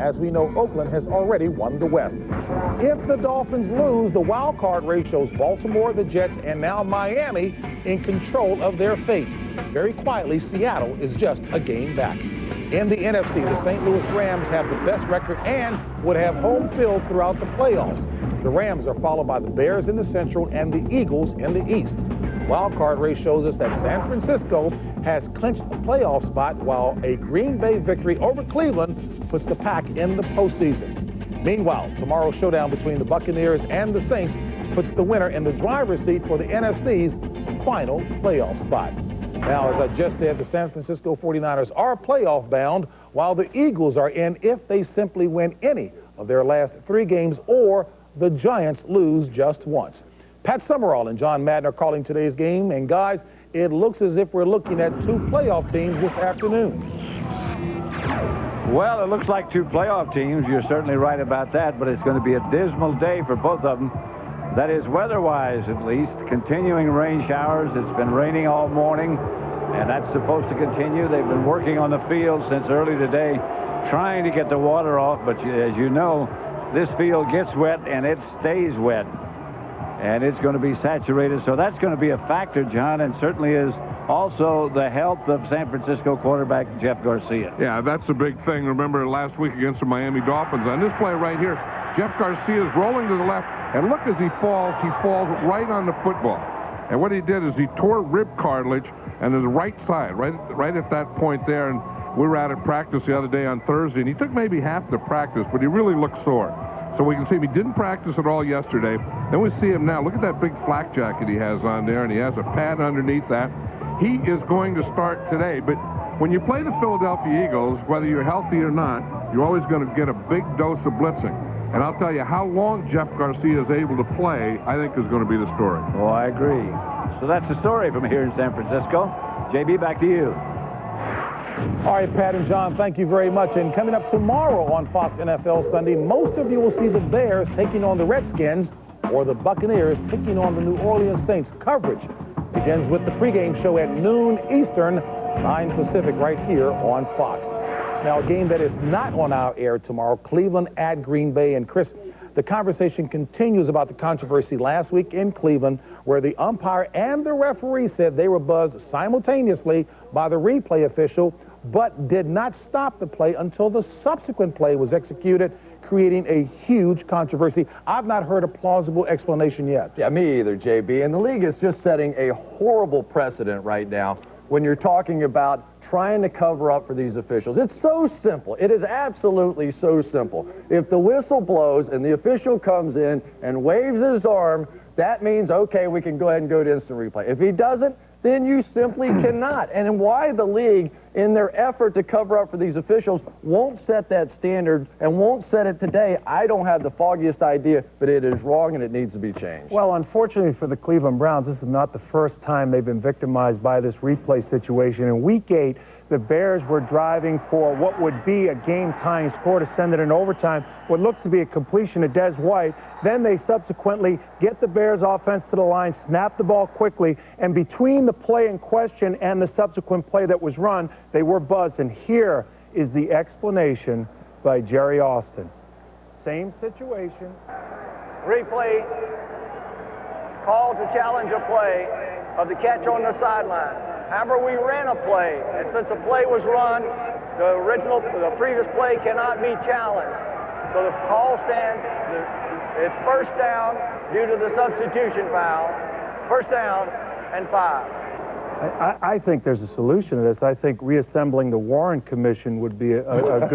as we know Oakland has already won the West. If the Dolphins lose, the wild card race shows Baltimore, the Jets, and now Miami in control of their fate. Very quietly, Seattle is just a game back. In the NFC, the St. Louis Rams have the best record and would have home field throughout the playoffs. The Rams are followed by the Bears in the Central and the Eagles in the East. Wild card race shows us that San Francisco has clinched a playoff spot, while a Green Bay victory over Cleveland puts the Pack in the postseason. Meanwhile, tomorrow's showdown between the Buccaneers and the Saints puts the winner in the driver's seat for the NFC's final playoff spot. Now, as I just said, the San Francisco 49ers are playoff bound, while the Eagles are in if they simply win any of their last 3 games or the Giants lose just once. Pat Summerall and John Madden are calling today's game, and guys, it looks as if we're looking at 2 playoff teams this afternoon. Well, it looks like 2 playoff teams. You're certainly right about that, but it's going to be a dismal day for both of them. That is, weather-wise at least. Continuing rain showers. It's been raining all morning, and that's supposed to continue. They've been working on the field since early today, trying to get the water off, but as you know, this field gets wet and it stays wet, and it's going to be saturated. So that's going to be a factor, John, and certainly is also the health of San Francisco quarterback Jeff Garcia. Yeah, that's a big thing. Remember last week against the Miami Dolphins. On this play right here, Jeff Garcia is rolling to the left, and look as he falls right on the football. And what he did is he tore rib cartilage and his right side, right at that point there. And we were out at practice the other day on Thursday, and he took maybe half the practice, but he really looked sore. So we can see him. He didn't practice at all yesterday. Then we see him now. Look at that big flak jacket he has on there, and he has a pad underneath that. He is going to start today. But when you play the Philadelphia Eagles, whether you're healthy or not, you're always going to get a big dose of blitzing. And I'll tell you, how long Jeff Garcia is able to play, I think, is going to be the story. Oh, I agree. So that's the story from here in San Francisco. JB, back to you. All right, Pat and John, thank you very much. And coming up tomorrow on Fox NFL Sunday, most of you will see the Bears taking on the Redskins or the Buccaneers taking on the New Orleans Saints. Coverage begins with the pregame show at noon Eastern, 9 Pacific, right here on Fox. Now, a game that is not on our air tomorrow, Cleveland at Green Bay. And Chris, the conversation continues about the controversy last week in Cleveland, where the umpire and the referee said they were buzzed simultaneously by the replay official, but did not stop the play until the subsequent play was executed, creating a huge controversy. I've not heard a plausible explanation yet. Yeah, me either, JB. And the league is just setting a horrible precedent right now when you're talking about trying to cover up for these officials. It's so simple. It is absolutely so simple. If the whistle blows and the official comes in and waves his arm, that means, okay, we can go ahead and go to instant replay. If he doesn't, then you simply cannot. And why the league, in their effort to cover up for these officials, won't set that standard and won't set it today, I don't have the foggiest idea, but it is wrong and it needs to be changed. Well, unfortunately for the Cleveland Browns, this is not the first time they've been victimized by this replay situation. In Week 8, the Bears were driving for what would be a game-tying score to send it in overtime, what looks to be a completion to Des White. Then they subsequently get the Bears offense to the line, snap the ball quickly, and between the play in question and the subsequent play that was run, they were buzzed. And here is the explanation by Jerry Austin. Same situation. Replay called to challenge a play of the catch on the sideline. However, we ran a play, and since the play was run, the previous play cannot be challenged. So the call stands. It's first down due to the substitution foul. First down and 5. I think there's a solution to this. I think reassembling the Warren Commission would be a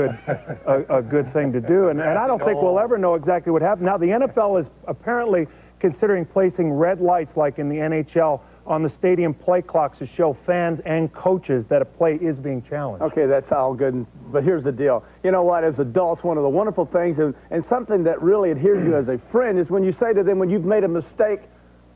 good thing to do. And I don't think we'll ever know exactly what happened. Now, the NFL is apparently considering placing red lights like in the NHL on the stadium play clocks to show fans and coaches that a play is being challenged. Okay, that's all good, but here's the deal. You know what, as adults, one of the wonderful things, and something that really adheres to you as a friend, is when you say to them, when you've made a mistake,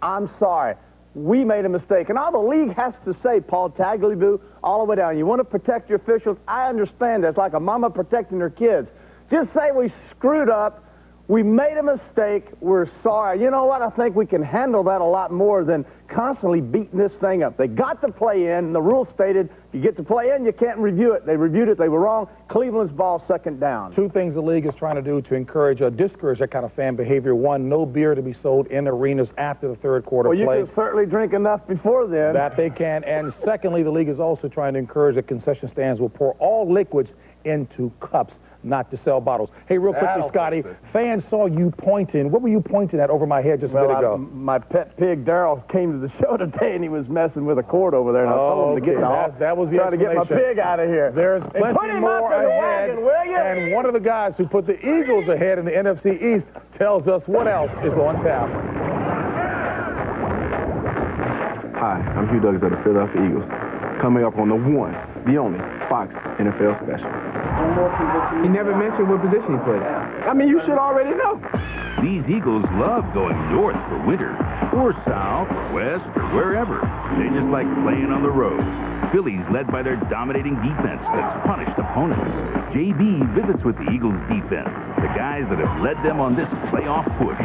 I'm sorry. We made a mistake. And all the league has to say, Paul Tagliabue, all the way down. You want to protect your officials? I understand that. It's like a mama protecting her kids. Just say we screwed up. We made a mistake. We're sorry. You know what? I think we can handle that a lot more than constantly beating this thing up. They got to play in. The rule stated you get to play in, you can't review it. They reviewed it. They were wrong. Cleveland's ball, second down. Two things the league is trying to do to encourage or discourage that kind of fan behavior. One, no beer to be sold in arenas after the third quarter play. Well, you can certainly drink enough before then. That they can. And secondly, the league is also trying to encourage that concession stands will pour all liquids into cups, not to sell bottles. Hey, real quickly, Scotty, fans saw you pointing. What were you pointing at over my head just a bit ago? My pet pig, Daryl, came to the show today, and he was messing with a cord over there, and I told him to get that was the trying to get my pig out of here. There's plenty more ahead, and one of the guys who put the Eagles ahead in the NFC East tells us what else is on tap. Hi, I'm Hugh Douglas of the Philadelphia Eagles. Coming up on the one, the only Fox NFL special. He never mentioned what position he played. I mean, you should already know. These Eagles love going north for winter, or south, or west, or wherever. They just like playing on the road. Phillies led by their dominating defense that's punished opponents. JB visits with the Eagles defense, the guys that have led them on this playoff push.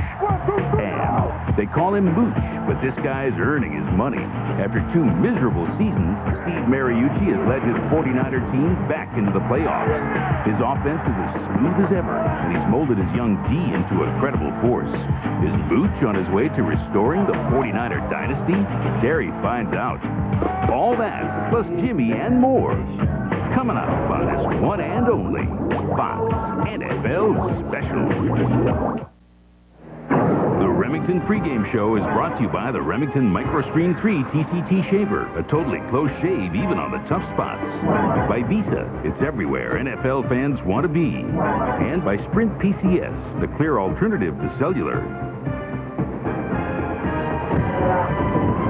And they call him Mooch, but this guy's earning his money. After 2 miserable seasons, Steve Mariucci has led his 49er team back into the playoffs. His offense is as smooth as ever, and he's molded his young D into a credible force. Is Mooch on his way to restoring the 49er dynasty? Terry finds out. All that, plus Jimmy and more, coming up on this one and only Fox NFL Special. The Remington pregame show is brought to you by the Remington Microscreen 3 TCT Shaver, a totally close shave even on the tough spots. By Visa, it's everywhere NFL fans want to be. And by Sprint PCS, the clear alternative to cellular.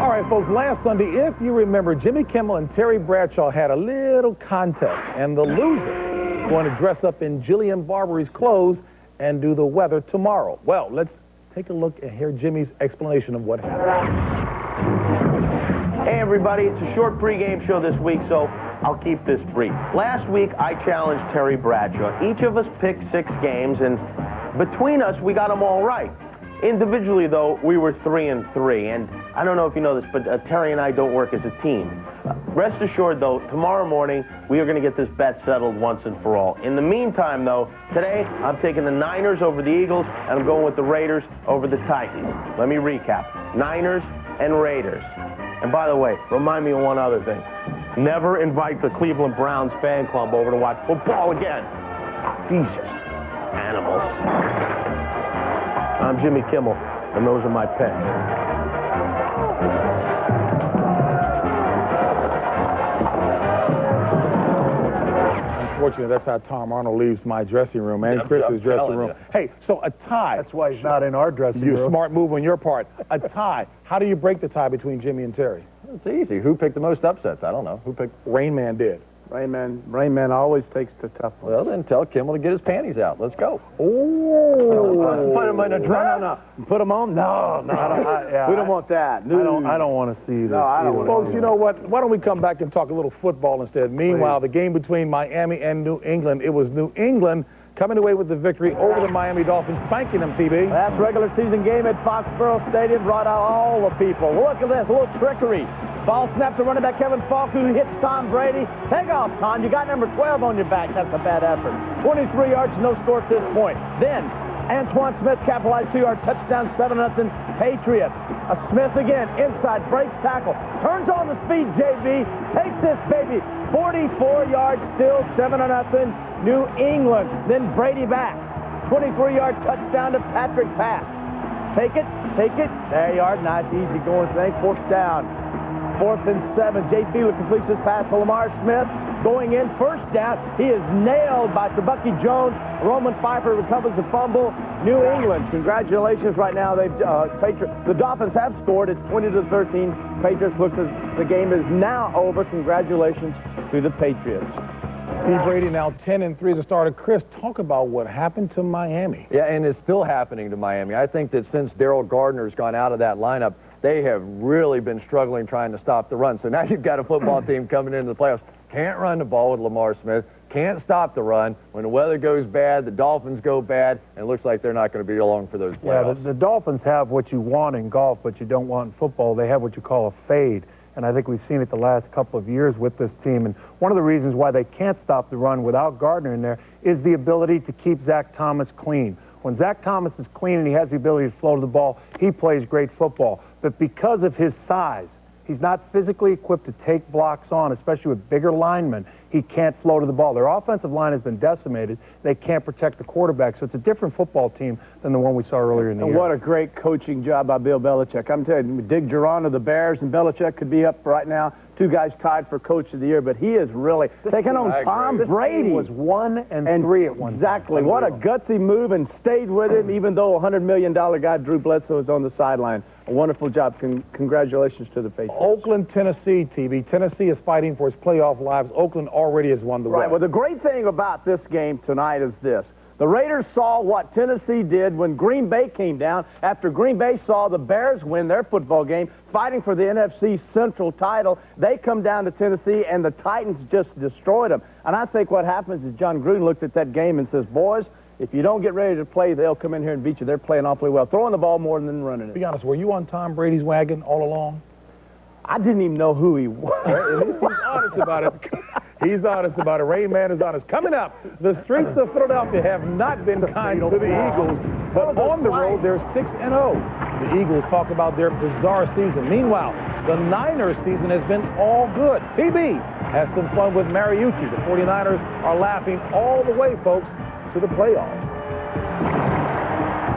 All right, folks, last Sunday, if you remember, Jimmy Kimmel and Terry Bradshaw had a little contest, and the loser is going to dress up in Jillian Barbery's clothes and do the weather tomorrow. Well, let's take a look and hear Jimmy's explanation of what happened. Hey, everybody, it's a short pregame show this week, so I'll keep this brief. Last week, I challenged Terry Bradshaw. Each of us picked 6 games, and between us, we got them all right. Individually, though, we were 3-3, and I don't know if you know this, but Terry and I don't work as a team. Rest assured, though, tomorrow morning, we are going to get this bet settled once and for all. In the meantime, though, today, I'm taking the Niners over the Eagles, and I'm going with the Raiders over the Titans. Let me recap. Niners and Raiders. And by the way, remind me of one other thing. Never invite the Cleveland Browns fan club over to watch football again. Jesus. Animals. I'm Jimmy Kimmel, and those are my picks. Unfortunately, that's how Tom Arnold leaves my dressing room and Chris's dressing room. Hey, so a tie. That's why he's not in our dressing room. Smart move on your part. A tie. How do you break the tie between Jimmy and Terry? It's easy. Who picked the most upsets? I don't know. Who picked? Rain Man did. Rain Man always takes the tough one. Well, then tell Kimmel to get his panties out. Let's go. Oh. Put him in a dress. No. Put them on? No. We don't want that. No. I don't want to see that. No, I don't want to. Folks, you know what? Why don't we come back and talk a little football instead? Meanwhile, the game between Miami and New England, it was New England coming away with the victory over the Miami Dolphins, spanking them, TB. Last regular season game at Foxborough Stadium brought out all the people. Look at this, a little trickery. Ball snapped to running back Kevin Falk, who hits Tom Brady. Take off, Tom. You got number 12 on your back. That's a bad effort. 23 yards, no score at this point. Then, Antoine Smith capitalized 2-yard touchdown, 7-0 Patriots. Smith again, inside, breaks tackle. Turns on the speed, JB. Takes this baby. 44 yards, still 7-0 New England. Then Brady back. 23-yard touchdown to Patrick Pass. Take it. There you are. Nice, easy going thing. 4th down. 4th and 7. Jay Fiedler completes his pass to Lamar Smith. Going in, 1st down. He is nailed by Tribucky Jones. Roman Pfeiffer recovers the fumble. New England, congratulations right now. The Dolphins have scored. It's 20-13. Patriots looks as the game is now over. Congratulations to the Patriots. T. Brady now 10-3 as a starter. Chris, talk about what happened to Miami. Yeah, and it's still happening to Miami. I think that since Daryl Gardner's gone out of that lineup, they have really been struggling trying to stop the run. So now you've got a football team coming into the playoffs. Can't run the ball with Lamar Smith. can't stop the run. When the weather goes bad, the Dolphins go bad, and it looks like they're not going to be along for those playoffs. Yeah, the Dolphins have what you want in golf, but you don't want in football. They have what you call a fade. And I think we've seen it the last couple of years with this team. And one of the reasons why they can't stop the run without Gardner in there is the ability to keep Zach Thomas clean. When Zach Thomas is clean and he has the ability to flow to the ball, he plays great football. But because of his size, he's not physically equipped to take blocks on, especially with bigger linemen. He can't flow to the ball. Their offensive line has been decimated. They can't protect the quarterback. So it's a different football team than the one we saw earlier in the year. And what a great coaching job by Bill Belichick. I'm telling you, Dig Duran of the Bears and Belichick could be up right now. Two guys tied for Coach of the Year, but he is really taking on Tom Brady. This team was 1-3 at one time. Exactly. What a gutsy move, and stayed with him, even though a $100 million guy, Drew Bledsoe, is on the sideline. A wonderful job. Congratulations to the Patriots. Oakland, Tennessee, TV. Tennessee is fighting for its playoff lives. Oakland already has won the West. Right. Well, the great thing about this game tonight is this. The Raiders saw what Tennessee did when Green Bay came down after Green Bay saw the Bears win their football game, fighting for the NFC Central title. They come down to Tennessee, and the Titans just destroyed them. And I think what happens is John Gruden looks at that game and says, boys, if you don't get ready to play, they'll come in here and beat you. They're playing awfully well, throwing the ball more than running it. Be honest, were you on Tom Brady's wagon all along? I didn't even know who he was. At least he's honest about it. He's honest about it. Rain Man is honest. Coming up, the streets of Philadelphia have not been kind to the Eagles, but on the road, they're 6-0. The Eagles talk about their bizarre season. Meanwhile, the Niners season has been all good. TB has some fun with Mariucci. The 49ers are laughing all the way, folks, to the playoffs.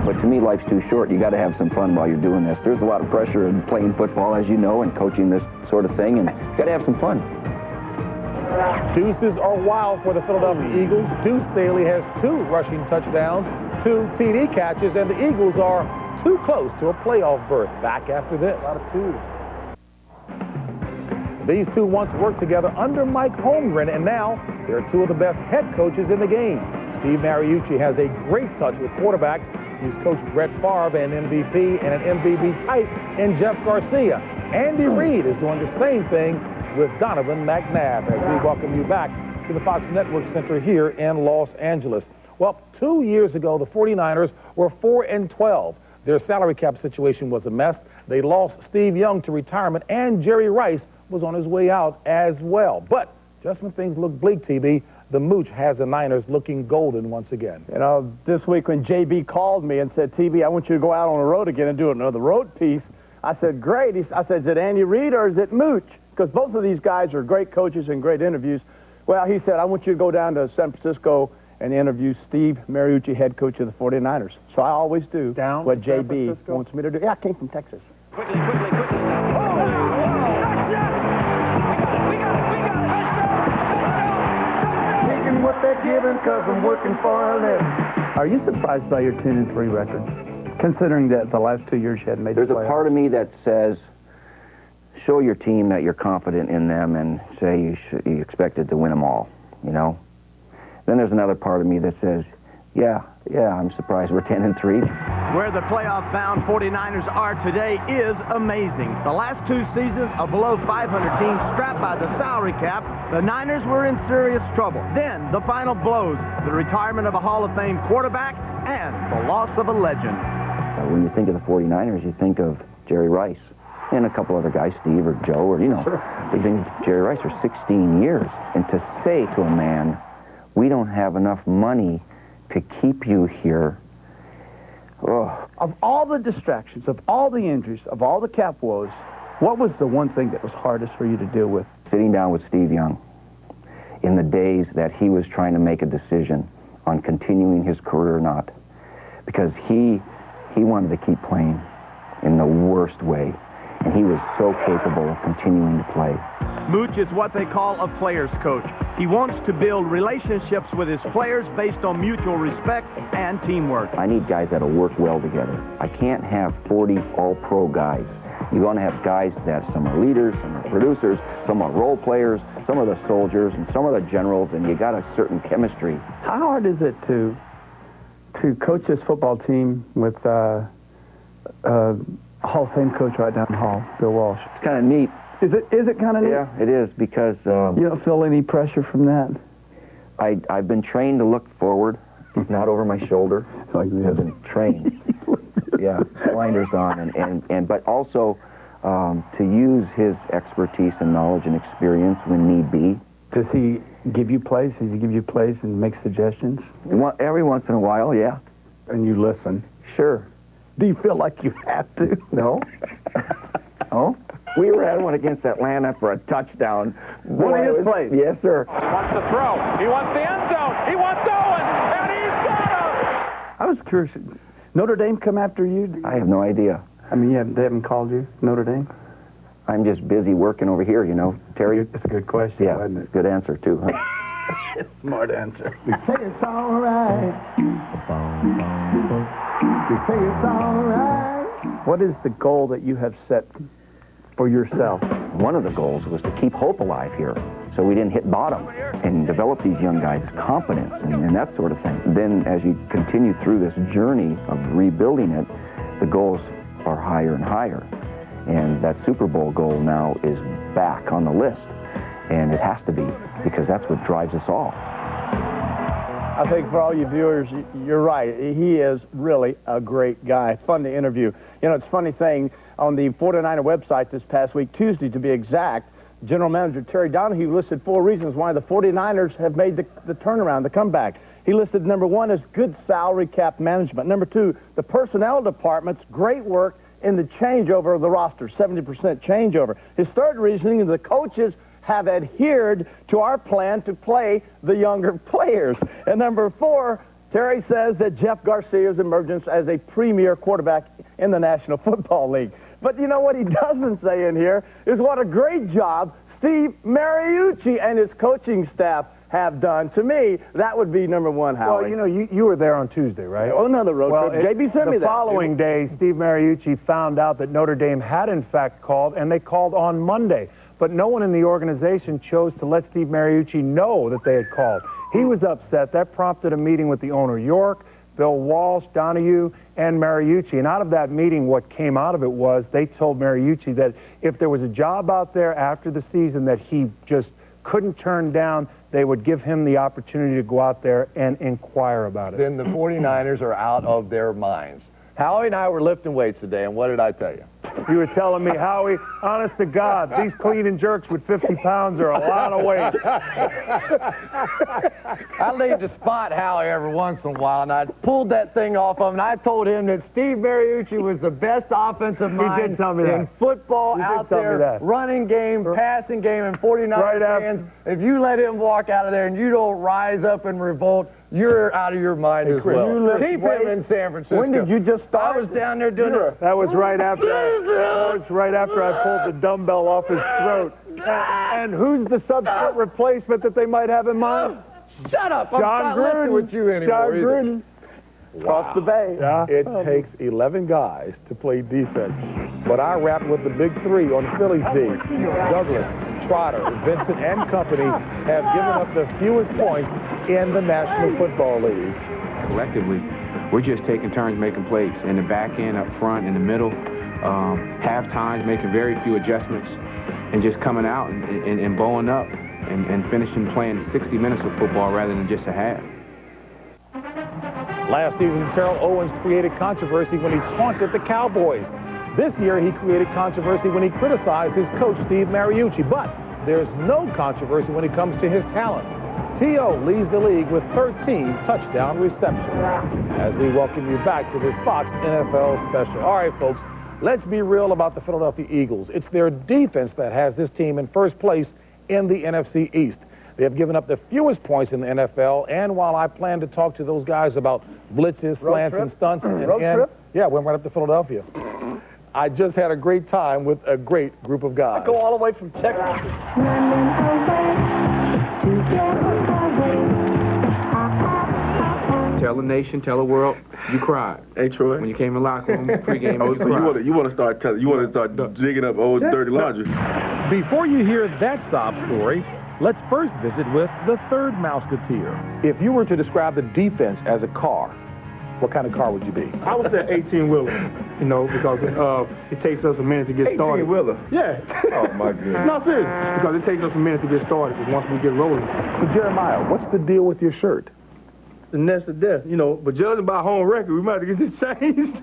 But to me, life's too short. You got to have some fun while you're doing this. There's a lot of pressure in playing football, as you know, and coaching this sort of thing, and you got to have some fun. Deuces are wild for the Philadelphia Eagles. Deuce Staley has 2 rushing touchdowns, 2 TD catches, and the Eagles are too close to a playoff berth. Back after this. A lot of 2s. These two once worked together under Mike Holmgren, and now they're 2 of the best head coaches in the game. Steve Mariucci has a great touch with quarterbacks. He's coached Brett Favre, an MVP, and an MVP type in Jeff Garcia. Andy Reid is doing the same thing with Donovan McNabb as we welcome you back to the Fox Network Center here in Los Angeles. Well, 2 years ago, the 49ers were 4-12. Their salary cap situation was a mess. They lost Steve Young to retirement, and Jerry Rice was on his way out as well. But just when things look bleak, TB, the Mooch has the Niners looking golden once again. You know, this week when JB called me and said, TB, I want you to go out on the road again and do another road piece, I said, great. I said, is it Andy Reid or is it Mooch? Because both of these guys are great coaches and great interviews. Well, he said, I want you to go down to San Francisco and interview Steve Mariucci, head coach of the 49ers. So I always do Down what to San JB Francisco? wants me to do. Yeah, I came from Texas. Quickly. Oh, Taking what they're giving because I'm working for a living. Are you surprised by your 10-3 record, considering that the last 2 years you hadn't made the playoffs? There's a part of me that says, show your team that you're confident in them and say you expected to win them all, you know? Then there's another part of me that says, yeah, I'm surprised we're 10-3. Where the playoff-bound 49ers are today is amazing. The last 2 seasons, a below 500 team strapped by the salary cap, the Niners were in serious trouble. Then the final blows, the retirement of a Hall of Fame quarterback and the loss of a legend. When you think of the 49ers, you think of Jerry Rice and a couple other guys, Steve or Joe, or, you know, they've been Jerry Rice for 16 years. And to say to a man, we don't have enough money to keep you here. Oh. Of all the distractions, of all the injuries, of all the cap woes, what was the one thing that was hardest for you to deal with? Sitting down with Steve Young in the days that he was trying to make a decision on continuing his career or not, because he wanted to keep playing in the worst way, and he was so capable of continuing to play. Mooch is what they call a player's coach. He wants to build relationships with his players based on mutual respect and teamwork. I need guys that'll work well together. I can't have 40 all-pro guys. You're going to have guys that some are leaders, some are producers, some are role players, some are the soldiers, and some are the generals, and you got a certain chemistry. How hard is it to coach this football team with Hall of Fame coach right down the hall, Bill Walsh? It's kind of neat. Is it kind of neat? Yeah, it is, because... you don't feel any pressure from that? I've been trained to look forward, not over my shoulder. Like this. I've been trained. Yeah, blinders on, but also to use his expertise and knowledge and experience when need be. Does he give you plays? Does he give you plays and make suggestions? Every once in a while, yeah. And you listen? Sure. Do you feel like you have to? No. Oh? We ran one against Atlanta for a touchdown. One of his plays? Yes, sir. He wants to throw. He wants the end zone. He wants Owen, and he's got him! I was curious. Notre Dame come after you? I have no idea. I mean, they haven't called you, Notre Dame? I'm just busy working over here, you know, Terry. That's a good question, yeah, wasn't it? Good answer, too, huh? Smart answer. They say it's all right. They say it's all right. What is the goal that you have set for yourself? One of the goals was to keep hope alive here, so we didn't hit bottom and develop these young guys' confidence and that sort of thing. Then as you continue through this journey of rebuilding it, the goals are higher and higher. And that Super Bowl goal now is back on the list. And it has to be, because that's what drives us all. I think for all you viewers, you're right. He is really a great guy. Fun to interview. You know, it's a funny thing, on the 49er website this past week, Tuesday to be exact, General Manager Terry Donahue listed 4 reasons why the 49ers have made the turnaround, the comeback. He listed number 1 is good salary cap management. Number 2, the personnel department's great work in the changeover of the roster, 70% changeover. His third reasoning is the coaches have adhered to our plan to play the younger players. And number 4, Terry says that Jeff Garcia's emergence as a premier quarterback in the National Football League. But you know what he doesn't say in here is what a great job Steve Mariucci and his coaching staff have done. To me, that would be number 1, Howie. Well, you know, you were there on Tuesday, right? Oh, another road trip. JB sent me that. The following day, Steve Mariucci found out that Notre Dame had, in fact, called, and they called on Monday. But no one in the organization chose to let Steve Mariucci know that they had called. He was upset. That prompted a meeting with the owner, York, Bill Walsh, Donahue, and Mariucci. And out of that meeting, what came out of it was they told Mariucci that if there was a job out there after the season that he just couldn't turn down, they would give him the opportunity to go out there and inquire about it. Then the 49ers are out of their minds. Howie and I were lifting weights today, and what did I tell you? You were telling me, Howie, honest to God, these clean and jerks with 50 pounds are a lot of weight. I leave to spot Howie every once in a while, and I pulled that thing off of him, and I told him that Steve Mariucci was the best offensive mind in football out there, running game, passing game, and 49 fans. If you let him walk out of there and you don't rise up and revolt, you're out of your mind as well. Keep him in San Francisco. When did you just start? I was down there doing it. That was right after I pulled the dumbbell off his throat. And who's the subsequent replacement that they might have in mind? Shut up. John I'm not listening with you anymore. John Gruden. Across the bay. Yeah. It takes 11 guys to play defense. But I rapped with the big 3 on Philly's D. Douglas, Trotter, Vincent, and company have given up the fewest points in the National Football League. Collectively, we're just taking turns making plays in the back end, up front, in the middle, half times, making very few adjustments, and just coming out and bowling up and finishing playing 60 minutes of football rather than just a half. Last season, Terrell Owens created controversy when he taunted the Cowboys. This year, he created controversy when he criticized his coach, Steve Mariucci. But there's no controversy when it comes to his talent. T.O. leads the league with 13 touchdown receptions. As we welcome you back to this Fox NFL special. All right, folks, let's be real about the Philadelphia Eagles. It's their defense that has this team in first place in the NFC East. They have given up the fewest points in the NFL, and while I plan to talk to those guys about blitzes, slants, and stunts, yeah, went right up to Philadelphia. I just had a great time with a great group of guys. I go all the way from Texas. Tell the nation, tell the world, you cried. Hey, Troy. When you came in the locker room, pregame, so you want to start digging up old dirty laundry. Before you hear that sob story, let's first visit with the third Mouseketeer. If you were to describe the defense as a car, what kind of car would you be? I would say 18-wheeler, you know, because it takes us a minute to get started. 18-wheeler? Yeah. Oh, my goodness. No, seriously, because it takes us a minute to get started, but once we get rolling. So, Jeremiah, what's the deal with your shirt? The nest of death, you know, but judging by home record, we might have to get this changed.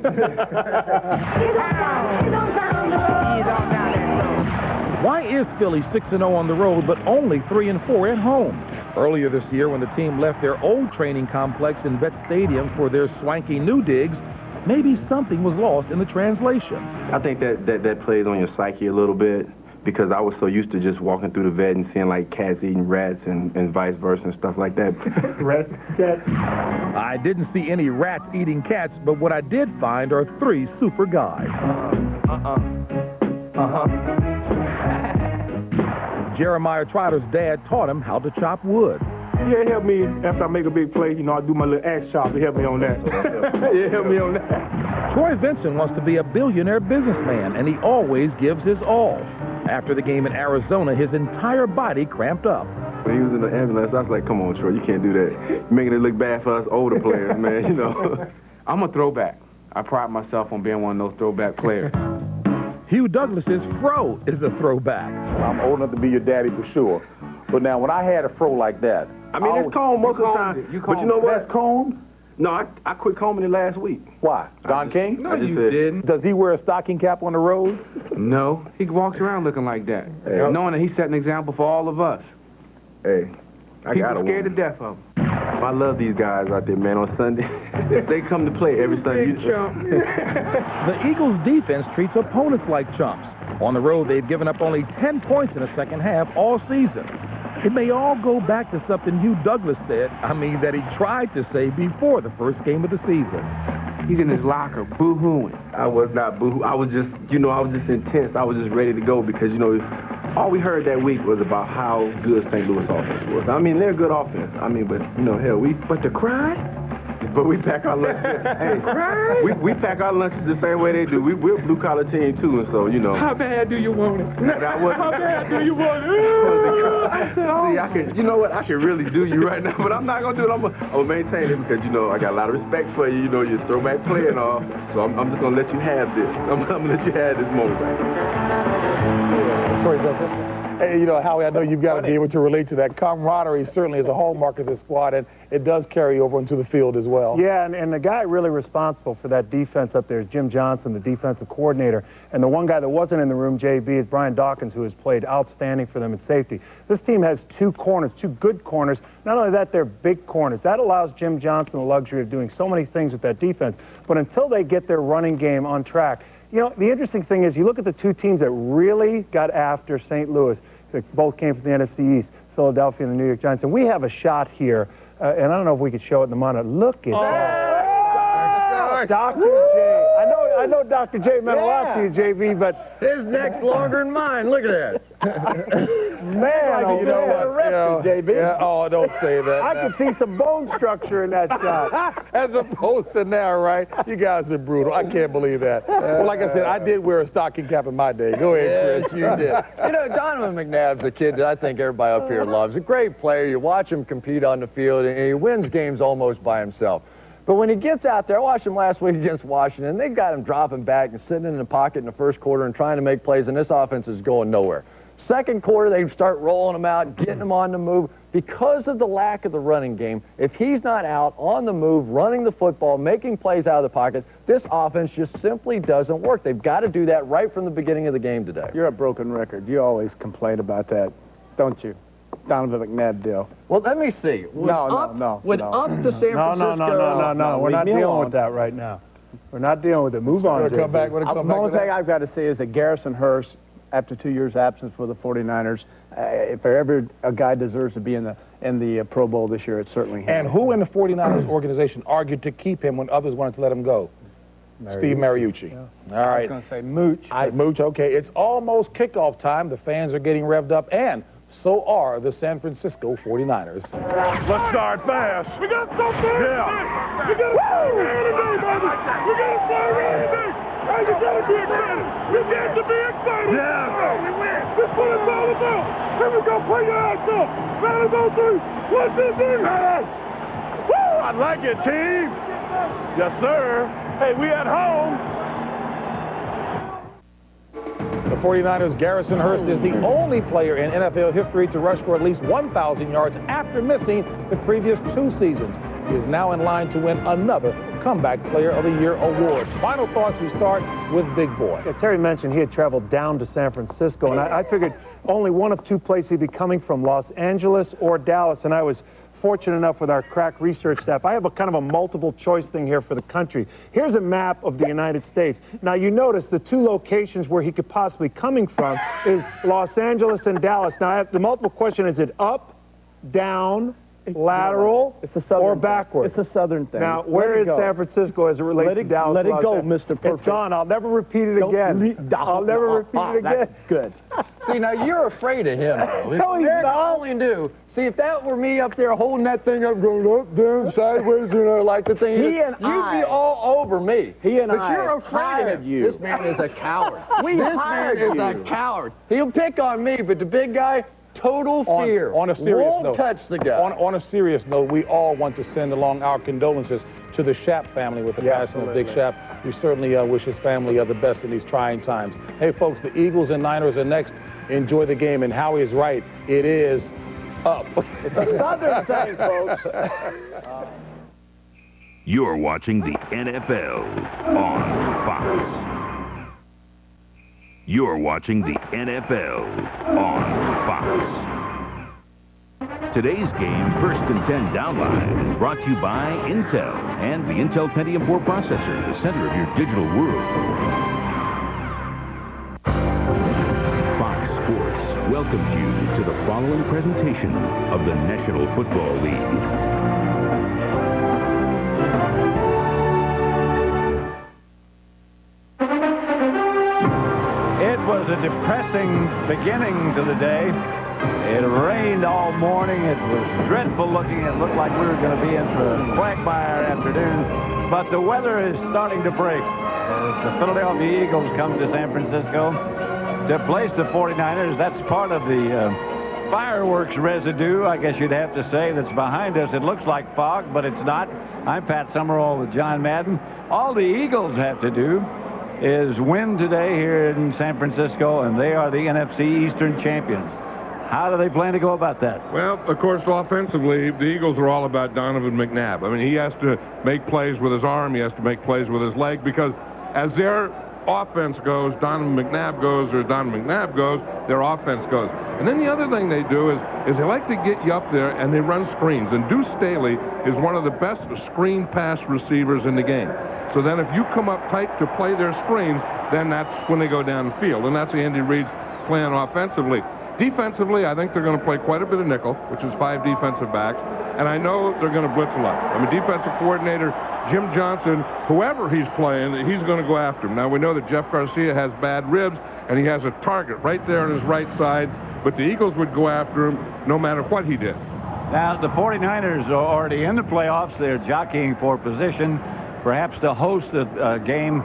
Why is Philly 6-0 on the road, but only 3-4 at home? Earlier this year, when the team left their old training complex in Vet Stadium for their swanky new digs, maybe something was lost in the translation. I think that plays on your psyche a little bit, because I was so used to just walking through the vet and seeing like cats eating rats and vice versa and stuff like that. Rats, cats. I didn't see any rats eating cats, but what I did find are 3 super guys. Jeremiah Trotter's dad taught him how to chop wood. Yeah, it helped me after I make a big play. You know, I do my little axe chop. It helped me on that. Yeah, it helped me on that. Troy Vincent wants to be a billionaire businessman, and he always gives his all. After the game in Arizona, his entire body cramped up. When he was in the ambulance, I was like, come on, Troy, you can't do that. You're making it look bad for us older players, man, you know. I'm a throwback. I pride myself on being one of those throwback players. Hugh Douglas's fro is a throwback. I'm old enough to be your daddy for sure. But now, when I had a fro like that, I mean, it's combed most of the time. But you know what? That's combed? No, I quit combing it last week. Why? Don King? No, you didn't. Does he wear a stocking cap on the road? No, he walks around looking like that, knowing that he set an example for all of us. Hey, I got People scared to death of him. I love these guys out there, man, on Sunday. They come to play every Sunday. The Eagles' defense treats opponents like chumps. On the road, they've given up only 10 points in the second half all season. It may all go back to something Hugh Douglas said, that he tried to say before the first game of the season. He's in his locker, boo-hooing. I was not boo-hoo. I was just, I was just intense. I was just ready to go because, all we heard that week was about how good St. Louis offense was. I mean, they're a good offense. I mean, but, hell, But the cry? But we pack our lunches. Hey, we pack our lunches the same way they do. We're a blue-collar team, too, and so, How bad do you want it? How bad do you want it? I said, I can, I can really do you right now, but I'm not going to do it. I'm gonna maintain it because, I got a lot of respect for you. You're a throwback player and all, so I'm just going to let you have this. I'm going to let you have this moment. Troy Vincent. Hey, Howie, I know you've got to be able to relate to that. Camaraderie certainly is a hallmark of this squad, and it does carry over into the field as well. Yeah, and the guy really responsible for that defense up there is Jim Johnson, the defensive coordinator. And the one guy that wasn't in the room, JV, is Brian Dawkins, who has played outstanding for them in safety. This team has 2 corners, 2 good corners. Not only that, they're big corners. That allows Jim Johnson the luxury of doing so many things with that defense. But until they get their running game on track, the interesting thing is you look at the 2 teams that really got after St. Louis. They both came from the NFC East, Philadelphia and the New York Giants. And we have a shot here, and I don't know if we could show it in the monitor. Look at that. Dr. J. I know Dr. J meant a lot to you, JV, but his neck's longer than mine. Look at that. Man, you know what? JV. Yeah, oh, don't say that. I could see some bone structure in that shot. As opposed to now, right? You guys are brutal. I can't believe that. Well, like I said, I did wear a stocking cap in my day. Go ahead, Chris. You did. Donovan McNabb's a kid that I think everybody up here loves. A great player. You watch him compete on the field, and he wins games almost by himself. But when he gets out there, I watched him last week against Washington. They got him dropping back and sitting in the pocket in the first quarter and trying to make plays, and this offense is going nowhere. Second quarter, they start rolling him out, getting him on the move. Because of the lack of the running game, if he's not out on the move, running the football, making plays out of the pocket, this offense just simply doesn't work. They've got to do that right from the beginning of the game today. You're a broken record. You always complain about that, don't you? Donovan McNabb deal. Well, let me see. No. Up to San Francisco. No. We're not dealing with that right now. We're not dealing with it. Move on. Come back. The only thing I've got to say is that Garrison Hurst, after 2 years' absence for the 49ers, if there ever a guy deserves to be in the Pro Bowl this year, it's certainly him. And who in the 49ers organization argued to keep him when others wanted to let him go? Steve Mariucci. Yeah. All right. I was going to say Mooch. Mooch, okay. It's almost kickoff time. The fans are getting revved up, and so are the San Francisco 49ers. Let's start fast. We got something. Yeah. We got to start ready today, baby. We got to start ready today. Hey, you got to be excited. You got to be excited. Yeah. We win. That's what it's all about. Here we go. Play your ass up. Battle go 3. 1, 2, 3. Woo! I like it, team. Yes, sir. Hey, we at home. The 49ers' Garrison Hurst is the only player in NFL history to rush for at least 1,000 yards after missing the previous 2 seasons. He is now in line to win another Comeback Player of the Year award. Final thoughts, we start with Big Boy. Yeah, Terry mentioned he had traveled down to San Francisco, and I figured only one of 2 places he'd be coming from, Los Angeles or Dallas, and I was fortunate enough with our crack research staff. I have a kind of a multiple choice thing here for the country. Here's a map of the United States. Now you notice the 2 locations where he could possibly coming from is Los Angeles and Dallas. Now I have the multiple question, is it up, down, lateral, or backward? It's a southern thing. Now, where is San Francisco as it relates to Dallas? Let it go, Mr. Perfect. It's gone. I'll never repeat it again. I'll never repeat it again. That's good. See, now you're afraid of him, though. No, he's not. All he do. See, if that were me up there holding that thing up, going up, down, sideways, like the thing, you'd be all over me. But you're afraid of you. This man is a coward. This man is a coward. He'll pick on me, but the big guy, total fear. On a serious won't note, touch the guy. On a serious note, we all want to send along our condolences to the Shapp family with the passing of Dick Shapp. We certainly wish his family the best in these trying times. Hey, folks, the Eagles and Niners are next. Enjoy the game, and Howie is right. It is up. It's a southern thing, folks. You're watching the NFL on Fox. You're watching the NFL on Fox. Today's game, First and 10 Down Line, is brought to you by Intel and the Intel Pentium 4 processor, the center of your digital world. Fox Sports welcomes you to the following presentation of the National Football League. It was a depressing beginning to the day. It rained all morning. It was dreadful looking. It looked like we were going to be in for a quagmire afternoon. But the weather is starting to break as the Philadelphia Eagles come to San Francisco to place the 49ers. That's part of the fireworks residue, I guess you'd have to say, that's behind us. It looks like fog, but it's not. I'm Pat Summerall with John Madden. All the Eagles have to do is win today here in San Francisco, and they are the NFC Eastern champions. How do they plan to go about that? Well, of course, offensively, the Eagles are all about Donovan McNabb. I mean, he has to make plays with his arm. He has to make plays with his leg, because as their offense goes, Donovan McNabb goes, or Donovan McNabb goes, their offense goes. And then the other thing they do is they like to get you up there and they run screens. And Deuce Staley is one of the best screen pass receivers in the game. So then if you come up tight to play their screens, then that's when they go down the field. And that's Andy Reid's plan offensively. Defensively, I think they're going to play quite a bit of nickel, which is 5 defensive backs. And I know they're going to blitz a lot. I mean, defensive coordinator Jim Johnson, whoever he's playing, he's going to go after him. Now, we know that Jeff Garcia has bad ribs, and he has a target right there on his right side. But the Eagles would go after him no matter what he did. Now, the 49ers are already in the playoffs. They're jockeying for position, perhaps to host a game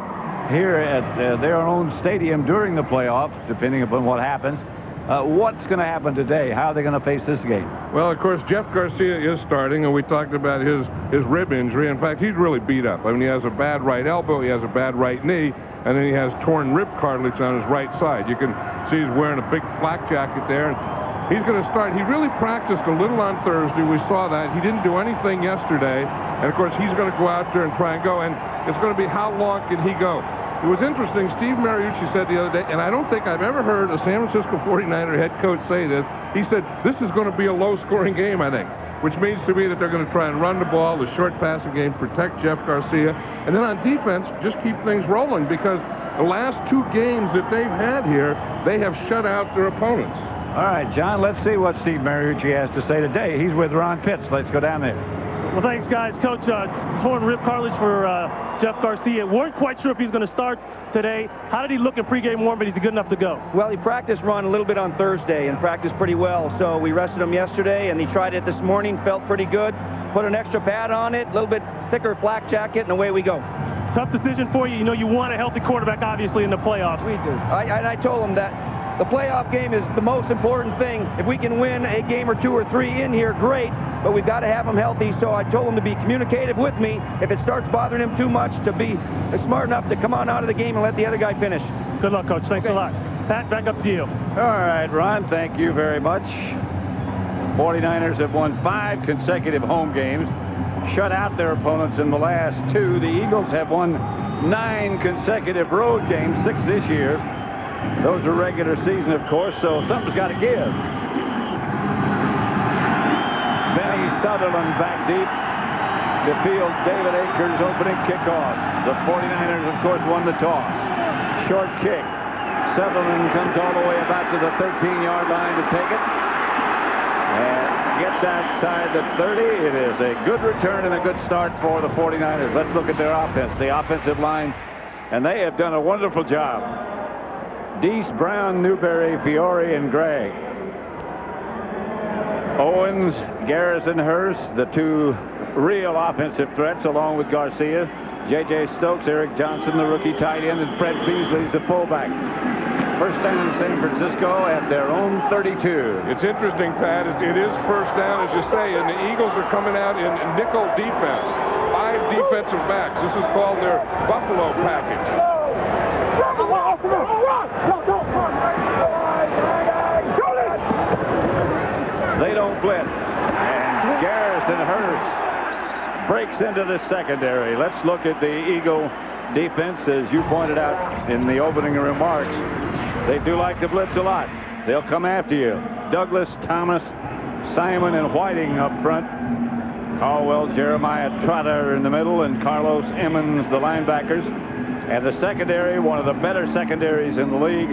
here at their own stadium during the playoffs, depending upon what happens. What's going to happen today? How are they going to face this game? Well, of course, Jeff Garcia is starting, and we talked about his rib injury. In fact, he's really beat up. I mean, he has a bad right elbow, he has a bad right knee, and then he has torn rib cartilage on his right side. You can see he's wearing a big flak jacket there. And he's going to start. He really practiced a little on Thursday. We saw that. He didn't do anything yesterday. And, of course, he's going to go out there and try and go. And it's going to be how long can he go? It was interesting. Steve Mariucci said the other day, and I don't think I've ever heard a San Francisco 49er head coach say this. He said, this is going to be a low-scoring game, I think, which means to me that they're going to try and run the ball, the short passing game, protect Jeff Garcia, and then on defense, just keep things rolling, because the last 2 games that they've had here, they have shut out their opponents. All right, John, let's see what Steve Mariucci has to say today. He's with Ron Pitts. Let's go down there. Well, thanks, guys. Coach, torn rib cartilage for Jeff Garcia. Weren't quite sure if he's going to start today. How did he look in pregame warm, but he's good enough to go? Well, he practiced run a little bit on Thursday and practiced pretty well. So we rested him yesterday, and he tried it this morning, felt pretty good. Put an extra pad on it, a little bit thicker flak jacket, and away we go. Tough decision for you. You know, you want a healthy quarterback, obviously, in the playoffs. We do. I told him that The playoff game is the most important thing. If we can win a game or 2 or 3 in here, great, but we've got to have them healthy. So I told him to be communicative with me. If it starts bothering him too much, to be smart enough to come on out of the game and let the other guy finish. Good luck, Coach. Thanks a lot. Pat, back up to you. All right, Ron, thank you very much. 49ers have won 5 consecutive home games, shut out their opponents in the last 2. The Eagles have won 9 consecutive road games, 6 this year. Those are regular season, of course, so something's got to give. Benny Sutherland back deep to field David Akers' opening kickoff. The 49ers, of course, won the toss. Short kick. Sutherland comes all the way about to the 13-yard line to take it. And gets outside the 30. It is a good return and a good start for the 49ers. Let's look at their offense. The offensive line, and they have done a wonderful job. Deese, Brown, Newberry, Fiore, and Gregg. Owens, Garrison, Hurst, the 2 real offensive threats, along with Garcia. J.J. Stokes, Eric Johnson, the rookie tight end, and Fred Beasley's the fullback. First down in San Francisco at their own 32. It's interesting, Pat. It is first down, as you say, and the Eagles are coming out in nickel defense. 5 defensive backs. This is called their Buffalo package. They don't blitz. And Garrison Hurst breaks into the secondary. Let's look at the Eagle defense, as you pointed out in the opening remarks. They do like to blitz a lot. They'll come after you. Douglas, Thomas, Simon, and Whiting up front. Caldwell, Jeremiah Trotter in the middle, and Carlos Emmons, the linebackers. And the secondary, one of the better secondaries in the league,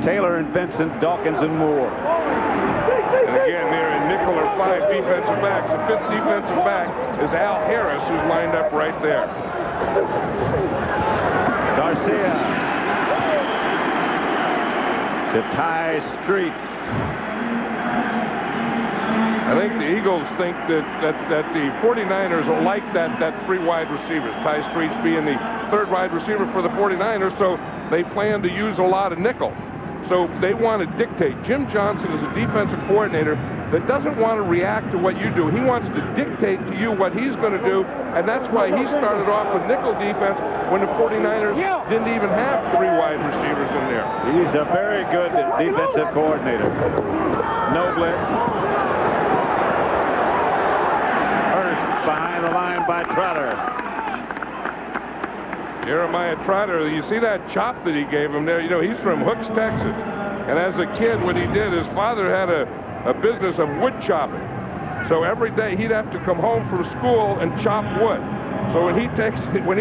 Taylor and Vincent, Dawkins and Moore. And again, they're in nickel or 5 defensive backs. The 5th defensive back is Al Harris, who's lined up right there. Garcia to Ty Streets. I think the Eagles think that the 49ers will like that 3 wide receivers. Ty Streets being the 3rd wide receiver for the 49ers, so they plan to use a lot of nickel. So they want to dictate. Jim Johnson is a defensive coordinator that doesn't want to react to what you do. He wants to dictate to you what he's going to do, and that's why he started off with nickel defense when the 49ers didn't even have 3 wide receivers in there. He's a very good defensive coordinator. No blitz. Hurst behind the line by Trotter. Jeremiah Trotter, you see that chop that he gave him there? You know, he's from Hooks, Texas. And as a kid, what he did, his father had a business of wood chopping. So every day he'd have to come home from school and chop wood. So when he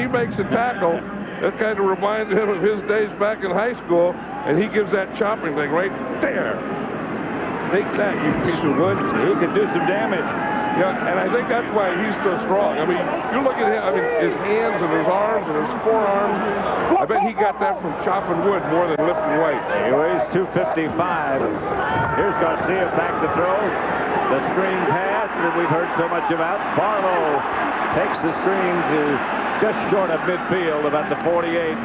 makes a tackle, that kind of reminds him of his days back in high school, and he gives that chopping thing right there. Take that, you piece of wood. He could do some damage. Yeah, and I think that's why he's so strong. I mean, you look at him, I mean, his hands and his arms and his forearms. I bet he got that from chopping wood more than lifting weights. He weighs 255. Here's Garcia back to throw. The screen pass that we've heard so much about. Barlow takes the screen to just short of midfield, about the 48.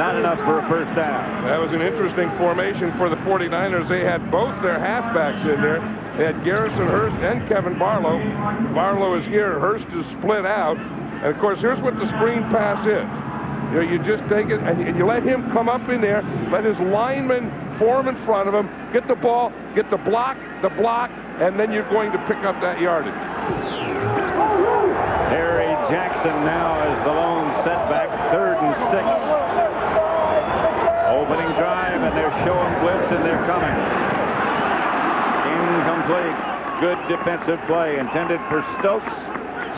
Not enough for a first down. That was an interesting formation for the 49ers. They had both their halfbacks in there. They had Garrison Hurst and Kevin Barlow. Barlow is here. Hurst is split out. And, of course, here's what the screen pass is. You know, you just take it and you let him come up in there, let his lineman form in front of him, get the ball, get the block, and then you're going to pick up that yardage. Harry Jackson now is the lone setback, 3rd and 6. Opening drive, and they're showing blitz, and they're coming. Incomplete. Good defensive play intended for Stokes.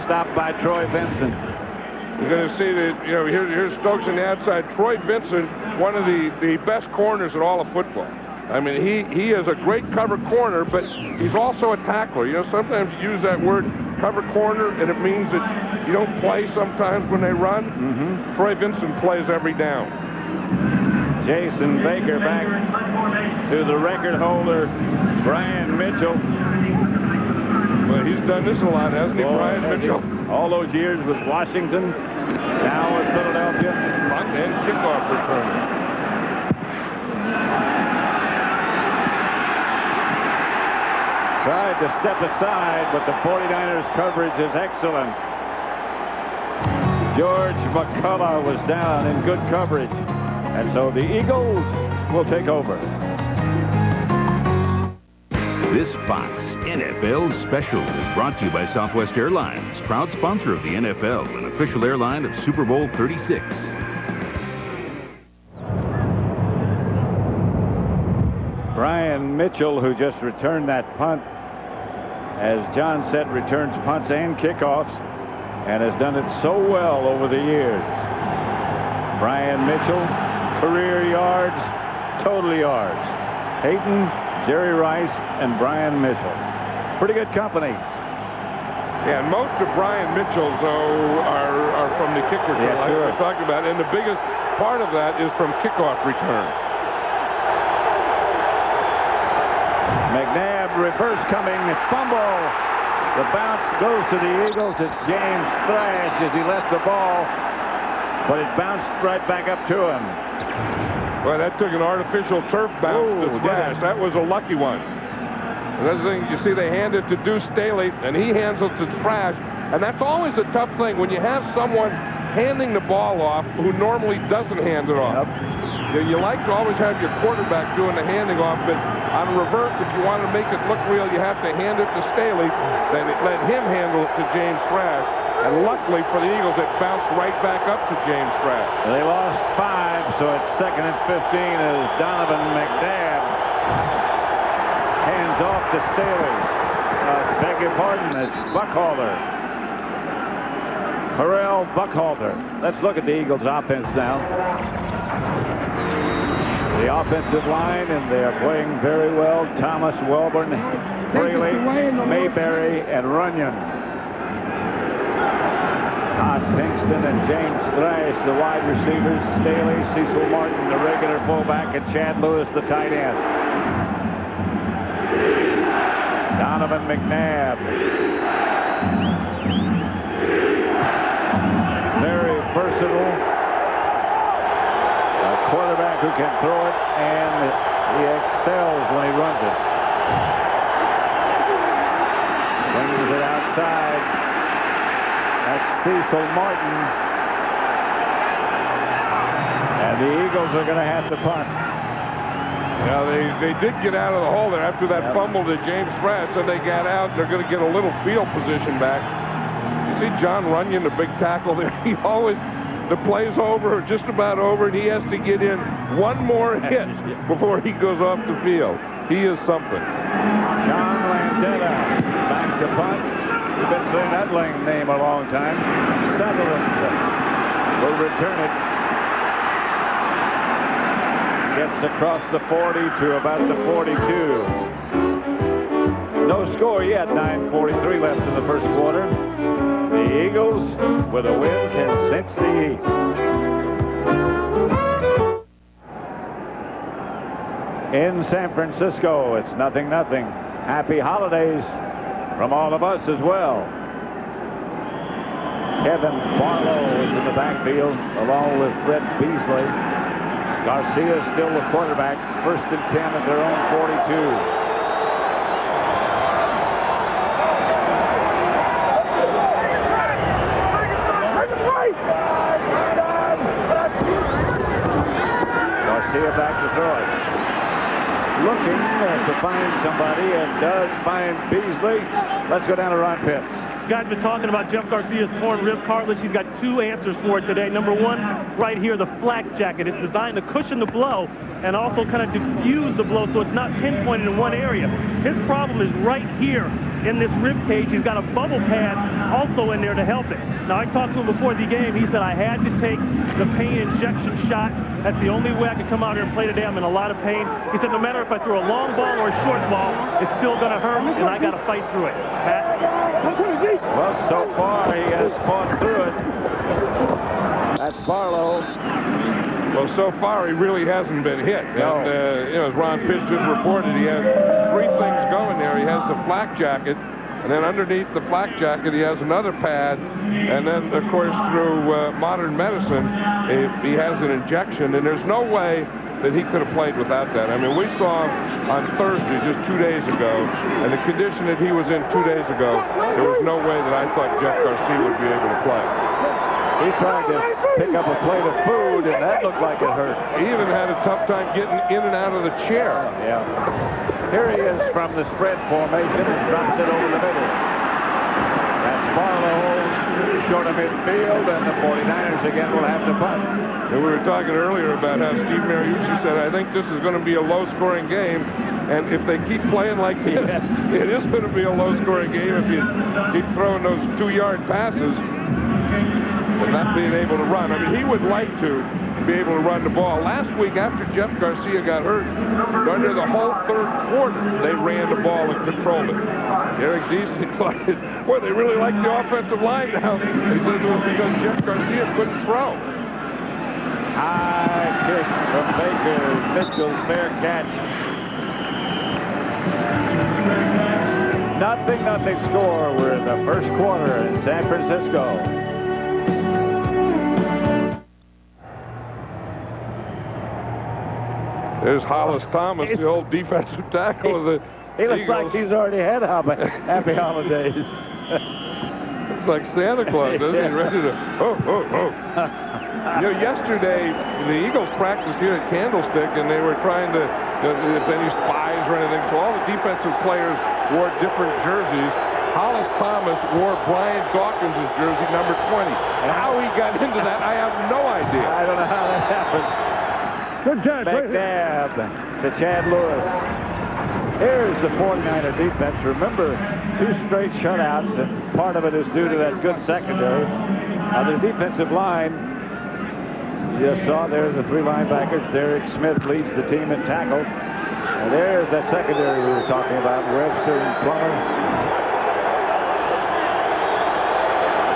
Stopped by Troy Vincent. You're going to see that, you know, here's Stokes on the outside. Troy Vincent, one of the best corners in all of football. I mean, he is a great cover corner, but he's also a tackler. You know, sometimes you use that word cover corner, and it means that you don't play sometimes when they run. Troy Vincent plays every down. Jason Baker back to the record holder, Brian Mitchell. Well, he's done this a lot, hasn't he, Brian Mitchell? All those years with Washington, now with Philadelphia. Punt and kickoff return. Tried to step aside, but the 49ers coverage is excellent. George McCullough was down in good coverage. And so the Eagles will take over. This Fox NFL special is brought to you by Southwest Airlines, proud sponsor of the NFL and official airline of Super Bowl 36. Brian Mitchell, who just returned that punt, as John said, returns punts and kickoffs and has done it so well over the years. Brian Mitchell, career yards, total yards. Hayden, Jerry Rice, and Brian Mitchell. Pretty good company. Yeah, and most of Brian Mitchell's, though, are from the kick return, yeah, sure. like we talked about. And the biggest part of that is from kickoff return. McNabb, reverse coming, fumble. The bounce goes to the Eagles. It's James Thrash as he left the ball, but it bounced right back up to him. Well, that took an artificial turf bounce to Thrash. That was a lucky one. Another thing, you see they hand it to Deuce Staley, and he hands it to Thrash. And that's always a tough thing when you have someone handing the ball off who normally doesn't hand it off. You like to always have your quarterback doing the handing off, but on reverse, if you want to make it look real, you have to hand it to Staley, then let him handle it to James Thrash. And luckily for the Eagles, it bounced right back up to James Thrash. They lost 5, so it's 2nd and 15 as Donovan McNabb hands off to Staley. Beg your pardon, it's Buckhalter. Harrell Buckhalter. Let's look at the Eagles' offense now. The offensive line, and they are playing very well. Thomas, Welborn, Fraley, Mayberry, and Runyon. Pinkston and James Thrash, the wide receivers. Staley, Cecil Martin, the regular fullback, and Chad Lewis, the tight end. Donovan McNabb. Very versatile. A quarterback who can throw it, and he excels when he runs it. Swings it outside. That's Cecil Martin. And the Eagles are going to have to punt. Yeah, they did get out of the hole there after that fumble to James Thrash, and they got out. They're going to get a little field position back. You see John Runyon, the big tackle there. He always, the play's over, or just about over, and he has to get in one more hit before he goes off the field. He is something. John Landetta back to punt. We've been saying that name a long time. Sutherland will return it. Gets across the 40 to about the 42. No score yet. 9:43 left in the first quarter. The Eagles, with a win, can cinch the East. In San Francisco, it's 0-0. Happy holidays from all of us as well. Kevin Barlow is in the backfield along with Fred Beasley. Garcia is still the quarterback. 1st and 10 at their own 42. Garcia back to throw it. Looking to find somebody, and does find Beasley. Let's go down to Ron Pitts. You guys been talking about Jeff Garcia's torn rib cartilage. He's got 2 answers for it today. Number 1, right here, the flak jacket. It's designed to cushion the blow and also kind of diffuse the blow so it's not pinpointed in one area. His problem is right here in this rib cage. He's got a bubble pad also in there to help it. Now, I talked to him before the game. He said, I had to take the pain injection shot. That's the only way I could come out here and play today. I'm in a lot of pain. He said, no matter if I throw a long ball or a short ball, it's still going to hurt, and I got to fight through it. Pat? Well, so far, he has fought through it. That's Barlow. Well, so far, he really hasn't been hit. No. And, as Ron Pitts just reported, he has 3 things going there. He has the flak jacket, and then underneath the flak jacket, he has another pad. And then, of course, through modern medicine, he has an injection. And there's no way that he could have played without that. I mean, we saw him on Thursday just 2 days ago, and the condition that he was in 2 days ago, there was no way that I thought Jeff Garcia would be able to play. He tried to pick up a plate of food, and that looked like it hurt. He even had a tough time getting in and out of the chair. Yeah. Here he is from the spread formation and drops it over the middle. That's Barlow, short of midfield, and the 49ers again will have to punt. And we were talking earlier about how Steve Mariucci said, I think this is going to be a low-scoring game, and if they keep playing like this, it is going to be a low-scoring game if you keep throwing those 2-yard passes and not being able to run. I mean, he would like to be able to run the ball. Last week, after Jeff Garcia got hurt, under the whole third quarter, they ran the ball and controlled it. Eric Deason thought, boy, they really like the offensive line now. He says it was because Jeff Garcia couldn't throw. High kick from Baker. Mitchell's fair catch. Nothing score. We're in the first quarter in San Francisco. There's Hollis Thomas, the old defensive tackle of the He looks Eagles. like he's already had happy holidays. Looks like Santa Claus, doesn't he? Ready to, You know, yesterday, the Eagles practiced here at Candlestick, and they were trying to, if any spies or anything, so all the defensive players wore different jerseys. Hollis Thomas wore Brian Dawkins' jersey, number 20. And how he got into that, I have no idea. I don't know how that happened. Good catch. McNabb to Chad Lewis. Here's the 49er defense. Remember, 2 straight shutouts, and part of it is due to that good secondary. Now, the defensive line, you just saw there's the 3 linebackers. Derek Smith leads the team in tackles. And there's that secondary we were talking about, Webster and Plummer.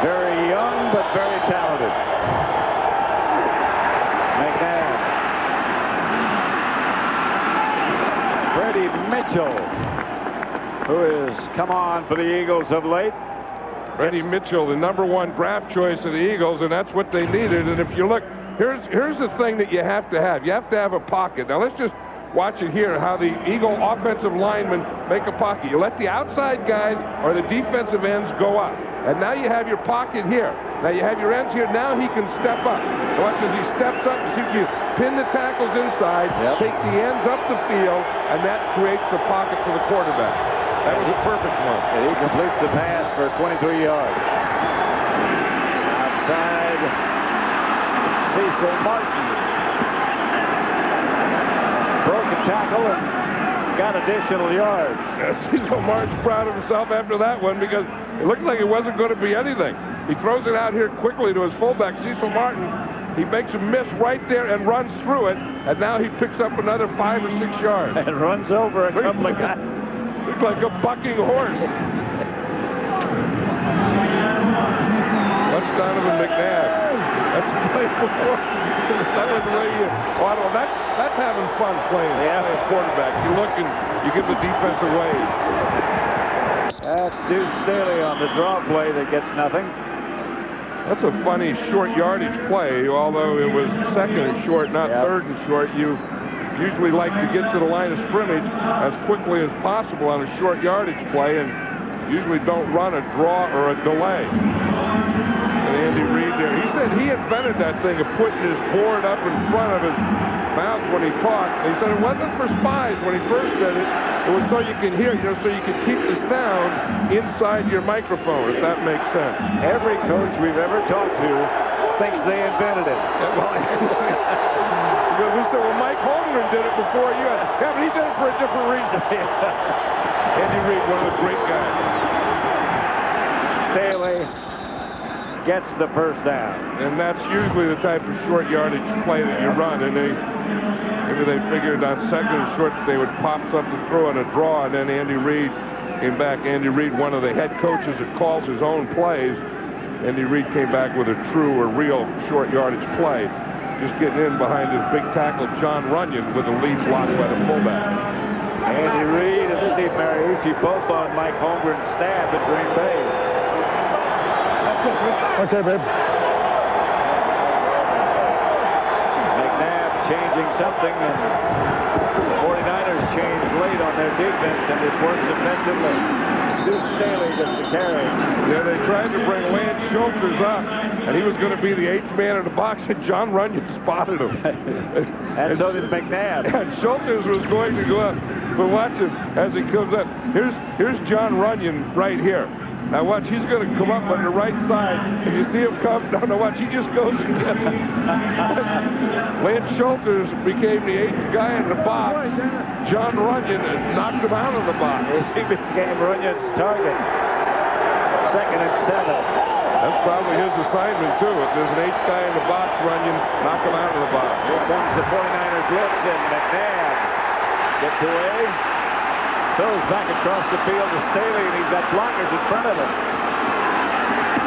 Very young, but very talented. McNabb. Freddie Mitchell, who has come on for the Eagles of late. Freddie Mitchell, the #1 draft choice of the Eagles, and that's what they needed. And if you look, here's the thing that you have to have. You have to have a pocket. Now let's just watch it here, how the Eagle offensive linemen make a pocket. You let the outside guys or the defensive ends go up. And now you have your pocket here. Now you have your ends here. Now he can step up. Watch as he steps up. See if you pin the tackles inside, take the ends up the field, and that creates the pocket for the quarterback. That was a perfect one. And he completes the pass for 23 yards. Outside, Cecil Martin. Broken tackle and got additional yards. Cecil Martin's proud of himself after that one because it looked like it wasn't going to be anything. He throws it out here quickly to his fullback, Cecil Martin. He makes a miss right there and runs through it, and now he picks up another 5 or 6 yards. And runs over a couple of guys. Looks like a bucking horse. That's Donovan McNabb. That's the play before. That was the way you auto. That's having fun playing. Yeah, a quarterback. You look and you give the defense away. That's Deuce Staley on the draw play that gets nothing. That's a funny short yardage play, although it was 2nd and short, not 3rd and short. You usually like to get to the line of scrimmage as quickly as possible on a short yardage play, and usually don't run a draw or a delay. And Andy Reid there, he said he invented that thing of putting his board up in front of his mouth when he talked. He said it wasn't for spies when he first did it. It was so you can hear, so you can keep the sound inside your microphone, if that makes sense. Every coach we've ever talked to thinks they invented it. Because we said, well, Mike Holmgren did it before you. Yeah, but he did it for a different reason. Andy Reid, one of the great guys. Staley gets the first down. And that's usually the type of short yardage play that you run. And maybe they figured on 2nd and short that they would pop something through on a draw, and then Andy Reid came back. Andy Reid, one of the head coaches that calls his own plays. Andy Reid came back with a true or real short yardage play. Just getting in behind his big tackle, John Runyon, with a lead block by the fullback. Andy Reid and Steve Mariucci both on Mike Holmgren's staff at Green Bay. Okay, babe. McNabb changing something, and the 49ers changed late on their defense, and it works effectively. Deuce Staley gets the carry. Yeah, they tried to bring Lance Schulters up, and he was going to be the 8th man in the box, and John Runyon spotted him. And so did McNabb. And Schulters was going to go up, but watch him as he comes up. Here's John Runyon right here. Now watch, he's going to come up on the right side, and you see him come. No, watch, he just goes and gets it. Lance Schulters became the 8th guy in the box. John Runyon has knocked him out of the box. He became Runyon's target. 2nd and 7. That's probably his assignment, too. If there's an 8th guy in the box, Runyon, knock him out of the box. Here comes the 49er blitz, and McNabb gets away. Throws back across the field to Staley, and he's got blockers in front of him.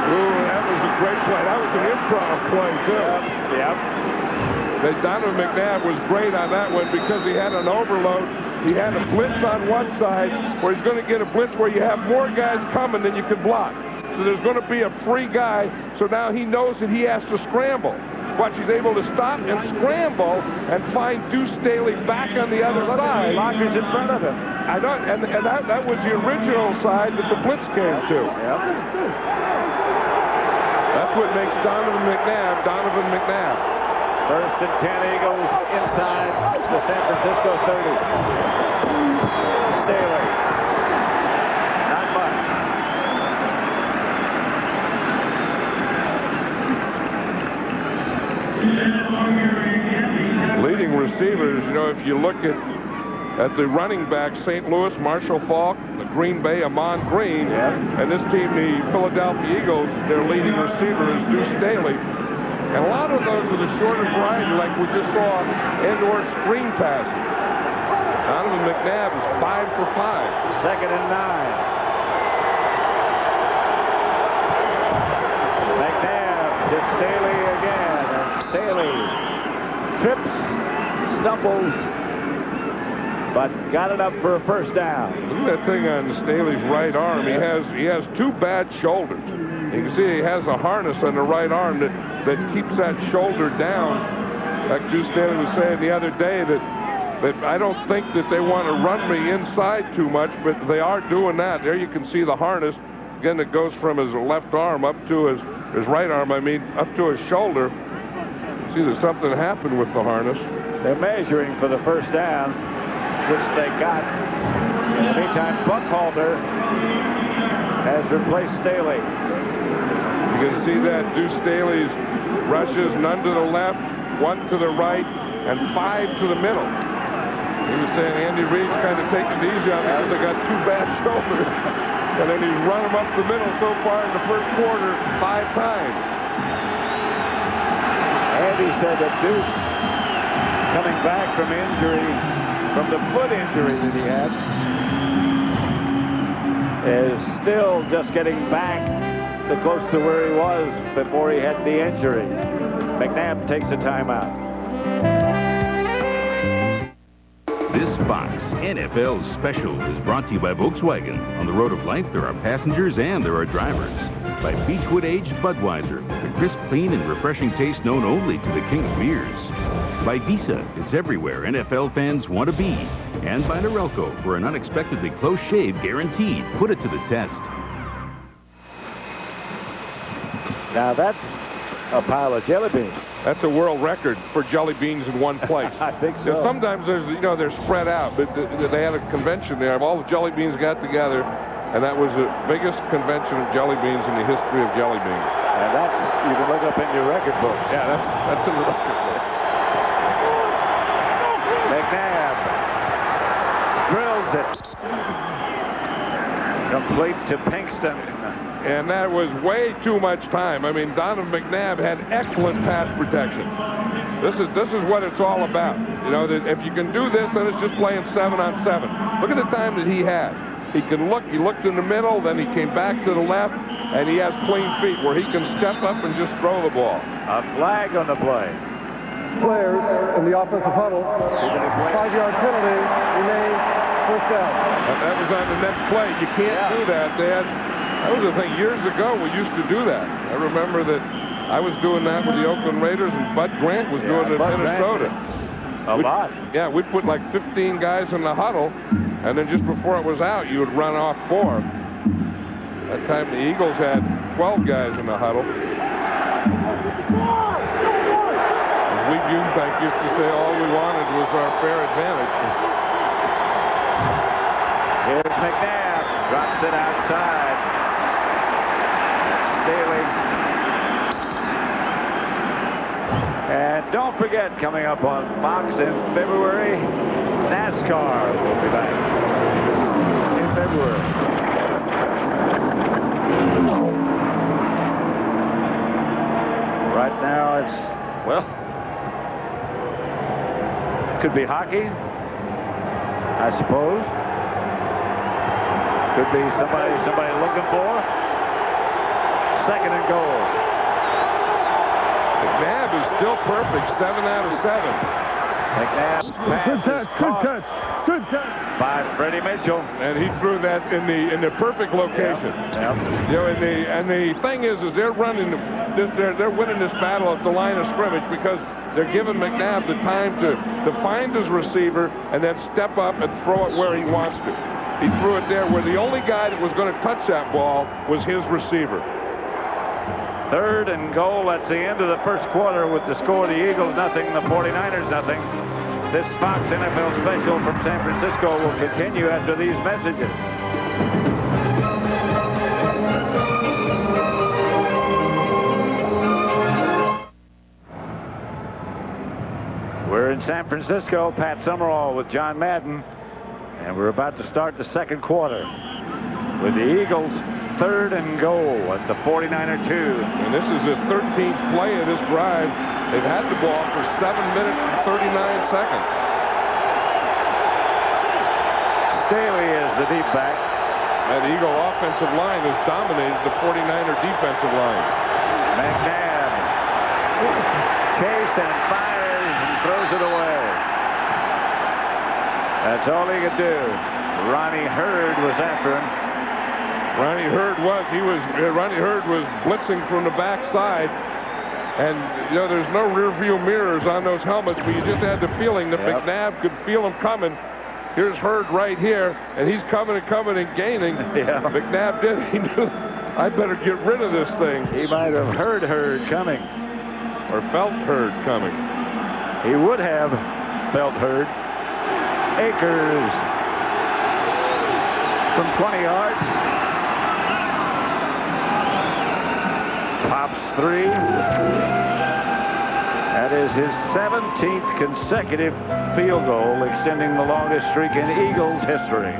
Ooh, that was a great play. That was an improv play, too. Yep. Donovan McNabb was great on that one because he had an overload. He had a blitz on one side where he's going to get a blitz where you have more guys coming than you can block. So there's going to be a free guy, so now he knows that he has to scramble. Watch, he's able to stop and scramble and find Deuce Staley back on the other side. Blockers in front of him. I know, and that was the original side that the blitz came to. Yep. That's what makes Donovan McNabb, Donovan McNabb. 1st and 10, Eagles inside the San Francisco 30. Staley. Not much. Leading receivers, you know, if you look at the running back, St. Louis, Marshall Faulk, the Green Bay, Amon Green, and this team, the Philadelphia Eagles, their leading receiver is Deuce Staley. And a lot of those are the shorter variety, like we just saw, and/or screen passes. Donovan McNabb is 5 for 5. 2nd and 9. McNabb to Staley again, and Staley trips, stumbles, but got it up for a 1st down. Look at that thing on Staley's right arm. He has 2 bad shoulders. You can see he has a harness on the right arm that keeps that shoulder down. Like Deuce Staley was saying the other day that I don't think that they want to run me inside too much, but they are doing that. There you can see the harness. Again, it goes from his left arm up to his right arm, up to his shoulder. See, there's something happened with the harness. They're measuring for the 1st down, which they got. In the meantime, Buckhalter has replaced Staley. You can see that Deuce Staley's rushes, none to the left, 1 to the right, and 5 to the middle. He was saying Andy Reid's kind of taking it easy on me because they got 2 bad shoulders. And then he's run them up the middle so far in the 1st quarter 5 times. Andy said that Deuce, coming back from injury, from the foot injury that he had, is still just getting back to close to where he was before he had the injury. McNabb takes a timeout. This Fox NFL Special is brought to you by Volkswagen. On the road of life, there are passengers and there are drivers. By Beechwood Aged Budweiser, the crisp, clean, and refreshing taste known only to the king of beers. By Visa, it's everywhere NFL fans want to be. And by Norelco, for an unexpectedly close shave guaranteed. Put it to the test. Now that's a pile of jelly beans. That's a world record for jelly beans in one place. I think so. You know, sometimes they're spread out, but they had a convention there. All the jelly beans got together, and that was the biggest convention of jelly beans in the history of jelly beans. And that's, you can look up in your record books. Yeah, that's in the record book. McNabb drills it. Complete to Pinkston. And that was way too much time. I mean, Donovan McNabb had excellent pass protection. This is what it's all about. You know, that if you can do this, then it's just playing 7-on-7. Look at the time that he had. He can look. He looked in the middle, then he came back to the left, and he has clean feet where he can step up and just throw the ball. A flag on the play. Players in the offensive huddle. 5-yard penalty remains 1st down. That was on the next play. You can't do that, Dad. That was the thing. Years ago, we used to do that. I remember that I was doing that with the Oakland Raiders, and Bud Grant was doing it in Minnesota. A lot. Yeah, we'd put like 15 guys in the huddle, and then just before it was out, you would run off 4. That time the Eagles had 12 guys in the huddle. As we Buback used to say, all we wanted was our fair advantage. Here's McNabb. Drops it outside. Staley. And don't forget, coming up on Fox in February, NASCAR will be back in February. Right now it's, well, could be hockey, I suppose. Could be somebody looking for. 2nd and goal. McNabb is still perfect, 7 out of 7. McNabb's pass Good catch. By Freddie Mitchell. And he threw that in the perfect location. Yep. You know, and the thing is they're running this, they're winning this battle at the line of scrimmage because they're giving McNabb the time to find his receiver and then step up and throw it where he wants to. He threw it there where the only guy that was going to touch that ball was his receiver. 3rd and goal. That's the end of the first quarter with the score: the Eagles nothing, the 49ers nothing. This Fox NFL special from San Francisco will continue after these messages. We're in San Francisco. Pat Summerall with John Madden. And we're about to start the second quarter with the Eagles 3rd and goal at the 49er 2. And this is the 13th play of this drive. They've had the ball for 7 minutes and 39 seconds. Staley is the deep back. That Eagle offensive line has dominated the 49er defensive line. McNabb chased and fires and throws it away. That's all he could do. Ronnie Hurd was after him. Ronnie Hurd was blitzing from the backside, and you know there's no rear view mirrors on those helmets, but you just had the feeling that McNabb could feel him coming. Here's Hurd right here, and he's coming and gaining. Yeah. McNabb did. He knew, I better get rid of this thing. He might have heard Hurd coming, or felt Hurd coming. He would have felt Hurd. Akers from 20 yards. Pops 3. That is his 17th consecutive field goal, extending the longest streak in Eagles history.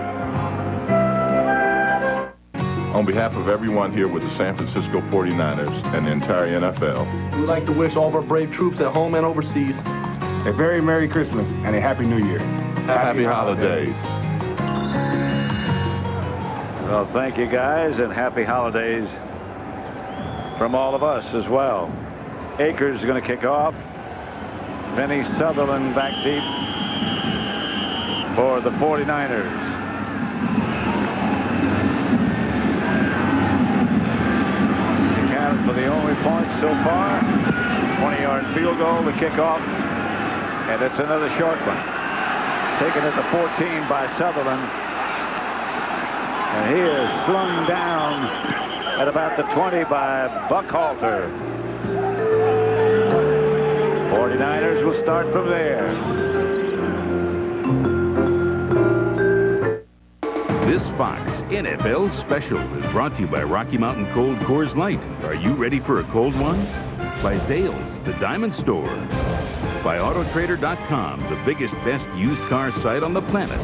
On behalf of everyone here with the San Francisco 49ers and the entire NFL, we'd like to wish all of our brave troops at home and overseas a very Merry Christmas and a Happy New Year. Happy holidays. Well, thank you, guys, and happy holidays from all of us as well. Akers is going to kick off. Vinny Sutherland back deep for the 49ers. He counted for the only points so far. 20-yard field goal to kick off, and it's another short one. Taken at the 14 by Sutherland. And he is slung down at about the 20 by Buckhalter. 49ers will start from there. This Fox NFL special is brought to you by Rocky Mountain Cold Coors Light. Are you ready for a cold one? By Zales, the Diamond Store. By Autotrader.com, the biggest, best used car site on the planet.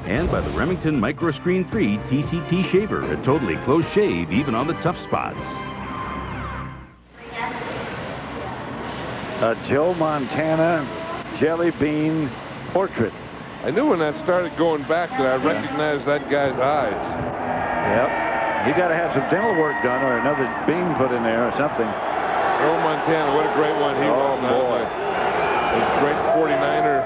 And by the Remington Microscreen 3 TCT Shaver, a totally close shave even on the tough spots. A Joe Montana jelly bean portrait. I knew when that started going back that I recognized that guy's eyes. Yep. He's got to have some dental work done or another beam put in there or something. Joe Montana, what a great one he was. Boy. His great 49er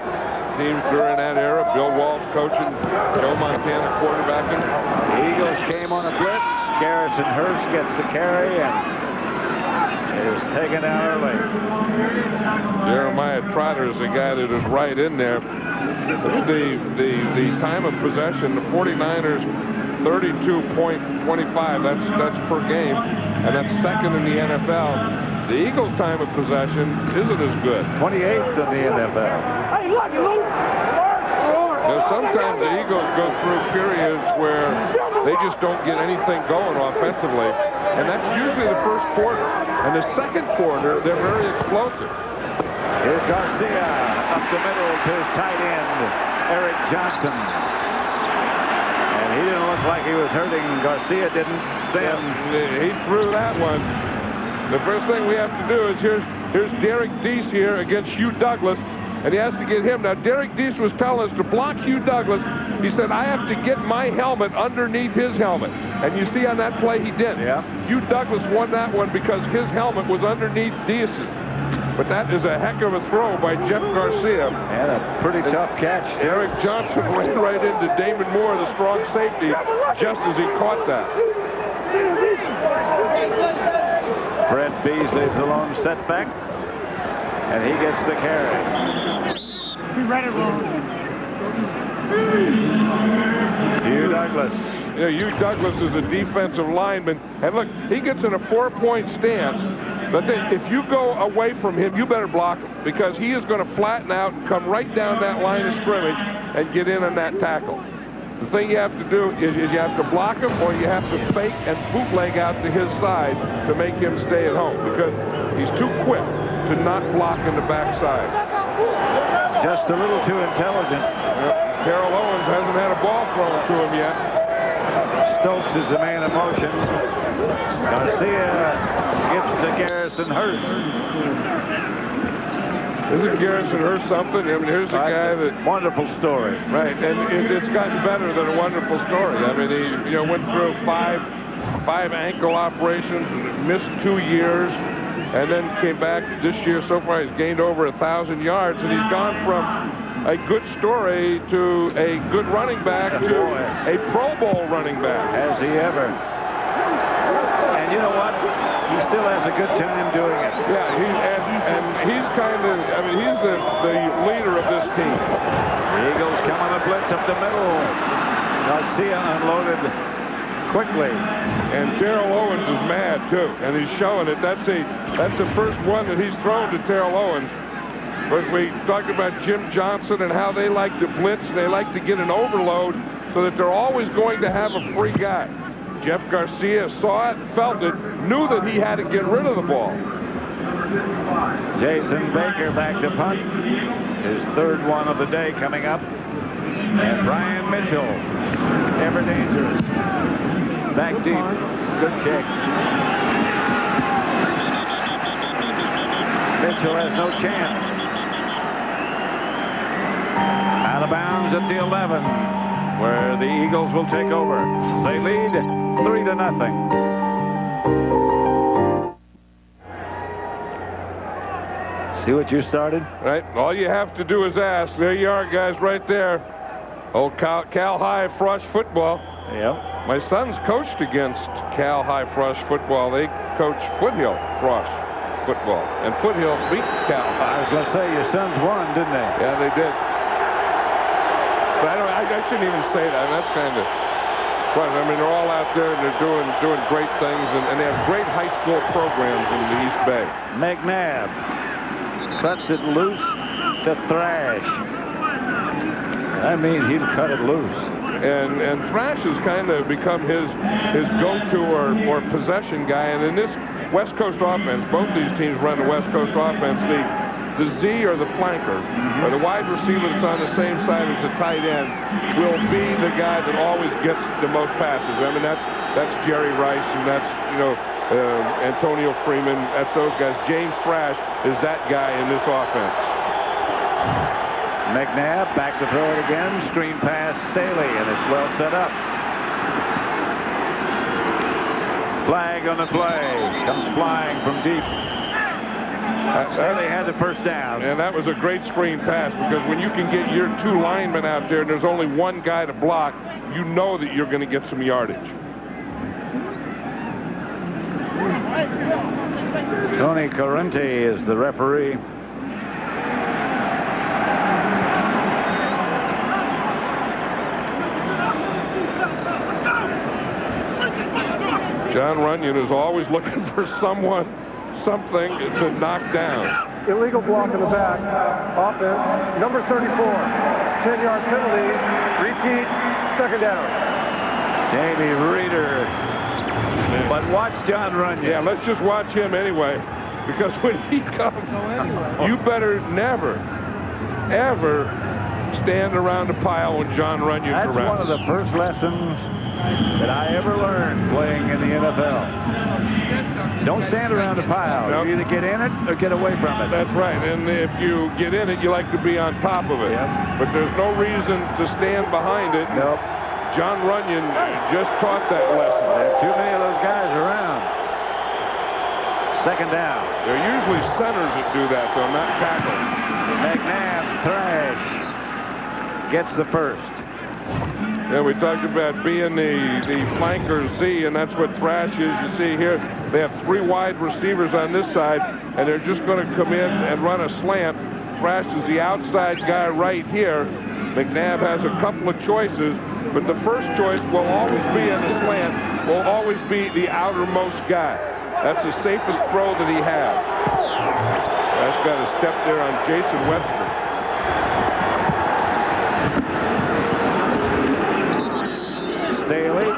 teams during that era. Bill Walsh coaching, Joe Montana quarterbacking. The Eagles came on a blitz. Garrison Hurst gets the carry and is taken out early. Jeremiah Jeremiah Trotter is the guy that is right in there. The time of possession, the 49ers 32.25. That's per game, and that's second in the NFL. The Eagles' time of possession isn't as good. 28th in the NFL. Hey, look, Luke. Now, sometimes the Eagles go through periods where they just don't get anything going offensively, and that's usually the first quarter. And the second quarter, they're very explosive. Here's Garcia up the middle to his tight end, Eric Johnson. And he didn't look like he was hurting. Garcia didn't then. He threw that one. The first thing we have to do is here's Derek Deese here against Hugh Douglas, and he has to get him. Now, Derek Deese was telling us to block Hugh Douglas. He said, I have to get my helmet underneath his helmet. And you see on that play, he did. Yeah. Hugh Douglas won that one because his helmet was underneath Deese's. But that is a heck of a throw by Jeff Garcia. And a pretty tough catch. Eric Johnson ran right into Damon Moore, the strong safety, just as he caught that. Fred Beasley's the lone setback, and he gets the carry. He read it wrong. Hugh Douglas. Yeah, Hugh Douglas is a defensive lineman. And look, he gets in a 4-point stance. But if you go away from him, you better block him, because he is going to flatten out and come right down that line of scrimmage and get in on that tackle. The thing you have to do is you have to block him, or you have to fake and bootleg out to his side to make him stay at home, because he's too quick to not block in the backside. Just a little too intelligent. Terrell Owens hasn't had a ball thrown to him yet. Stokes is the man in motion. Garcia gets to Garrison Hurst. Isn't Garrison Hurst something? I mean, here's a guy that... Wonderful story. Right, and it's gotten better than a wonderful story. I mean, he went through five ankle operations, missed 2 years, and then came back this year. So far, he's gained over 1,000 yards, and he's gone from a good story to a good running back to a Pro Bowl running back. Has he ever? And you know what? He still has a good time doing it. Yeah, and he's kind of, I mean, he's the leader of this team. The Eagles come on a blitz up the middle. Garcia unloaded quickly. And Terrell Owens is mad, too, and he's showing it. That's the first one that he's thrown to Terrell Owens. But we talked about Jim Johnson and how they like to blitz, and they like to get an overload so that they're always going to have a free guy. Jeff Garcia saw it, felt it, knew that he had to get rid of the ball. Jason Baker back to punt. His third one of the day coming up. And Brian Mitchell, ever dangerous. Back deep. Good kick. Mitchell has no chance. Out of bounds at the 11, where the Eagles will take over. They lead 3-0. See what you started? Right. All you have to do is ask. There you are, guys, right there. Old Cal High Frosh football. Yep. My sons coached against Cal High Frosh football. They coach Foothill Frosh football. And Foothill beat Cal High. I was going to say, your sons won, didn't they? Yeah, they did. But I shouldn't even say that. I mean, that's kind of fun. I mean, they're all out there and they're doing great things, and they have great high school programs in the East Bay. McNabb cuts it loose to Thrash. I mean, he'd cut it loose. And Thrash has kind of become his go-to or possession guy. And in this West Coast offense, both these teams run the West Coast offense. The Z or the flanker, or the wide receiver that's on the same side as the tight end, will be the guy that always gets the most passes. I mean, that's Jerry Rice, and that's Antonio Freeman. That's those guys. James Thrash is that guy in this offense. McNabb back to throw it again. Screen pass Staley, and it's well set up. Flag on the play. Comes flying from deep. Staley had the first down. And that was a great screen pass, because when you can get your two linemen out there and there's only one guy to block, you know that you're going to get some yardage. Tony Corrente is the referee. John Runyon is always looking for something to knock down. Illegal block in the back. Offense, number 34. 10-yard penalty. Repeat, second down. Jamie Reeder. But watch John Runyon. Yeah, let's just watch him anyway. Because when he comes, you better never, ever stand around a pile when John Runyon's around. That's one of the first lessons that I ever learned playing in the NFL. Don't stand around a pile. Nope. You either get in it or get away from it. That's right. And if you get in it, you like to be on top of it. Yep. But there's no reason to stand behind it. Nope. John Runyon just taught that lesson. There are too many of those guys around. Second down. They're usually centers that do that, though, not tackles. McNabb, Thrash, gets the first. Yeah, we talked about being the flanker Z, and that's what Thrash is. You see here, they have 3 wide receivers on this side, and they're just going to come in and run a slant. Thrash is the outside guy right here. McNabb has a couple of choices, but the first choice will always be in the slant, will always be the outermost guy. That's the safest throw that he has. Thrash got a step there on Jason Webster. Staley.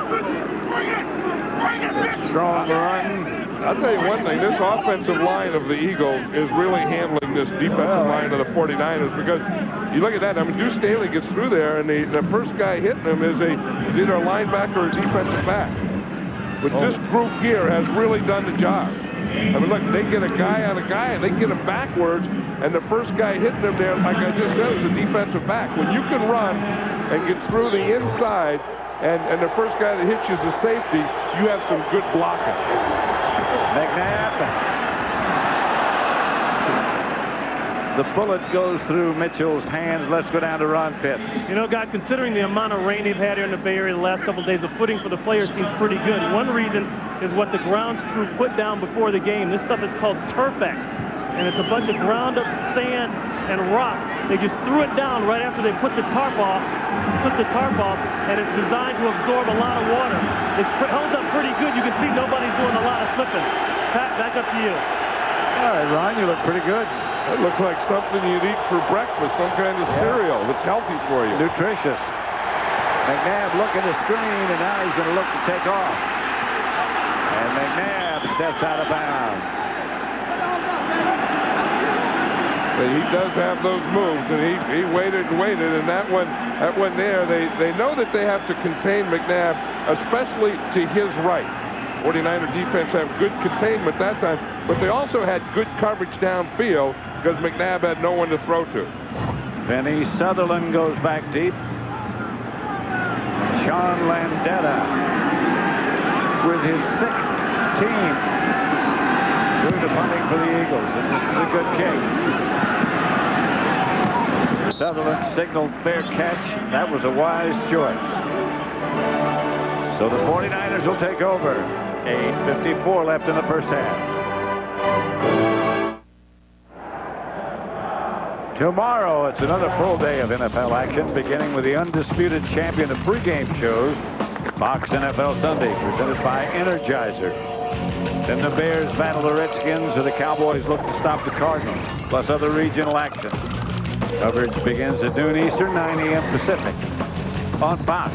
Strong run. I'll tell you one thing, this offensive line of the Eagles is really handling this defensive line of the 49ers, because you look at that, I mean, Deuce Staley gets through there, and the first guy hitting him is either a linebacker or a defensive back. But this group here has really done the job. I mean, look, they get a guy on a guy, and they get him backwards, and the first guy hitting him there, like I just said, is a defensive back. When you can run and get through the inside, and the first guy that hits you is the safety, you have some good blocking. McNabb. The bullet goes through Mitchell's hands. Let's go down to Ron Pitts. You know, guys, considering the amount of rain they've had here in the Bay Area the last couple of days, the footing for the players seems pretty good. One reason is what the grounds crew put down before the game. This stuff is called Turfex, and it's a bunch of ground-up sand and rock. They just threw it down right after they put the tarp off, took the tarp off, and it's designed to absorb a lot of water. It holds up pretty good. You can see nobody's doing a lot of slipping. Pat, back up to you. All right, Ron, you look pretty good. It looks like something you'd eat for breakfast, some kind of cereal that's healthy for you. Nutritious. McNabb looking to screen, and now he's going to look to take off. And McNabb steps out of bounds. But he does have those moves, and he waited and waited, and that one there, they know that they have to contain McNabb, especially to his right. 49er defense have good containment that time, but they also had good coverage downfield because McNabb had no one to throw to. Benny Sutherland goes back deep. Sean Landetta with his 6th team doing the punting for the Eagles, and this is a good kick. Sutherland signaled fair catch. That was a wise choice. So the 49ers will take over. 8:54 left in the first half. Tomorrow, it's another full day of NFL action, beginning with the undisputed champion of pregame shows, Fox NFL Sunday, presented by Energizer. Then the Bears battle the Redskins, or the Cowboys look to stop the Cardinals, plus other regional action. Coverage begins at noon Eastern, 9 a.m. Pacific on Fox.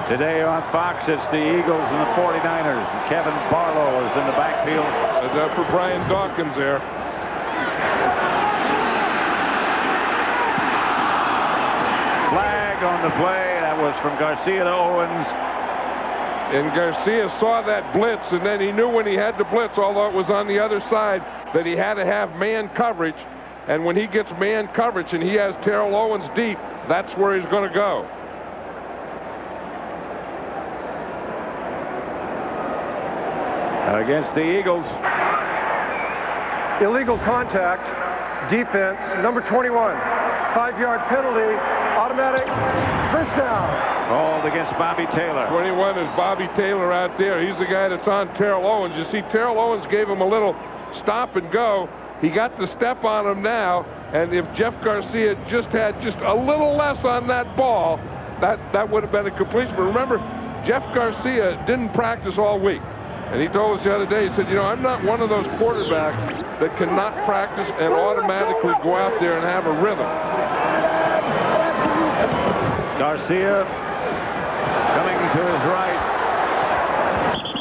Today on Fox, it's the Eagles and the 49ers. Kevin Barlow is in the backfield. That's for Brian Dawkins there. Flag on the play. That was from Garcia to Owens. And Garcia saw that blitz, and then he knew when he had to blitz, although it was on the other side, that he had to have man coverage. And when he gets man coverage and he has Terrell Owens deep, that's where he's going to go. Against the Eagles. Illegal contact, defense, number 21. 5-yard penalty, automatic first down. Called against Bobby Taylor. 21 is Bobby Taylor out there. He's the guy that's on Terrell Owens. You see, Terrell Owens gave him a little stop and go. He got the step on him now, and if Jeff Garcia had just a little less on that ball, that would have been a completion. But remember, Jeff Garcia didn't practice all week. And he told us the other day, he said, you know, I'm not one of those quarterbacks that cannot practice and automatically go out there and have a rhythm. Garcia coming to his right.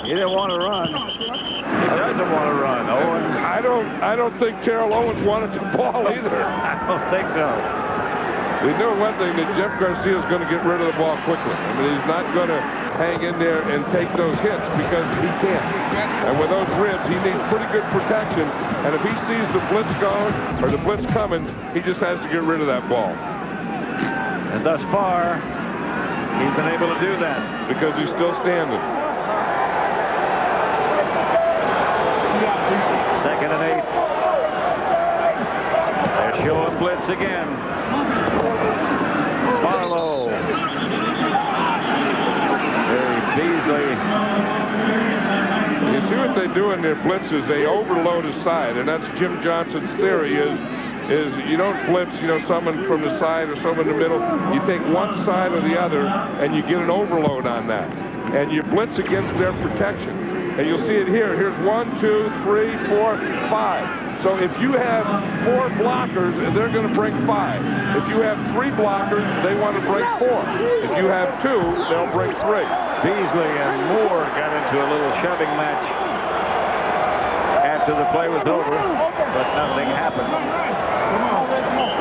He didn't want to run. He doesn't want to run. Owens. I don't think Terrell Owens wanted the ball either. I don't think so. We know one thing, that Jeff Garcia is going to get rid of the ball quickly. I mean, he's not going to hang in there and take those hits because he can't. And with those ribs, he needs pretty good protection. And if he sees the blitz going or the blitz coming, he just has to get rid of that ball. And thus far, he's been able to do that. Because he's still standing. 2nd and 8. They're showing blitz again. Barlow. Very Beasley. You see what they do in their blitzes? They overload a side, and that's Jim Johnson's theory is you don't blitz, you know, someone from the side or someone in the middle. You take one side or the other, and you get an overload on that. And you blitz against their protection. And you'll see it here. Here's 1, 2, 3, 4, 5. So if you have 4 blockers, they're going to bring 5. If you have 3 blockers, they want to bring 4. If you have 2, they'll bring 3. Beasley and Moore got into a little shoving match after the play was over, but nothing happened.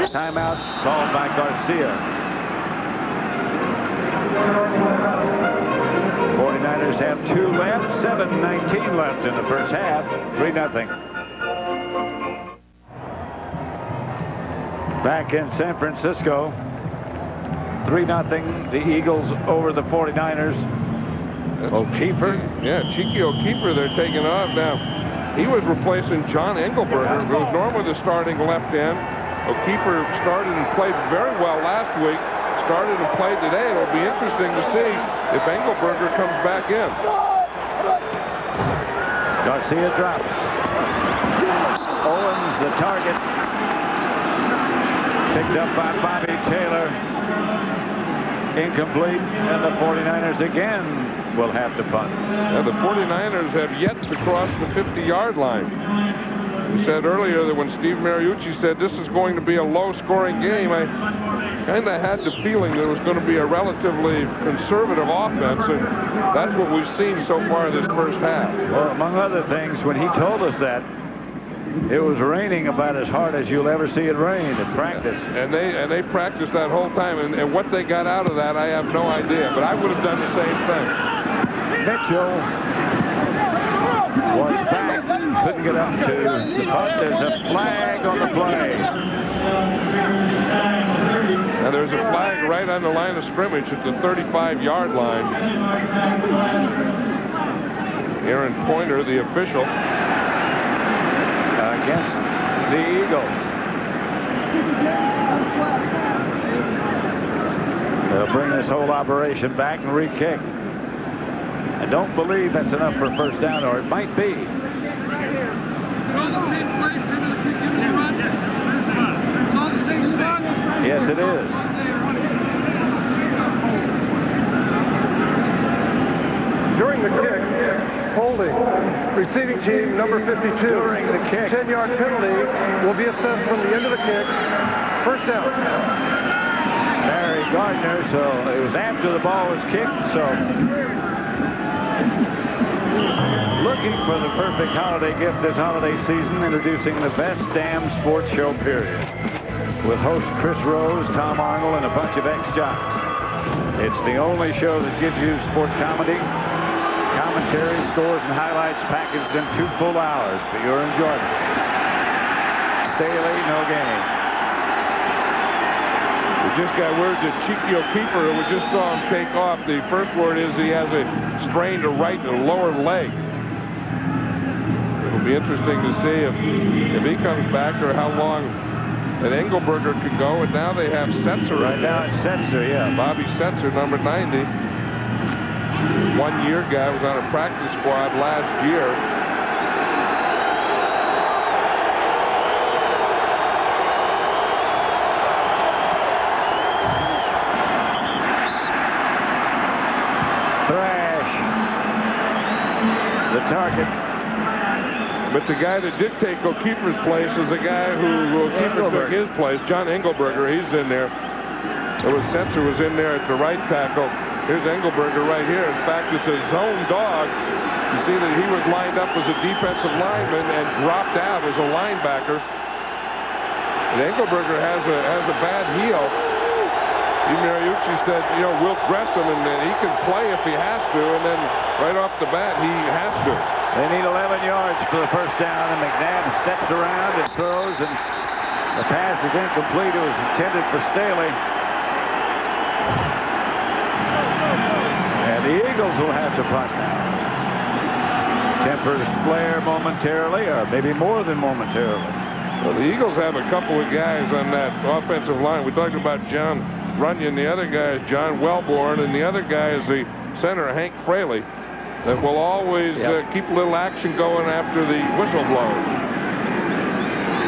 Timeout called by Garcia. 49ers have 2 left, 7:19 left in the first half, 3-0. Back in San Francisco, 3-0, the Eagles over the 49ers. O'Keefer. Yeah, Cheeky O'Keefer, they're taking off now. He was replacing John Engelberger, who was normally the starting left end. O'Keefer started and played very well last week. Started and played today. It'll be interesting to see if Engelberger comes back in. Garcia drops. Owens the target. Picked up by Bobby Taylor. Incomplete, and the 49ers again will have to punt. Yeah, the 49ers have yet to cross the 50-yard line. We said earlier that when Steve Mariucci said this is going to be a low-scoring game, I kind of had the feeling that it was going to be a relatively conservative offense, and that's what we've seen so far this first half. Well, among other things, when he told us that, it was raining about as hard as you'll ever see it rain at practice. And they practiced that whole time, and what they got out of that, I have no idea, but I would have done the same thing. Mitchell was back, couldn't get up to the punt. There's a flag on the play. Now there's a flag right on the line of scrimmage at the 35-yard line. Aaron Pointer, the official, against the Eagles. They'll bring this whole operation back and re-kick. I don't believe that's enough for a first down, or it might be. It's all the same place into the kick and run. It's all the same spot. Yes, it is. During the kick, holding. Receiving team number 52. During the kick. 10-yard penalty will be assessed from the end of the kick. First down. Barry Gardner, so it was after the ball was kicked, so looking for the perfect holiday gift this holiday season, introducing the best damn sports show period. With host Chris Rose, Tom Arnold, and a bunch of ex-jocks. It's the only show that gives you sports comedy, commentary, scores, and highlights packaged in 2 full hours for your enjoyment. Stay late, no game. We just got word that Cheeky O'Keefer, we just saw him take off. The first word is he has a strained right lower leg. It'll be interesting to see if he comes back or how long that Engelberger could go. And now they have Setzer right now. It's Setzer, yeah. Bobby Setzer, number 90. One-year guy, was on a practice squad last year. Thrag market. But the guy that did take O'Keefe's place is the guy who O'Keefe took his place, John Engelberger. He's in there. Sensor was in there at the right tackle. Here's Engelberger right here. In fact, it's a zone dog. You see that he was lined up as a defensive lineman and dropped out as a linebacker. And Engelberger has a bad heel. Mariucci said, you know, we'll dress him and he can play if he has to. And then right off the bat, he has to. They need 11 yards for the first down, and McNabb steps around and throws, and the pass is incomplete. It was intended for Staley. And the Eagles will have to punt now. Tempers flare momentarily, or maybe more than momentarily. Well, the Eagles have a couple of guys on that offensive line. We talked about John Runyon. The other guy is John Wellborn, and the other guy is the center, Hank Fraley, that will always keep a little action going after the whistle blows.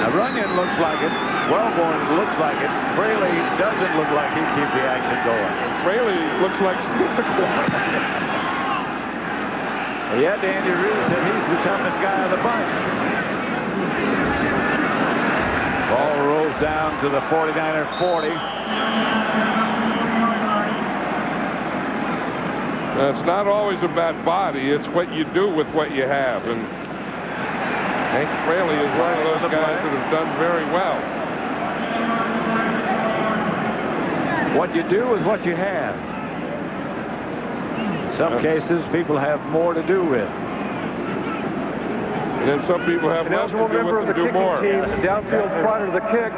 Now, Runyon looks like it. Wellborn looks like it. Fraley doesn't look like he'd keep the action going. Fraley looks like Santa Claus. Yet Andy Reid said he's the toughest guy of the bunch. Ball rolls down to the 49er 40. It's not always about body. It's what you do with what you have. And Hank Fraley is one of those guys that have done very well. What you do is what you have. In some cases, people have more to do with. And then some people have less to do with and do more. Team downfield prior to the kick.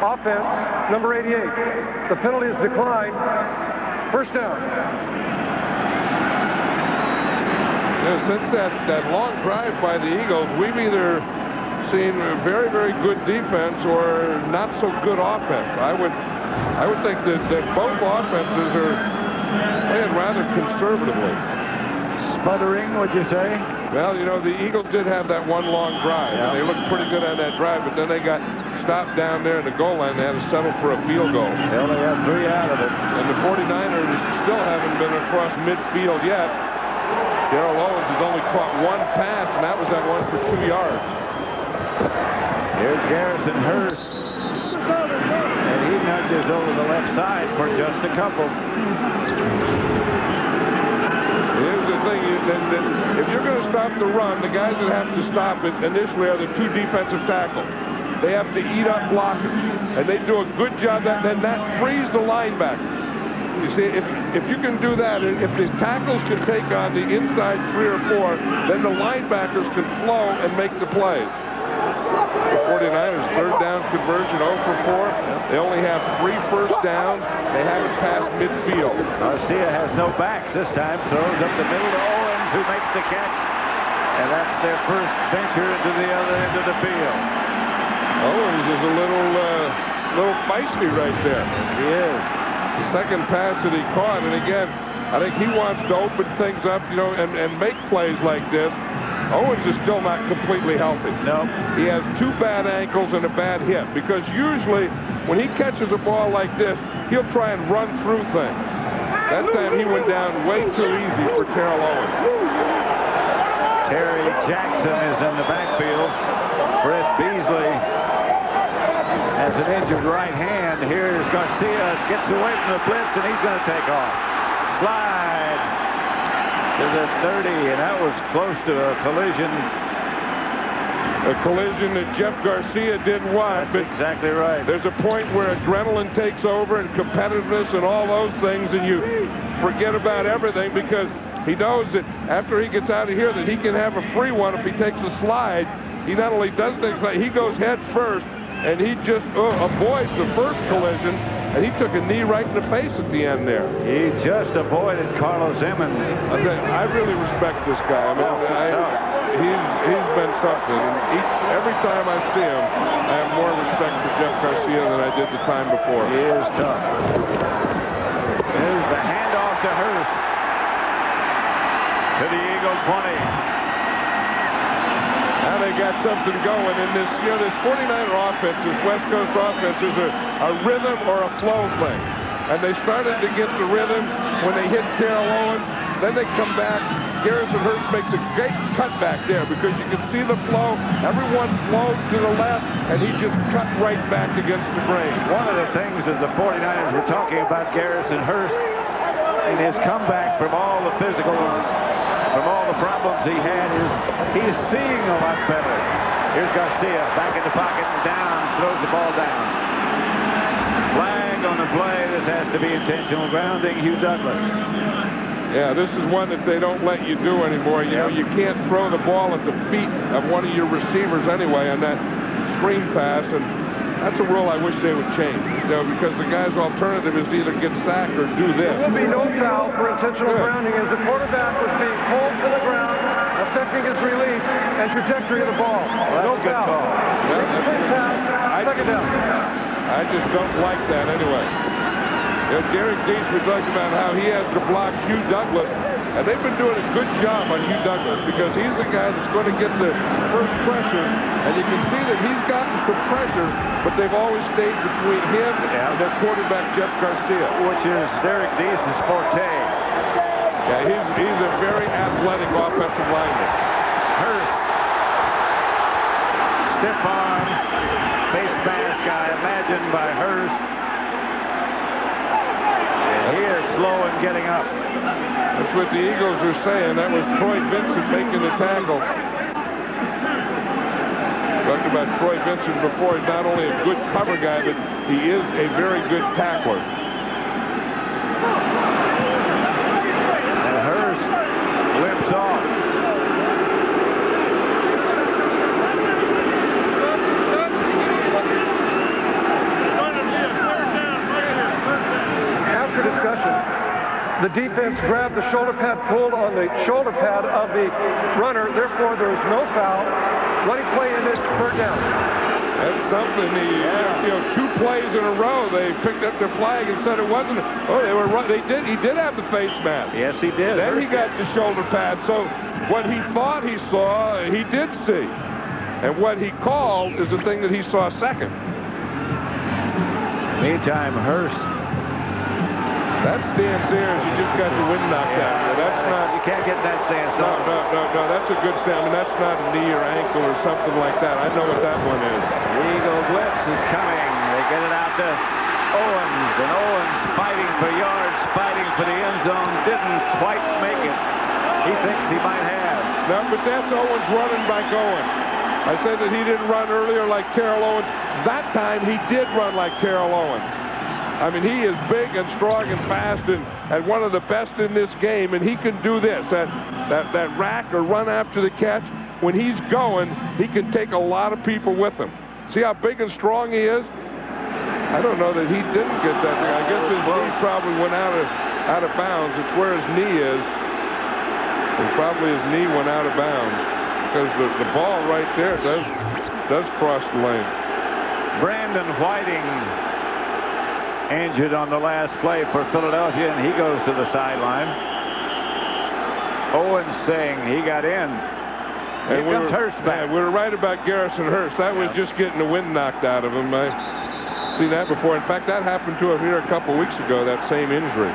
Offense, number 88. The penalty is declined. First down. Since that long drive by the Eagles, we've either seen very, very good defense or not so good offense. I would think that both offenses are playing rather conservatively. Sputtering, would you say? Well, you know, the Eagles did have that one long drive, and they looked pretty good on that drive, but then they got stopped down there in the goal line. They had to settle for a field goal. They only had 3 out of it. And the 49ers still haven't been across midfield yet. Darrell Owens has only caught 1 pass, and that was that one for 2 yards. Here's Garrison Hurst. And he nudges over the left side for just a couple. Here's the thing, if you're going to stop the run, the guys that have to stop it initially are the 2 defensive tackles. They have to eat up blockers, and they do a good job. Then that frees the linebacker. You see, if you can do that, if the tackles can take on the inside 3 or 4, then the linebackers can flow and make the plays. The 49ers third down conversion 0 for 4. They only have 3 first downs. They haven't passed midfield. Garcia has no backs this time. Throws up the middle to Owens, who makes the catch. And that's their first venture into the other end of the field. Owens is a little feisty right there. Yes, he is. The second pass that he caught, and again, I think he wants to open things up, you know, and make plays like this. Owens is still not completely healthy. No. He has 2 bad ankles and a bad hip, because usually when he catches a ball like this, he'll try and run through things. That time he went down way too easy for Terrell Owens. Terry Jackson is in the backfield. Brett Beasley has an injured right hand. Here's Garcia, gets away from the blitz, and he's going to take off. Slides to the 30, and that was close to a collision. A collision that Jeff Garcia didn't want. That's exactly right. There's a point where adrenaline takes over and competitiveness and all those things, and you forget about everything, because he knows that after he gets out of here that he can have a free one if he takes a slide. He not only does things like he goes head first, and he just avoids the first collision, and he took a knee right in the face at the end there. He just avoided Carlos Emmons. I really respect this guy. I mean, he's been something. And every time I see him, I have more respect for Jeff Garcia than I did the time before. He is tough. There's the handoff to Hurst. To the Eagle 20. Now they got something going in this, you know, this 49er offense, this West Coast offense is a rhythm or a flow thing. And they started to get the rhythm when they hit Terrell Owens. Then they come back Garrison Hurst makes a great cutback there because you can see the flow. Everyone flowed to the left, and he just cut right back against the grain. One of the things that the 49ers were talking about Garrison Hurst in his comeback from all the physical, from all the problems he had, is he's seeing a lot better. Here's Garcia back in the pocket and down, throws the ball down. Flag on the play. This has to be intentional grounding. Hugh Douglas. Yeah, this is one that they don't let you do anymore. You know, you can't throw the ball at the feet of one of your receivers anyway on that screen pass, and that's a rule I wish they would change. You know, because the guy's alternative is to either get sacked or do this. There will be no foul for intentional grounding as the quarterback was being pulled to the ground, affecting his release and trajectory of the ball. Well, that's a good call. Yeah, second down. I just don't like that anyway. You know, Derek Deese was talking about how he has to block Hugh Douglas, and they've been doing a good job on Hugh Douglas because he's the guy that's going to get the first pressure, and you can see that he's gotten some pressure, but they've always stayed between him and their quarterback, Jeff Garcia. Which is Derek Deese's forte. Yeah, he's a very athletic offensive lineman. Hurst. Stiff arm, face mask, I imagine, by Hurst. He is slow in getting up. That's what the Eagles are saying. That was Troy Vincent making the tackle. Talked about Troy Vincent before. He's not only a good cover guy, but he is a very good tackler. And Hurst limps off. The defense grabbed the shoulder pad, pulled on the shoulder pad of the runner. Therefore, there is no foul. Running play ended, third down. That's something. You know, 2 plays in a row, they picked up the flag and said it wasn't. Oh, they were right. He did have the face mask. Yes, he did. Then he got the shoulder pad. So what he thought he saw, he did see. And what he called is the thing that he saw second. Meantime, Hurst. That stance there is you just got the wind knocked out. That's not. You can't get that stance. No. That's a good stance. I mean, that's not a knee or ankle or something like that. I know what that one is. Eagle blitz is coming. They get it out to Owens, and Owens fighting for yards, fighting for the end zone. Didn't quite make it. He thinks he might have. No, but that's Owens running back Owens. I said that he didn't run earlier like Terrell Owens. That time he did run like Terrell Owens. I mean, he is big and strong and fast and one of the best in this game, and he can do this, that rack or run after the catch. When he's going, he can take a lot of people with him. See how big and strong he is? I don't know that he didn't get that thing. I guess his knee probably went out of bounds. It's where his knee is. And probably his knee went out of bounds because the ball right there does cross the lane. Brandon Whiting injured on the last play for Philadelphia, and he goes to the sideline. Owens saying he got in. Here comes Hurst back. Yeah, we were right about Garrison Hurst. That was just getting the wind knocked out of him. I've seen that before. In fact, that happened to him here a couple weeks ago, that same injury.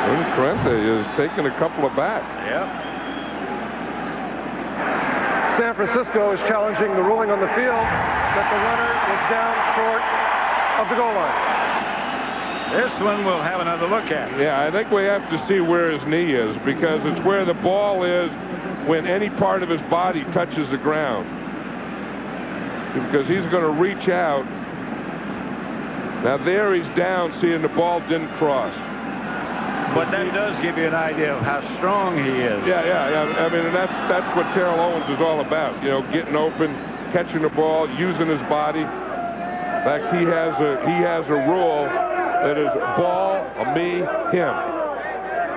And Corrente is taking a couple of back. Yep. San Francisco is challenging the ruling on the field that the runner was down short of the goal line. This one we'll have another look at. Yeah, I think we have to see where his knee is because it's where the ball is when any part of his body touches the ground. Because he's going to reach out. Now there he's down, seeing the ball didn't cross. But that does give you an idea of how strong he is. Yeah. I mean, and that's what Terrell Owens is all about. You know, getting open, catching the ball, using his body. In fact, he has a rule that is ball, me, him.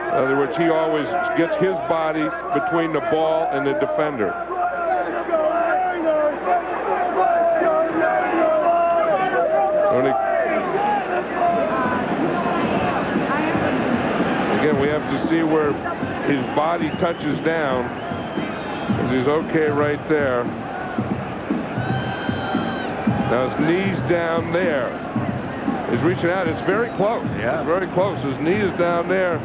In other words, he always gets his body between the ball and the defender. Again, we have to see where his body touches down. He's okay right there. Now his knee's down there. He's reaching out. It's very close. Yeah. It's very close. His knee is down there.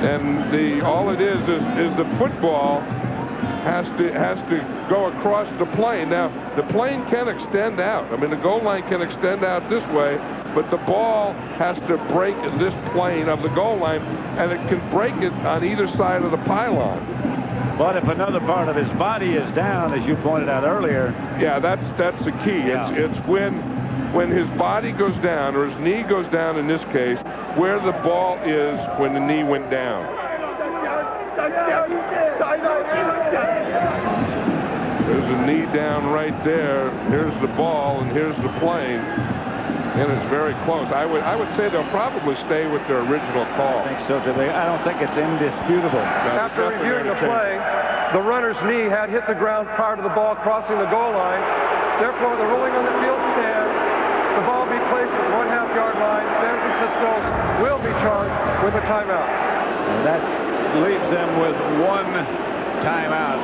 And all it is the football has to go across the plane. Now, the plane can extend out. I mean, the goal line can extend out this way, but the ball has to break this plane of the goal line, and it can break it on either side of the pylon. But if another part of his body is down, as you pointed out earlier. Yeah, that's the key. Yeah. It's when his body goes down, or his knee goes down in this case, where the ball is when the knee went down. There's a knee down right there. Here's the ball, and here's the plane. And it's very close. I would say they'll probably stay with their original call. I think so, too. I don't think it's indisputable. After reviewing the play, the runner's knee had hit the ground prior to the ball crossing the goal line. Therefore, the ruling on the field stands. The ball be placed at the 1/2-yard line. San Francisco will be charged with a timeout. And that leaves them with one timeout.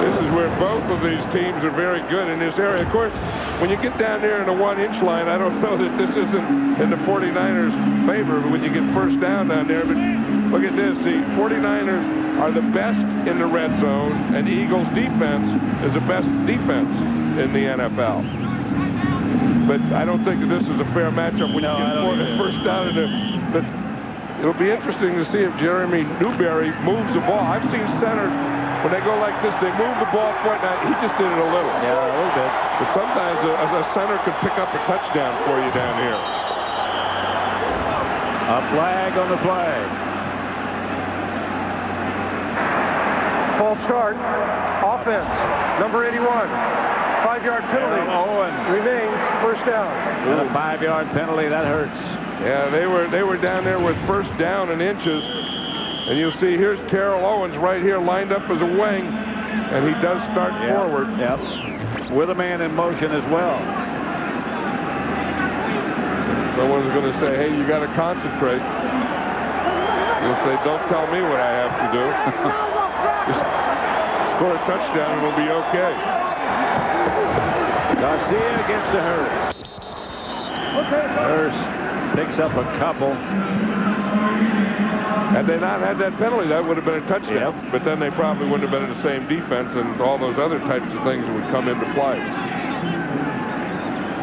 This is where both of these teams are very good in this area. Of course, when you get down there in the 1-inch line, I don't know that this isn't in the 49ers' favor when you get first down there. But look at this. The 49ers are the best in the red zone, and Eagles' defense is the best defense in the NFL. But I don't think that this is a fair matchup when you get first down in there. But it'll be interesting to see if Jeremy Newberry moves the ball. I've seen centers, when they go like this, they move the ball forward. Now, he just did it a little. Yeah, a little bit. But sometimes a center can pick up a touchdown for you down here. A flag on the play. False start. Offense. Number 81. 5-yard penalty. Remains first down. And a 5-yard penalty. That hurts. Yeah, they were down there with first down in inches. And you'll see here's Terrell Owens right here lined up as a wing, and he does start forward. Yep. With a man in motion as well. Someone's going to say, hey, you got to concentrate. You'll say, don't tell me what I have to do. Just score a touchdown and it'll be okay. Garcia gets to Hurst. Hurst picks up a couple. Had they not had that penalty, that would have been a touchdown. Yep. But then they probably wouldn't have been in the same defense, and all those other types of things would come into play.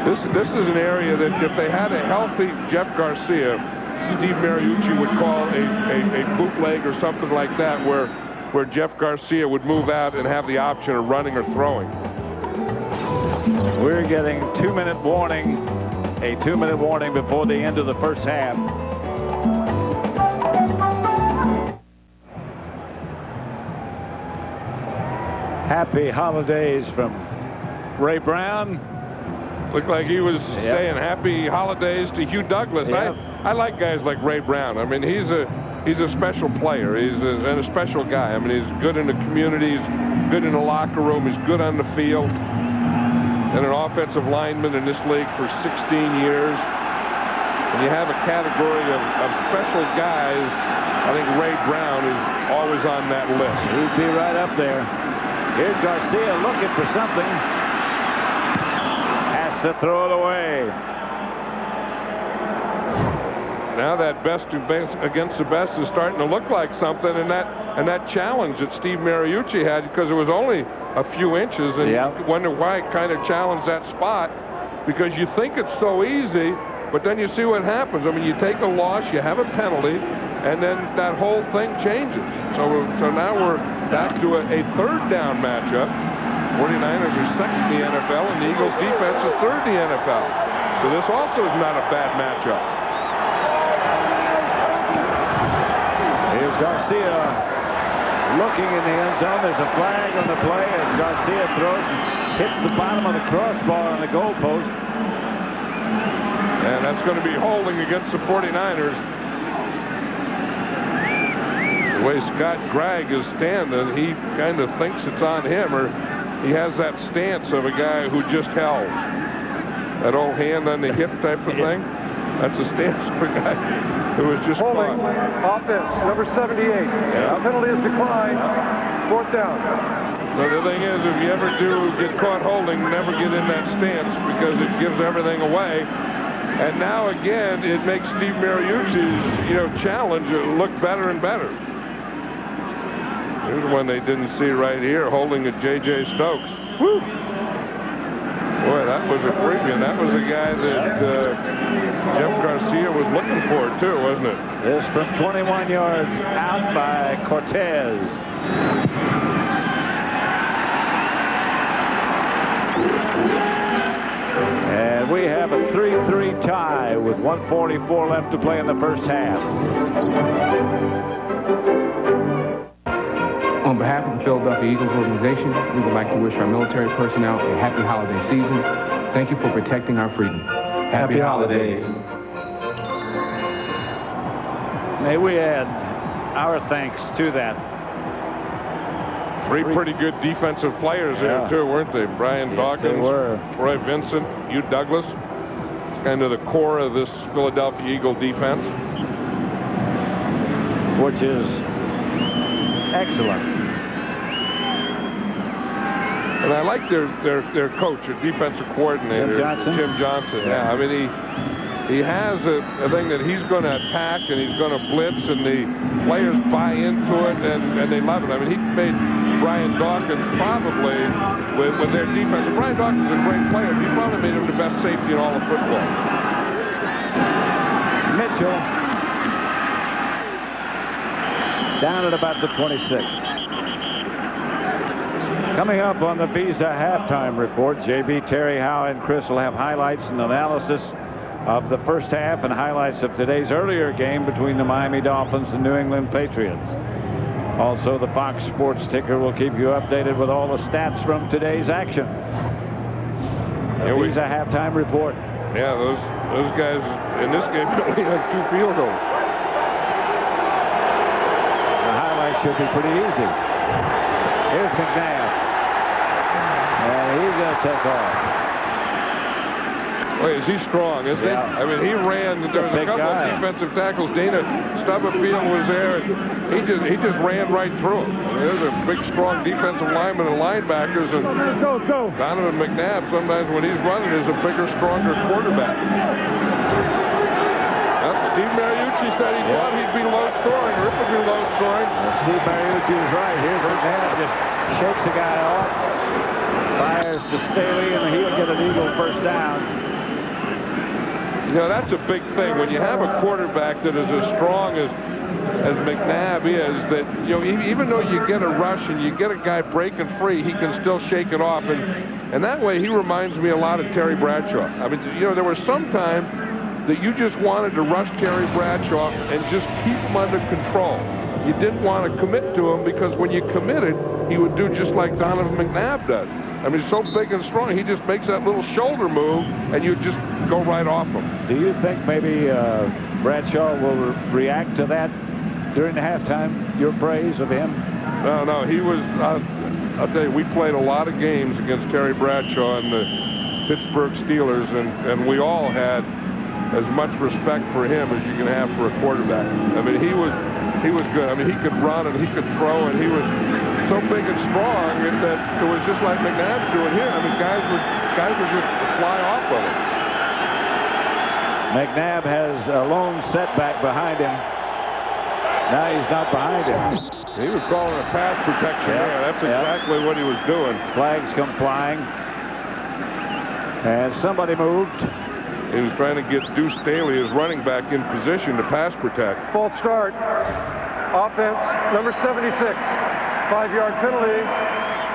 This is an area that if they had a healthy Jeff Garcia, Steve Mariucci would call a bootleg or something like that, where Jeff Garcia would move out and have the option of running or throwing. We're getting a 2-minute warning before the end of the first half. Happy holidays from Ray Brown. Looked like he was saying happy holidays to Hugh Douglas. Yep. I like guys like Ray Brown. I mean, he's a special player. He's a special guy. I mean, he's good in the community. He's good in the locker room. He's good on the field. And an offensive lineman in this league for 16 years. And you have a category of special guys. I think Ray Brown is always on that list. He'd be right up there. Here's Garcia looking for something. Has to throw it away. Now that best against the best is starting to look like something, and that challenge that Steve Mariucci had, because it was only a few inches, and you wonder why it kind of challenged that spot, because you think it's so easy, but then you see what happens. I mean, you take a loss, you have a penalty, and then that whole thing changes. So now we're back to a third down matchup. 49ers are second in the NFL, and the Eagles defense is third in the NFL. So this also is not a bad matchup. Here's Garcia looking in the end zone. There's a flag on the play as Garcia throws and hits the bottom of the crossbar on the goalpost. And that's going to be holding against the 49ers. The way Scott Gregg is standing, he kind of thinks it's on him, or he has that stance of a guy who just held. That old hand on the hip type of thing. That's a stance of a guy who was just holding. Caught. Offense, number 78. Yeah. Penalty is declined. 4th down. So the thing is, if you ever do get caught holding, never get in that stance because it gives everything away. And now again, it makes Steve Mariucci's, challenge look better and better. Here's one they didn't see right here, holding a J.J. Stokes. Woo! Boy, that was a freebie, and that was a guy that Jeff Garcia was looking for, too, wasn't it? This from 21 yards out by Cortez. And we have a 3-3 tie with 1:44 left to play in the first half. On behalf of the Philadelphia Eagles organization, we would like to wish our military personnel a happy holiday season. Thank you for protecting our freedom. Happy holidays. May we add our thanks to that. Three pretty good defensive players there, too, weren't they? Brian Dawkins, they were. Troy Vincent, Hugh Douglas. It's kind of the core of this Philadelphia Eagle defense. Which is excellent. And I like their coach, their defensive coordinator, Jim Johnson. Yeah, I mean, he has a thing that he's going to attack and he's going to blitz, and the players buy into it and they love it. I mean, he made Brian Dawkins probably with their defense. Brian Dawkins is a great player. He probably made him the best safety in all of football. Mitchell down at about the 26. Coming up on the Visa halftime report, J.B., Terry, Howe, and Chris will have highlights and analysis of the first half and highlights of today's earlier game between the Miami Dolphins and New England Patriots. Also, the Fox Sports ticker will keep you updated with all the stats from today's action. The Visa halftime report. Yeah, those guys in this game only had 2 field goals. The highlights should be pretty easy. Here's McNabb. And he's going to take off. Boy, is he strong, isn't he? I mean, he ran. There was a couple of defensive tackles. Dana Stubblefield was there. And he just ran right through him. I mean, there's a big, strong defensive lineman and linebackers. And let's go. Donovan McNabb, sometimes when he's running, is a bigger, stronger quarterback. Well, Steve Mariucci said he thought he'd be low scoring. Rip would be low scoring. Steve Mariucci was right. Here's McNabb just shakes a guy off, fires to Staley, and he'll get an Eagle first down. That's a big thing. When you have a quarterback that is as strong as McNabb is, that, even though you get a rush and you get a guy breaking free, he can still shake it off. And that way, he reminds me a lot of Terry Bradshaw. I mean, there were some times that you just wanted to rush Terry Bradshaw and just keep him under control. You didn't want to commit to him, because when you committed, he would do just like Donovan McNabb does. I mean, he's so big and strong, he just makes that little shoulder move, and you just go right off him. Do you think maybe Bradshaw will react to that during the halftime, your praise of him? No, he was, I'll tell you, we played a lot of games against Terry Bradshaw and the Pittsburgh Steelers, and we all had as much respect for him as you can have for a quarterback. I mean, he was good. I mean, he could run and he could throw, and he was so big and strong that it was just like McNabb's doing here. I mean, guys would just fly off of him. McNabb has a lone setback behind him. Now he's not behind him. He was calling a pass protection there. That's exactly what he was doing. Flags come flying. And somebody moved. He was trying to get Deuce Staley, his running back, in position to pass protect. False start. Offense, number 76. 5-yard penalty.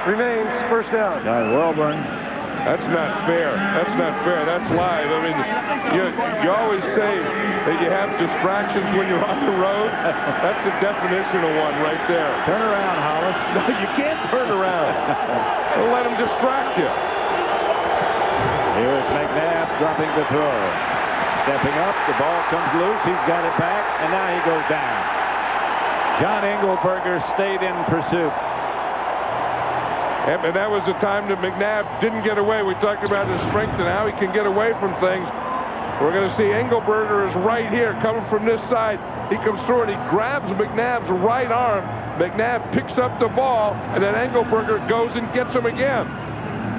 Remains first down. John Welburn. That's not fair. That's not fair. That's live. I mean, you always say that you have distractions when you're on the road. That's the definition of one right there. Turn around, Hollis. No, you can't turn around. Don't let him distract you. Here's McNabb dropping the throw. Stepping up, the ball comes loose. He's got it back, and now he goes down. John Engelberger stayed in pursuit. And that was the time that McNabb didn't get away. We talked about his strength and how he can get away from things. We're going to see Engelberger is right here, coming from this side. He comes through and he grabs McNabb's right arm, McNabb picks up the ball, and then Engelberger goes and gets him again.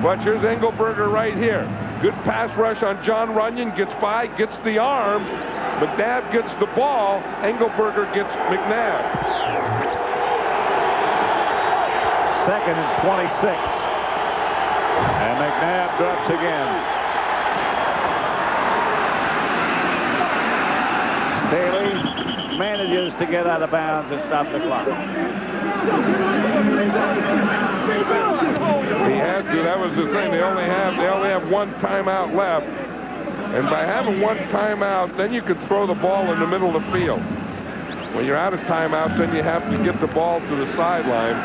Watch, here's Engelberger right here. Good pass rush on John Runyon, gets by, gets the arm. McNabb gets the ball, Engelberger gets McNabb. 2nd and 26. And McNabb drops again. Staley manages to get out of bounds and stop the clock. He had to. That was the thing. They only have one timeout left. And by having one timeout, then you can throw the ball in the middle of the field. When you're out of timeouts, then you have to get the ball to the sideline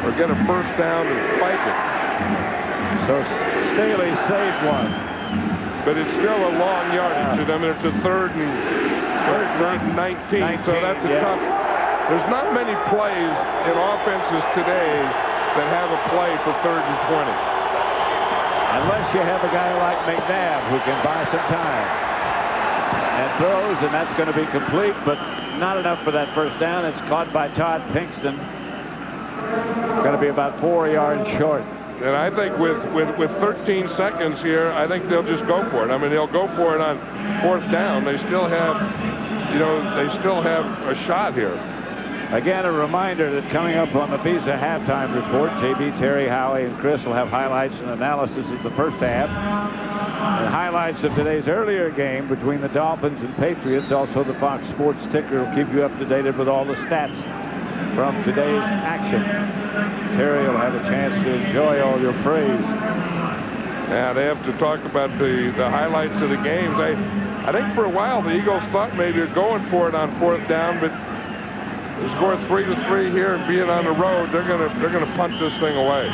or get a first down and spike it. So Staley saved one. But it's still a long yardage to them. It's a third and 19. So that's a tough. There's not many plays in offenses today that have a play for 3rd and 20. Unless you have a guy like McNabb who can buy some time and throws, and that's going to be complete, but not enough for that first down. It's caught by Todd Pinkston. Going to be about 4 yards short. And I think with 13 seconds here, I think they'll just go for it. I mean, they'll go for it on 4th down. They still have, they still have a shot here. Again, a reminder that coming up on the Visa halftime report, JB, Terry, Howie, and Chris will have highlights and analysis of the first half. And highlights of today's earlier game between the Dolphins and Patriots. Also, the Fox Sports ticker will keep you up to date with all the stats from today's action. Terry will have a chance to enjoy all your praise. Yeah, they have to talk about the highlights of the games. I think for a while the Eagles thought maybe they're going for it on 4th down, but they score 3-3 here and being on the road, they're gonna punt this thing away.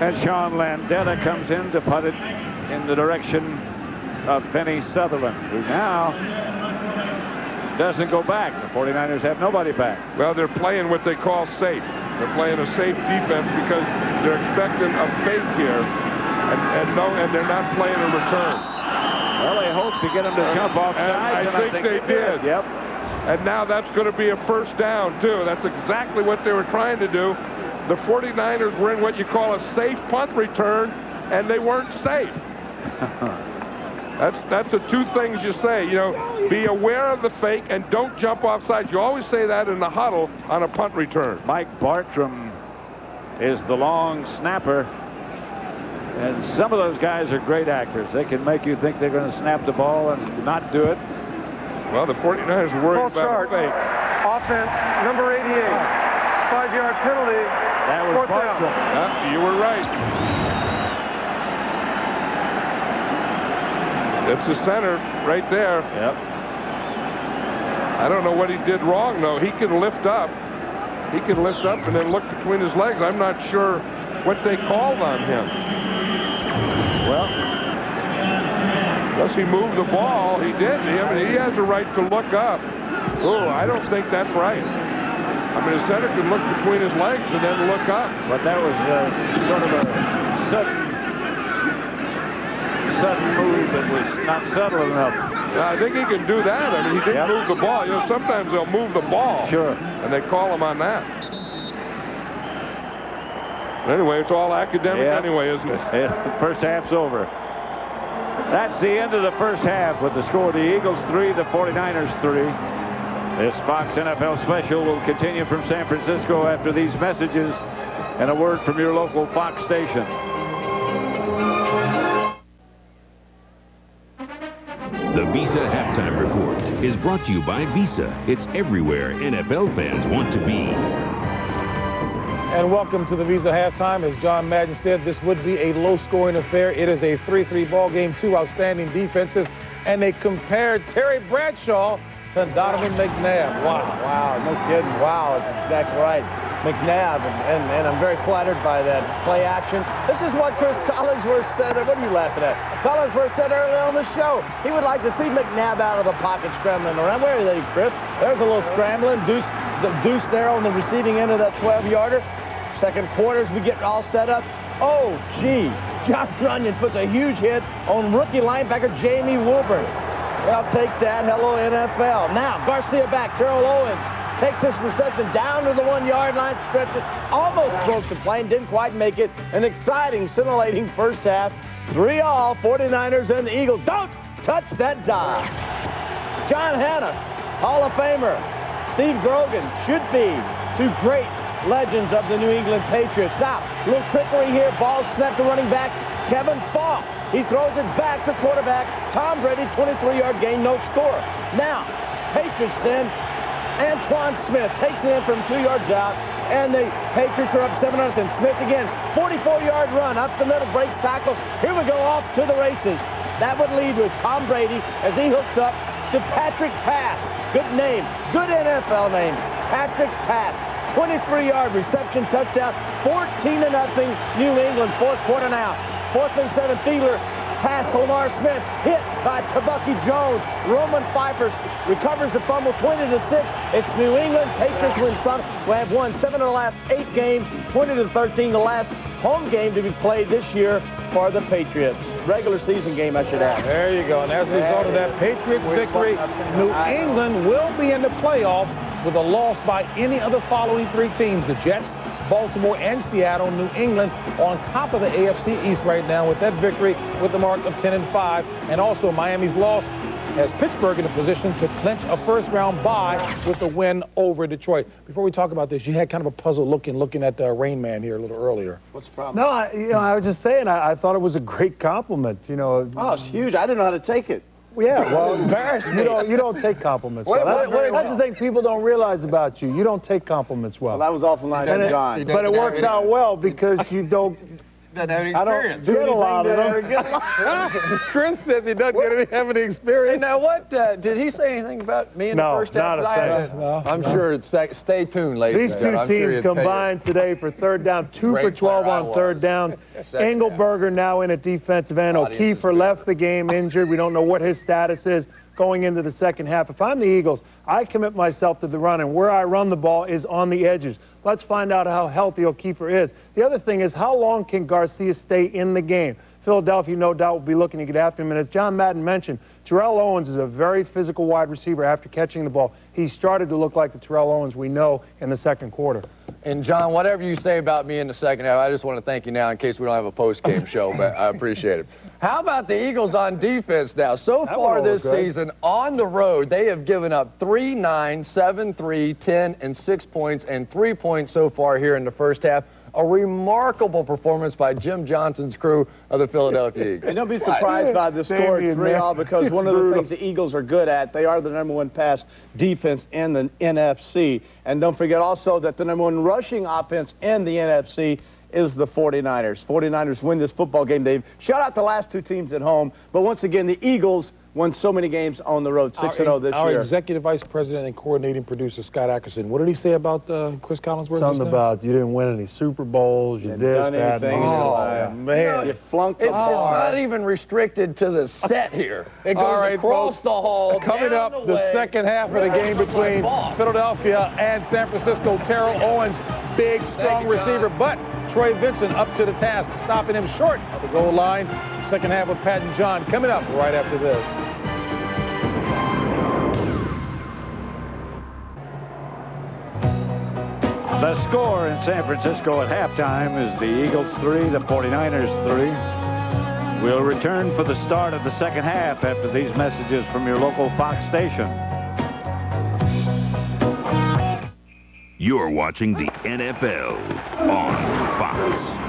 And Sean Landeta comes in to punt it in the direction of Penny Sutherland, who now doesn't go back. The 49ers have nobody back. Well, they're playing what they call safe. They're playing a safe defense because they're expecting a fake here, and they're not playing a return. Well, they hope to get them to jump off sides, and I think they did. Yep. And now that's going to be a first down, too. That's exactly what they were trying to do. The 49ers were in what you call a safe punt return, and they weren't safe. That's the two things you say. Be aware of the fake and don't jump off sides. You always say that in the huddle on a punt return. Mike Bartram is the long snapper. And some of those guys are great actors. They can make you think they're going to snap the ball and not do it. Well, the 49ers are worried about a fake. Offense, number 88. 5-yard penalty. That was Bartram. You were right. It's the center right there. Yep. I don't know what he did wrong, though. He can lift up. He can lift up and then look between his legs. I'm not sure what they called on him. Well, unless he moved the ball, he did. I mean, he has a right to look up. Oh, I don't think that's right. I mean, the center can look between his legs and then look up. But that was sort of a sudden move that was not subtle enough. I think he can do that. I mean, he didn't move the ball. Sometimes they'll move the ball. Sure. And they call him on that. Anyway, it's all academic anyway, isn't it? The first half's over. That's the end of the first half with the score: the Eagles 3, the 49ers 3. This Fox NFL special will continue from San Francisco after these messages and a word from your local Fox station. The Visa Halftime Report is brought to you by Visa. It's everywhere NFL fans want to be. And welcome to the Visa Halftime. As John Madden said, this would be a low-scoring affair. It is a 3-3 ball game, two outstanding defenses, and they compared Terry Bradshaw to Donovan McNabb. Wow, no kidding. Wow, that's exactly right. McNabb, and I'm very flattered by that play action. This is what Chris Collinsworth said. What are you laughing at? Collinsworth said earlier on the show he would like to see McNabb out of the pocket scrambling around. Where are they, Chris? There's a little scrambling. Deuce there on the receiving end of that 12-yarder. Second quarter as we get all set up. Oh, gee. John Runyon puts a huge hit on rookie linebacker Jamie Wilburn. Well, take that. Hello, NFL. Now, Garcia back. Terrell Owens takes this reception down to the 1-yard line, stretches, almost broke the plane, didn't quite make it. An exciting, scintillating first half. 3-all, 49ers and the Eagles. Don't touch that dial. John Hanna, Hall of Famer. Steve Grogan should be two great legends of the New England Patriots. Now, a little trickery here. Ball snapped to running back Kevin Falk. He throws it back to quarterback Tom Brady, 23-yard gain, no score. Now, Patriots then, Antoine Smith takes it in from 2 yards out, and the Patriots are up 7-0. Smith again, 44-yard run up the middle, breaks tackle. Here we go, off to the races. That would lead with Tom Brady as he hooks up to Patrick Pass. Good name, good NFL name, Patrick Pass. 23-yard reception, touchdown, 14-0, New England, fourth quarter now. 4th and 7, Thielen, pass to Lamar Smith, hit by Tabucky Jones. Roman Pfeiffer recovers the fumble, 20-6. It's New England. Patriots win some. We have won 7 of the last 8 games, 20-13, the last home game to be played this year for the Patriots. Regular season game, I should add. There you go. And as a result of that Patriots victory, New England will be in the playoffs with a loss by any of the following 3 teams: the Jets, Baltimore, and Seattle. New England on top of the AFC East right now with that victory with the mark of 10-5. And also Miami's loss has Pittsburgh in a position to clinch a first-round bye with the win over Detroit. Before we talk about this, you had kind of a puzzle looking at Rain Man here a little earlier. What's the problem? No, I was just saying, I thought it was a great compliment. Oh, it's huge. I didn't know how to take it. Yeah, well, you don't take compliments well. That's the thing people don't realize about you. You don't take compliments well. Well, that was awful nice of John. But it works out well because you don't. Doesn't have any experience. I don't get a lot of them. Chris says he doesn't have any experience. Hey, now what, did he say anything about me in the first half? Not a thing. No. I'm sure it's, stay tuned, ladies. These 2 teams combined today for third down, 2 for 12 on third downs. Engelberger now in at defensive end. O'Keefer left the game injured. We don't know what his status is going into the second half. If I'm the Eagles, I commit myself to the run, and where I run the ball is on the edges. Let's find out how healthy O'Keefer is. The other thing is, how long can Garcia stay in the game? Philadelphia, no doubt, will be looking to get after him. And as John Madden mentioned, Terrell Owens is a very physical wide receiver after catching the ball. He started to look like the Terrell Owens we know in the second quarter. And, John, whatever you say about me in the second half, I just want to thank you now in case we don't have a post-game show, but I appreciate it. How about the Eagles on defense now? So far this season, on the road, they have given up 3, 9, 7, 3, 10, and 6 points, and 3 points so far here in the first half. A remarkable performance by Jim Johnson's crew of the Philadelphia Eagles. And don't be surprised by the score 3-all because one of the things the Eagles are good at, they are the #1 pass defense in the NFC. And don't forget also that the #1 rushing offense in the NFC is the 49ers. 49ers win this football game. They've shut out the last 2 teams at home. But once again, the Eagles won so many games on the road, 6-0 this year. Our executive vice president and coordinating producer, Scott Ackerson, what did he say about Chris Collinsworth? Something about you didn't win any Super Bowls, you this, that, and man, you flunked it's not even restricted to the set here. It goes across the hall. Coming up, the second half of the game between Philadelphia and San Francisco. Terrell Owens, big, strong receiver, but Troy Vincent up to the task, stopping him short of the goal line. Second half with Pat and John coming up right after this. The score in San Francisco at halftime is the Eagles 3, the 49ers 3. We'll return for the start of the second half after these messages from your local Fox station. You're watching the NFL on Fox.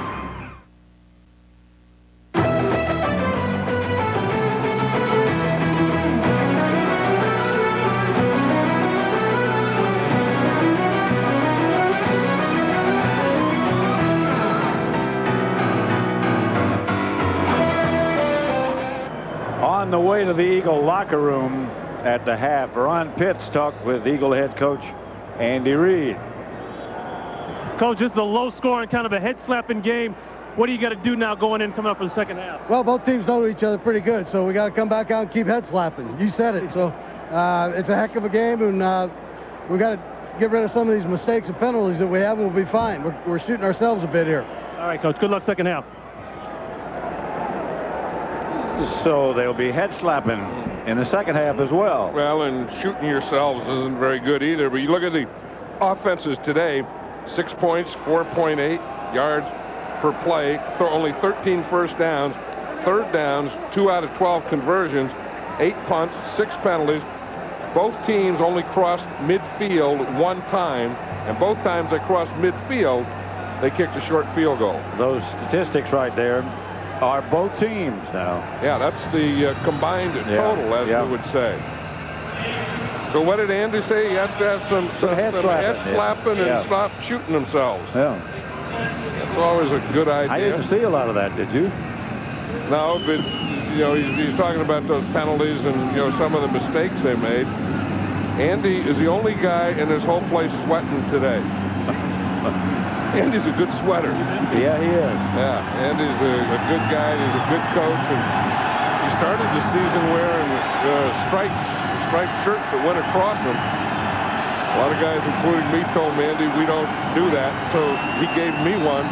On the way to the Eagle locker room at the half, Ron Pitts talked with Eagle head coach Andy Reid. Coach, this is a low-scoring, kind of a head-slapping game. What do you got to do now going in, coming up for the second half? Well, both teams know each other pretty good, so we got to come back out and keep head-slapping. You said it. So it's a heck of a game, and we got to get rid of some of these mistakes and penalties that we have, and we'll be fine. We're shooting ourselves a bit here. All right, Coach. Good luck second half. So they'll be head slapping in the second half as well. Well, and shooting yourselves isn't very good either. But you look at the offenses today, 6 points, 4.8 yards per play, only 13 first downs, third downs, 2 out of 12 conversions, 8 punts, 6 penalties. Both teams only crossed midfield 1 time, and both times they crossed midfield, they kicked a short field goal. Those statistics right there are both teams now. Yeah, that's the combined total, as we would say. So what did Andy say? He has to have some head slapping and stop shooting themselves. Yeah. That's always a good idea. I didn't see a lot of that, did you? No, but you know, he's talking about those penalties and, you know, some of the mistakes they made. Andy is the only guy in this whole place sweating today. Andy's a good sweater. Yeah, he is. Yeah, Andy's a good guy. And he's a good coach, and he started the season wearing striped shirts that went across him. A lot of guys, including me, told me, Andy, we don't do that. So he gave me one.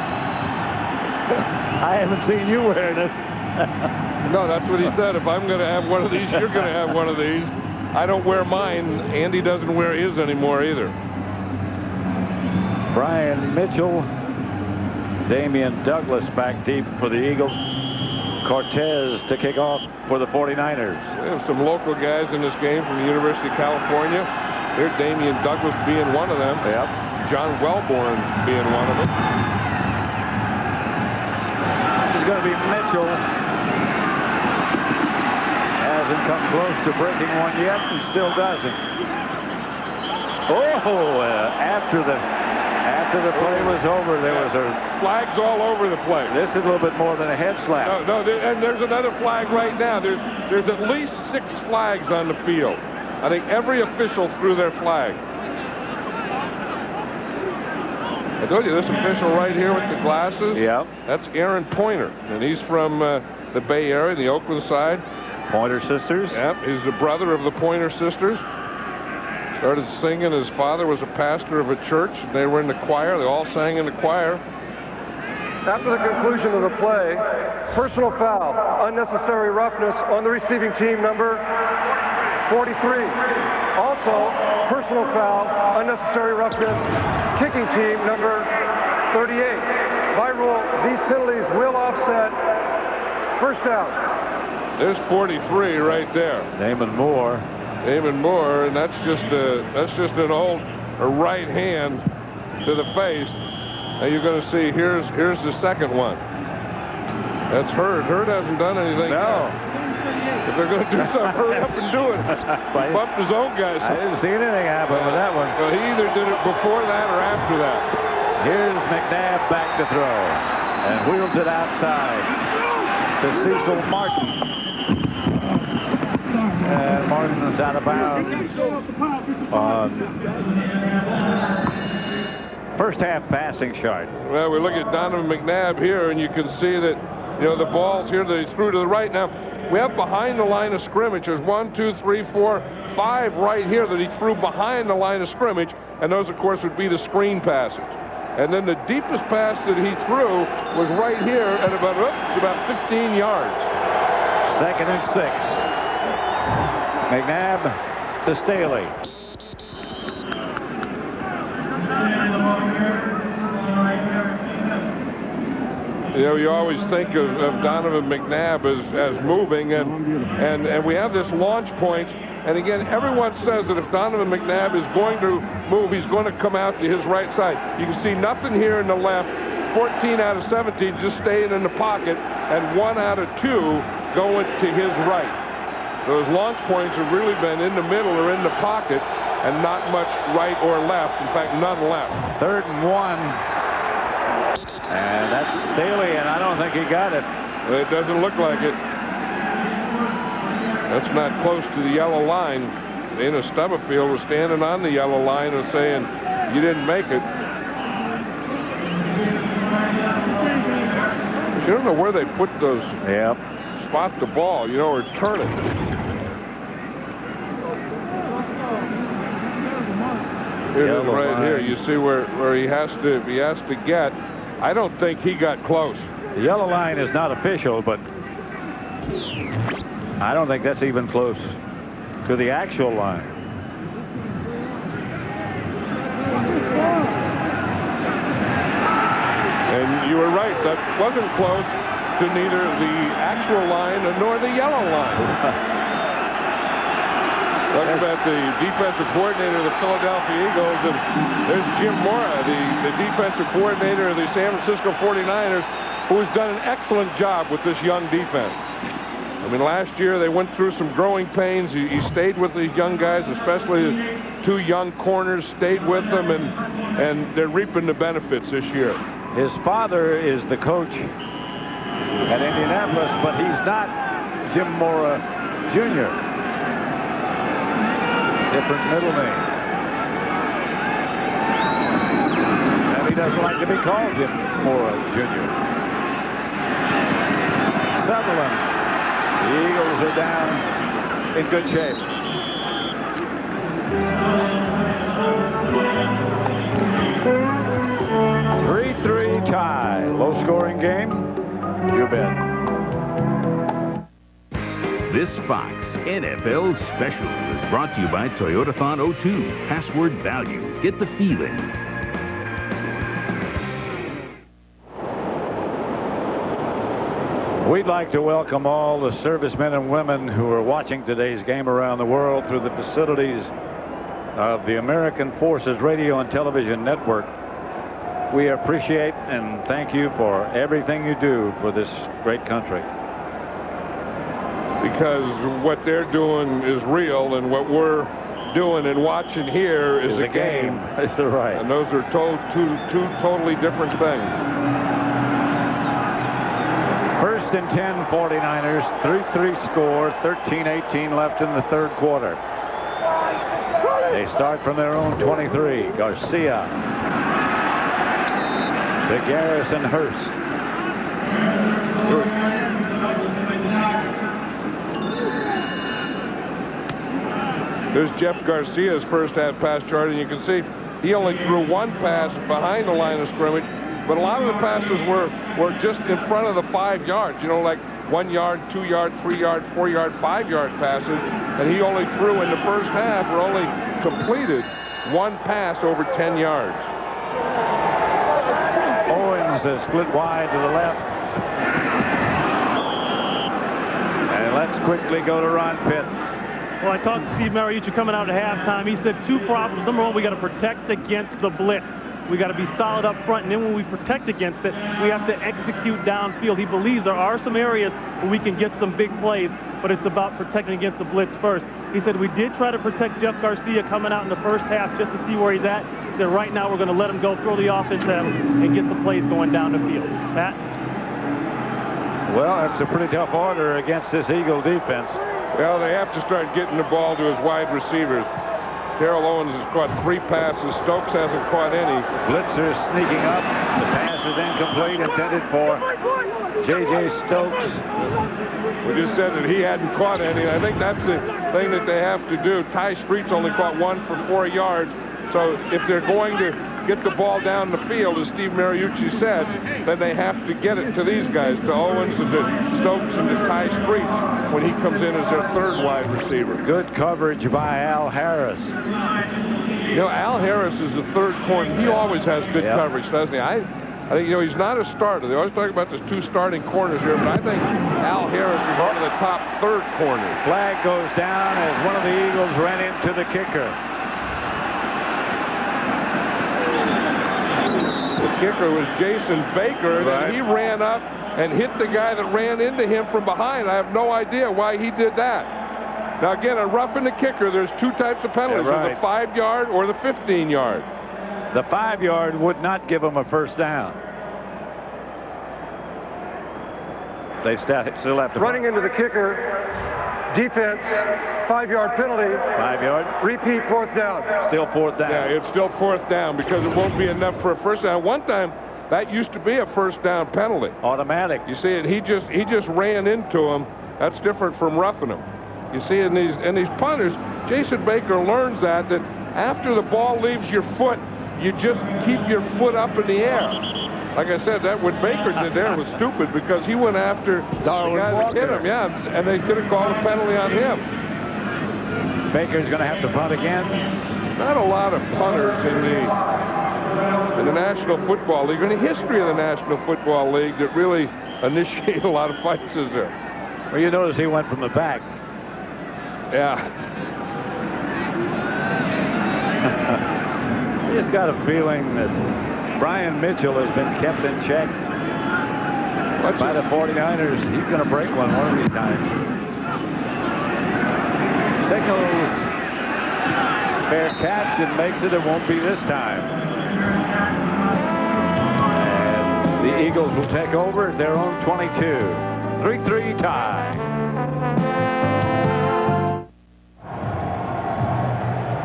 I haven't seen you wearing it. No, that's what he said. If I'm going to have one of these, you're going to have one of these. I don't wear mine. Andy doesn't wear his anymore either. Brian Mitchell, Damian Douglas back deep for the Eagles. Cortez to kick off for the 49ers. We have some local guys in this game from the University of California. Here's Damian Douglas being one of them. Yep. John Wellborn being one of them. This is going to be Mitchell. Hasn't come close to breaking one yet and still doesn't. Oh, after the play was over, there was a flags all over the place. This is a little bit more than a head slap. No, and there's another flag right now. There's at least 6 flags on the field. I think every official threw their flag. I told you, this official right here with the glasses. Yeah. That's Aaron Pointer, and he's from the Bay Area, the Oakland side. Pointer sisters. Yep, he's the brother of the Pointer sisters. Started singing. His father was a pastor of a church. They were in the choir. They all sang in the choir. After the conclusion of the play, personal foul, unnecessary roughness on the receiving team, number 43. Also, personal foul, unnecessary roughness, kicking team, number 38. By rule, these penalties will offset first down. There's 43 right there. Damon Moore, and that's just an old right hand to the face. And you're going to see here's the second one. That's Hurd. Hurd hasn't done anything. No. If they're going to do something, hurry up and do it. Bumped his own guy. I didn't see anything happen with that one. Well, he either did it before that or after that. Here's McNabb back to throw and wheels it outside to Cecil Martin. And Martin is out of bounds on first half passing chart. Well, we look at Donovan McNabb here, and you can see that, you know, the balls here that he threw to the right. Now, we have behind the line of scrimmage. There's 1, 2, 3, 4, 5 right here that he threw behind the line of scrimmage, and those, of course, would be the screen passes. And then the deepest pass that he threw was right here at about 15 yards. 2nd and 6. McNabb to Staley. You know, you always think of Donovan McNabb as moving, and we have this launch point. And again, everyone says that if Donovan McNabb is going to move, he's going to come out to his right side. You can see nothing here in the left. 14 out of 17 just staying in the pocket, and 1 out of 2 going to his right. So his launch points have really been in the middle or in the pocket, and not much right or left. In fact, none left. 3rd and 1. And that's Staley, and I don't think he got it. It doesn't look like it. That's not close to the yellow line. Dana Stubblefield was standing on the yellow line and saying, you didn't make it. You don't know where they put those. Yep. Spot the ball, you know, or turn it. Here it is right here. You see where he has to get. I don't think he got close. The yellow line is not official, but I don't think that's even close to the actual line. And you were right. That wasn't close to neither the actual line nor the yellow line. Talking about the defensive coordinator of the Philadelphia Eagles, and there's Jim Mora, the defensive coordinator of the San Francisco 49ers, who has done an excellent job with this young defense. I mean, last year they went through some growing pains. He stayed with these young guys, especially his 2 young corners, stayed with them, and they're reaping the benefits this year. His father is the coach at Indianapolis, but he's not Jim Mora Jr. Different middle name. And he doesn't like to be called Jim Mora Jr. Sutherland. The Eagles are down in good shape. Three tie. Low-scoring game? You bet. This Fox NFL Special is brought to you by Toyotathon 02. Password value. Get the feeling. We'd like to welcome all the servicemen and women who are watching today's game around the world through the facilities of the American Forces Radio and Television Network. We appreciate and thank you for everything you do for this great country. Because what they're doing is real, and what we're doing and watching here is a game. That's right. And those are two totally different things. First and 10 49ers, 3-3 score, 13-18 left in the third quarter. They start from their own 23. Garcia to Garrison Hurst. There's Jeff Garcia's first half pass chart, and you can see he only threw 1 pass behind the line of scrimmage. But a lot of the passes were just in front of the 5 yards, you know, like 1 yard, 2 yard, 3 yard, 4 yard, 5 yard passes. And he only threw in the first half, or only completed 1 pass over 10 yards. Owens is split wide to the left. And let's quickly go to Ron Pitts. Well, I talked to Steve Mariucci coming out at halftime. He said 2 problems. Number 1, we got to protect against the blitz. We got to be solid up front, and then when we protect against it, we have to execute downfield. He believes there are some areas where we can get some big plays, but it's about protecting against the blitz first. He said we did try to protect Jeff Garcia coming out in the first half just to see where he's at. He said right now we're going to let him go, throw the offense at him, and get some plays going down the field. Pat? Well, that's a pretty tough order against this Eagle defense. Well, they have to start getting the ball to his wide receivers. Terrell Owens has caught 3 passes. Stokes hasn't caught any. Blitzer sneaking up. The pass is incomplete, intended for J.J. Stokes. We just said that he hadn't caught any. I think that's the thing that they have to do. Ty Street's only caught 1 for 4 yards. So if they're going to get the ball down the field, as Steve Mariucci said, then they have to get it to these guys, to Owens and to Stokes and to Ty Street when he comes in as their 3rd wide receiver. Good coverage by Al Harris. You know, Al Harris is the 3rd corner. He always has good coverage, doesn't he? I think, you know, he's not a starter. They always talk about there's 2 starting corners here, but I think Al Harris is one of the top 3rd corners. Flag goes down as one of the Eagles ran into the kicker. Kicker was Jason Baker, and he ran up and hit the guy that ran into him from behind. I have no idea why he did that. Now again, on roughing the kicker, there's 2 types of penalties, the 5-yard or the 15-yard. The 5-yard would not give him a first down. They still have to running into the kicker. Defense, 5-yard penalty. 5-yard. Repeat 4th down. Still 4th down. Yeah, it's still 4th down because it won't be enough for a first down. One time, that used to be a first down penalty. Automatic. You see it. He just ran into him. That's different from roughing him. You see, in these punters, Jason Baker learns that after the ball leaves your foot, you just keep your foot up in the air. like I said, that what Baker did there was stupid because he went after the guy that hit him, yeah, and they could have called a penalty on him. Baker's going to have to punt again. Not a lot of punters in the National Football League, or in the history of the National Football League, that really initiate a lot of fights, is there? Well, you notice he went from the back. Yeah. I just got a feeling that Brian Mitchell has been kept in check by the 49ers. He's going to break one of these times. Signals fair catch and makes it. It won't be this time. And the Eagles will take over at their own 22. 3-3 tie.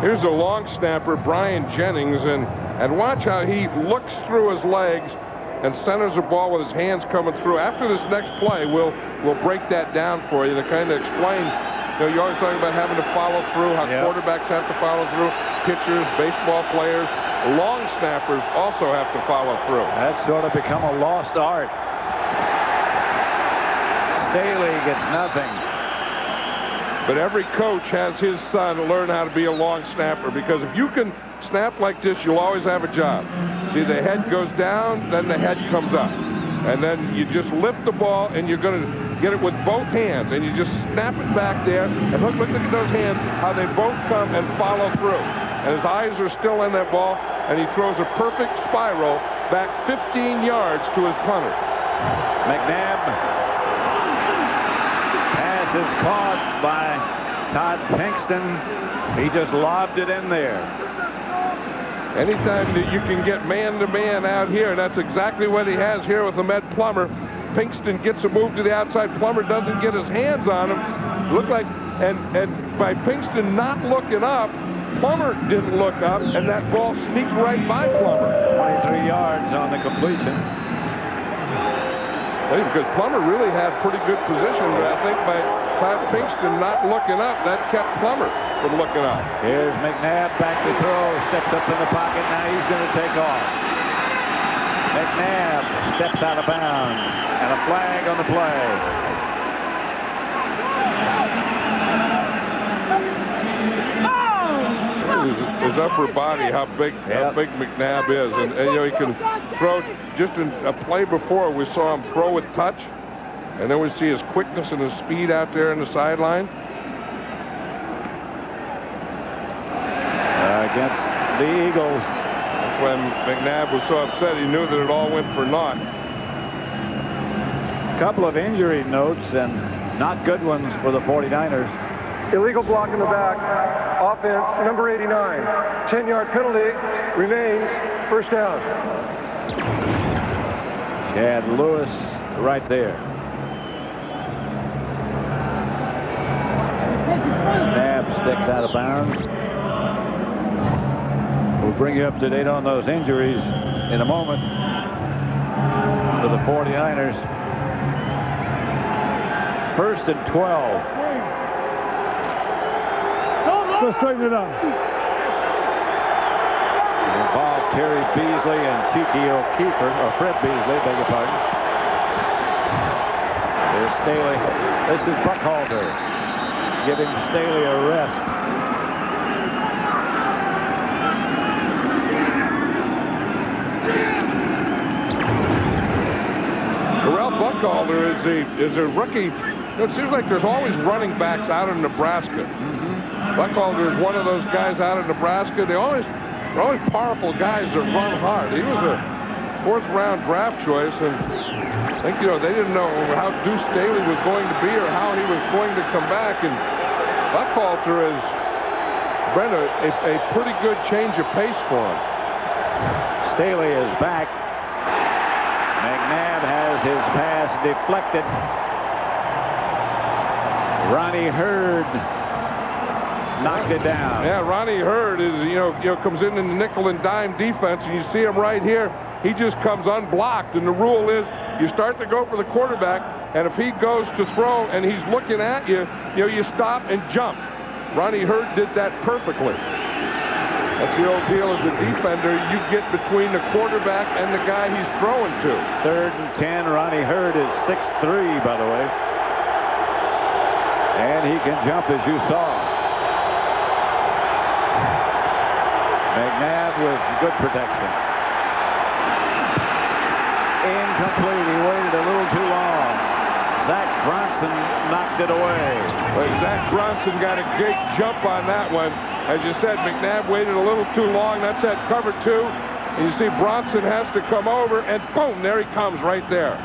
Here's a long snapper, Brian Jennings, and watch how he looks through his legs and centers the ball with his hands coming through. After this next play, we'll break that down for you to kind of explain. You know, you're always talking about having to follow through, how quarterbacks have to follow through, pitchers, baseball players, long snappers also have to follow through. That's sort of become a lost art. Staley gets nothing. But every coach has his son learn how to be a long snapper, because if you can snap like this, you'll always have a job. See, the head goes down, then the head comes up. And then you just lift the ball, and you're going to get it with both hands, and you just snap it back there. And look at those hands, how they both come and follow through. And his eyes are still in that ball, and he throws a perfect spiral back 15 yards to his punter. McNabb. Pass is caught by Todd Pinkston. He just lobbed it in there. Anytime that you can get man-to-man out here, that's exactly what he has here with Ahmed Plummer. Pinkston gets a move to the outside. Plummer doesn't get his hands on him. Look like, and by Pinkston not looking up, Plummer didn't look up, and that ball sneaked right by Plummer. 23 yards on the completion. I think because Plummer really had pretty good position, but I think by Todd Pinkston not looking up, that kept Plummer from looking up. Here's McNabb back to throw, steps up in the pocket, now he's going to take off. McNabb steps out of bounds, and a flag on the play. His upper body, how big McNabb is, and you know, he can throw. Just in a play before, we saw him throw with touch, and then we see his quickness and his speed out there in the sideline. Against the Eagles. That's when McNabb was so upset. He knew that it all went for naught. A couple of injury notes, and not good ones for the 49ers. Illegal block in the back. Offense, number 89. 10-yard penalty remains. First down. Chad Lewis right there. Nab sticks out of bounds. We'll bring you up to date on those injuries in a moment for the 49ers. 1st and 12. Go straighten it up. Involved Terry Beasley and Cheeky O'Keefer, or Fred Beasley, beg your pardon. There's Staley. This is Buckhalter giving Staley a rest. Terrell Buckhalter is a rookie. It seems like there's always running backs out of Nebraska. Buckhalter is one of those guys out of Nebraska. They're always powerful guys that run hard. He was a 4th-round draft choice, and I think, you know, they didn't know how Deuce Staley was going to be or how he was going to come back. And Buckhalter has been a pretty good change of pace for him. Staley is back. McNabb has his pass deflected. Ronnie Hurd knocked it down. Yeah, Ronnie Hurd is, you know, comes in the nickel and dime defense, and you see him right here. He just comes unblocked, and the rule is you start to go for the quarterback, and if he goes to throw and he's looking at you, you know, you stop and jump. Ronnie Hurd did that perfectly. That's the old deal as a defender. You get between the quarterback and the guy he's throwing to. 3rd and 10. Ronnie Hurd is 6'3", by the way. And he can jump, as you saw. McNabb with good protection. Incomplete. He waited a little too long. Zach Bronson knocked it away. But Zach Bronson got a great jump on that one. As you said, McNabb waited a little too long. That's that cover 2. And you see Bronson has to come over, and boom, there he comes right there.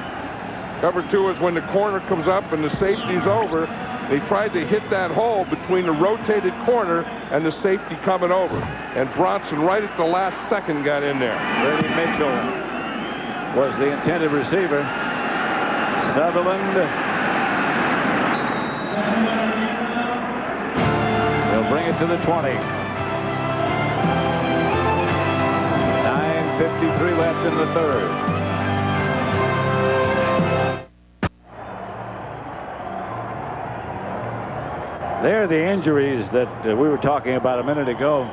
Cover 2 is when the corner comes up and the safety's over. They tried to hit that hole between the rotated corner and the safety coming over. And Bronson, right at the last second, got in there. Brady Mitchell was the intended receiver. Sutherland. They'll bring it to the 20. 9:53 left in the 3rd. There are the injuries that we were talking about a minute ago.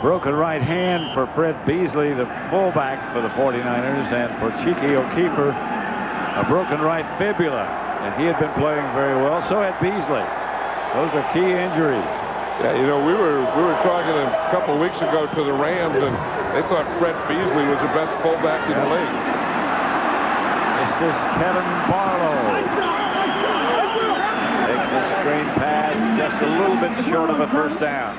Broken right hand for Fred Beasley, the fullback for the 49ers, and for Cheeky O'Keefer, a broken right fibula, and he had been playing very well. So had Beasley. Those are key injuries. Yeah, you know, we were talking a couple of weeks ago to the Rams, and they thought Fred Beasley was the best fullback in the league. This is Kevin Barlow. Takes a screen pass, just a little bit short of a first down.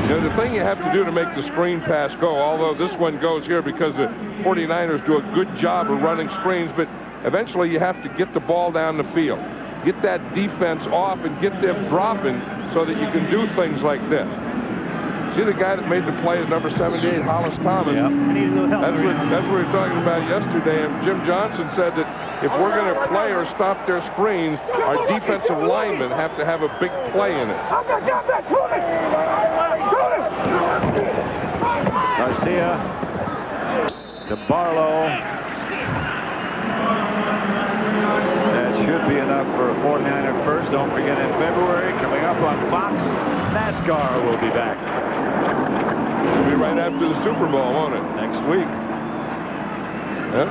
You know, the thing you have to do to make the screen pass go, although this one goes here because the 49ers do a good job of running screens, but eventually you have to get the ball down the field. Get that defense off and get them dropping so that you can do things like this. See the guy that made the play is number 78, Hollis Thomas. Yep. That's what we were talking about yesterday, and Jim Johnson said that if we're going to play or stop their screens, our defensive linemen have to have a big play in it. Garcia to Barlow. That should be enough for a 49er first. Don't forget, in February, coming up on Fox, NASCAR will be back. It'll be right after the Super Bowl, won't it? Next week. Huh?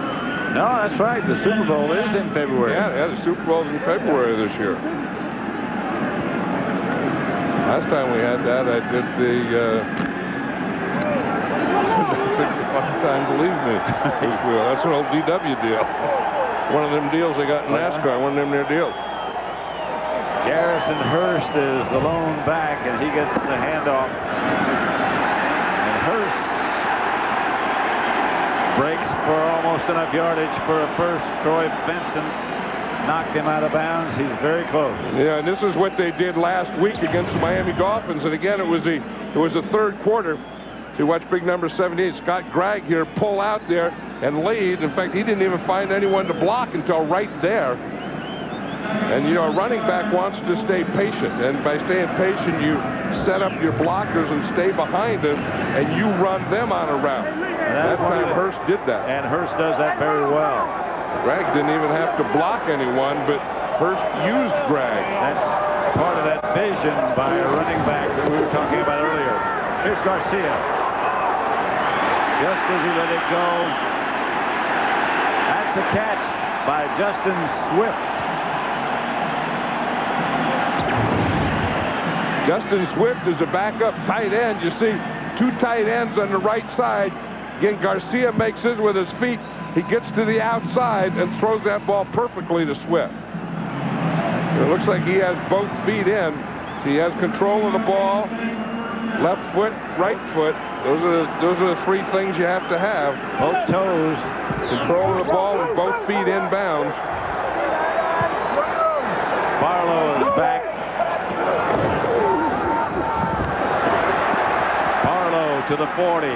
No, that's right. The Super Bowl is in February. Yeah, the Super Bowl's in February this year. Last time we had that, I did the time, believe me. That's an old DW deal. One of them deals they got in NASCAR, one of them their deals. Garrison Hurst is the lone back, and he gets the handoff. And Hurst breaks for almost enough yardage for a first. Troy Benson knocked him out of bounds. He's very close. Yeah, and this is what they did last week against the Miami Dolphins. And again, it was the 3rd quarter. You watch big number 78, Scott Gregg here, pull out there and lead. In fact, he didn't even find anyone to block until right there. And, you know, a running back wants to stay patient. And by staying patient, you set up your blockers and stay behind them, and you run them on a route. That time Hurst did that. And Hurst does that very well. Gregg didn't even have to block anyone, but Hurst used Gregg. That's part of that vision by a running back that we were talking about earlier. Here's Garcia. Just as he let it go. That's a catch by Justin Swift. Justin Swift is a backup tight end. You see 2 tight ends on the right side. Again, Garcia makes his with his feet. He gets to the outside and throws that ball perfectly to Swift. It looks like he has both feet in. So he has control of the ball. Left foot, right foot. Those are the 3 things you have to have. Both toes. Control of the ball with both feet inbounds. Barlow is back. Barlow to the 40.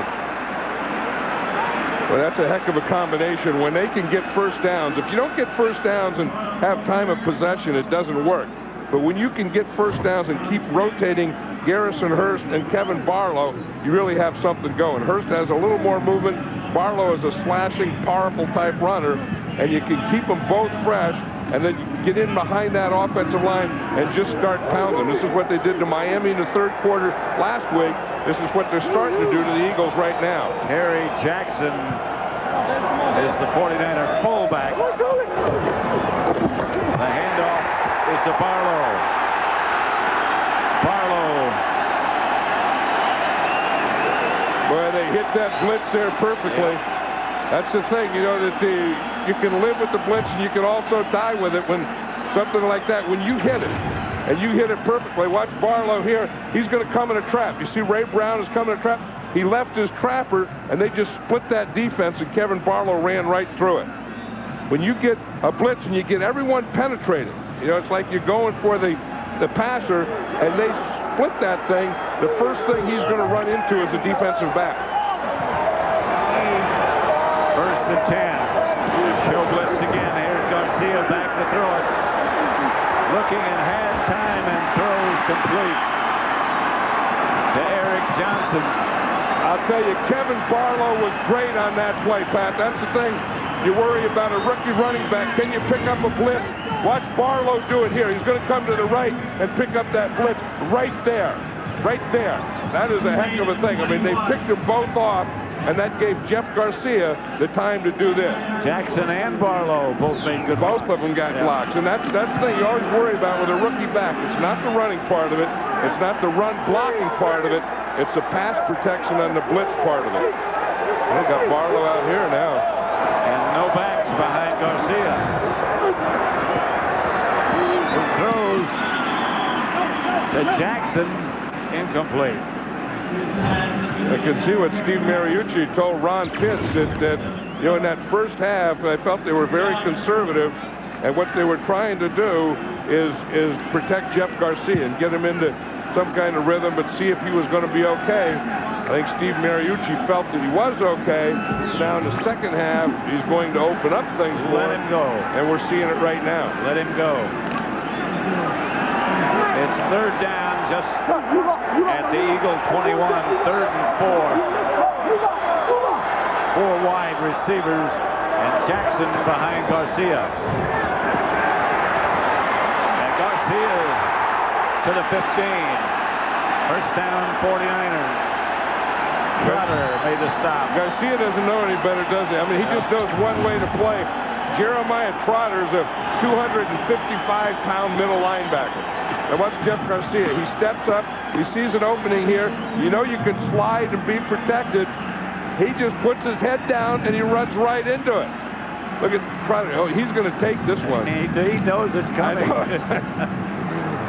Well, that's a heck of a combination. When they can get first downs, if you don't get first downs and have time of possession, it doesn't work. But when you can get first downs and keep rotating Garrison Hurst and Kevin Barlow, you really have something going. Hurst has a little more movement. Barlow is a slashing, powerful type runner, and you can keep them both fresh. and then get in behind that offensive line and just start pounding. This is what they did to Miami in the third quarter last week. This is what they're starting to do to the Eagles right now. Harry Jackson is the 49er fullback. The handoff is to Barlow. Boy, they hit that blitz there perfectly. That's the thing, you know, that you can live with the blitz and you can also die with it when something like that, when you hit it, and you hit it perfectly. Watch Barlow here. He's going to come in a trap. You see Ray Brown is coming in a trap. He left his trapper, and they just split that defense, and Kevin Barlow ran right through it. When you get a blitz and you get everyone penetrated, you know, it's like you're going for the passer, and they split that thing. The first thing he's going to run into is the defensive back. First and 10. Show blitz again. Here's Garcia back to throw it. Looking and has time and throws complete to Eric Johnson. I'll tell you, Kevin Barlow was great on that play, Pat. That's the thing. You worry about a rookie running back. Can you pick up a blitz? Watch Barlow do it here. He's going to come to the right and pick up that blitz right there. Right there. That is a heck of a thing. I mean, they picked them both off, and that gave Jeff Garcia the time to do this. Jackson and Barlow both made good. Both of them got blocks, and that's the thing you always worry about with a rookie back. It's not the running part of it. It's not the run blocking part of it. It's the pass protection and the blitz part of it. They got Barlow out here now. And no backs behind Garcia. Who throws to Jackson, incomplete. I can see what Steve Mariucci told Ron Pitts that you know, in that first half, I felt they were very conservative, and what they were trying to do is protect Jeff Garcia and get him into some kind of rhythm, but see if he was going to be okay. I think Steve Mariucci felt that he was okay. Now in the second half, he's going to open up things for Let him go. And we're seeing it right now. Let him go. It's third down, just at the Eagle 21, third and 4. 4 wide receivers, and Jackson behind Garcia. And Garcia to the 15. First down, 49ers. Trotter made the stop. Garcia doesn't know any better, does he? I mean, he just knows one way to play. Jeremiah Trotter is a 255-pound middle linebacker. Now watch Jeff Garcia. He steps up. He sees an opening here. You know you can slide and be protected. He just puts his head down and he runs right into it. Look at Trotter. Oh, he's going to take this one. He knows it's coming.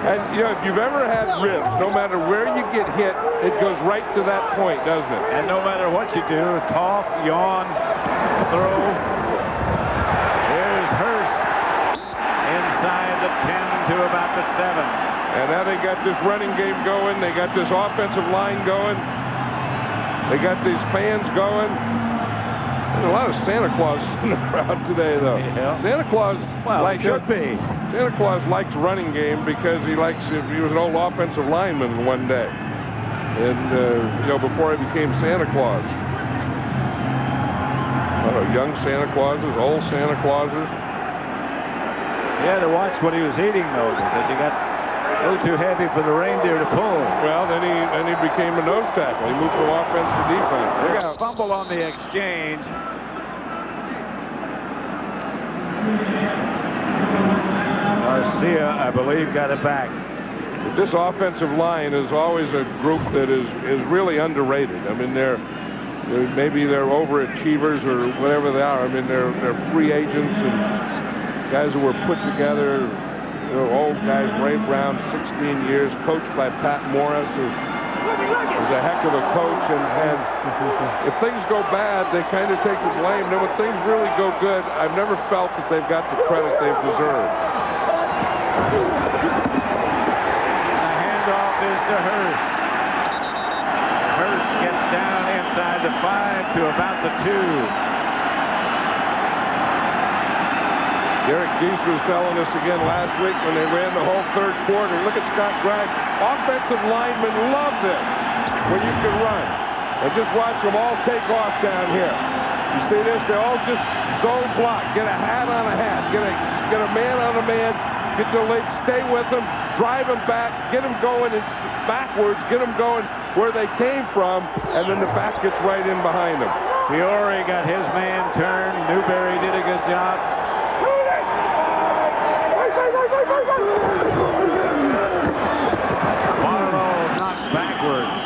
And, you know, if you've ever had ribs, no matter where you get hit, it goes right to that point, doesn't it? And no matter what you do, cough, yawn, throw. Here's Hurst inside the 10 to about the 7. And now they got this running game going. They got this offensive line going. They got these fans going. There's a lot of Santa Claus in the crowd today, though. Yeah. Santa Claus, should be. Santa Claus likes running game because he was an old offensive lineman one day, and you know, before he became Santa Claus. I don't know, young Santa Clauses, old Santa Clauses. Yeah, to watch what he was eating though, because he got a little too heavy for the reindeer to pull. Well, then he became a nose tackle. He moved from offense to defense. They got a fumble on the exchange. Garcia, I believe, got it back. This offensive line is always a group that is really underrated. I mean, maybe they're overachievers or whatever they are. I mean, they're free agents and guys who were put together. You know, old guys, Ray Brown, 16 years, coached by Pat Morris, who is a heck of a coach. And if things go bad, they kind of take the blame. Then when things really go good, I've never felt that they've got the credit they've deserved. The handoff is to Hurst. Hurst gets down inside the 5 to about the 2. Derek Deese was telling us again last week when they ran the whole third quarter. Look at Scott Grimes. Offensive linemen love this when you can run. And just watch them all take off down here. You see this? They all just zone block. Get a hat on a hat. Get get a man on a man, get the lead, stay with him, drive him back, get him going backwards, get them going where they came from, and then the back gets right in behind them. Fiore got his man turned. Newberry did a good job. Barlow knocked backwards.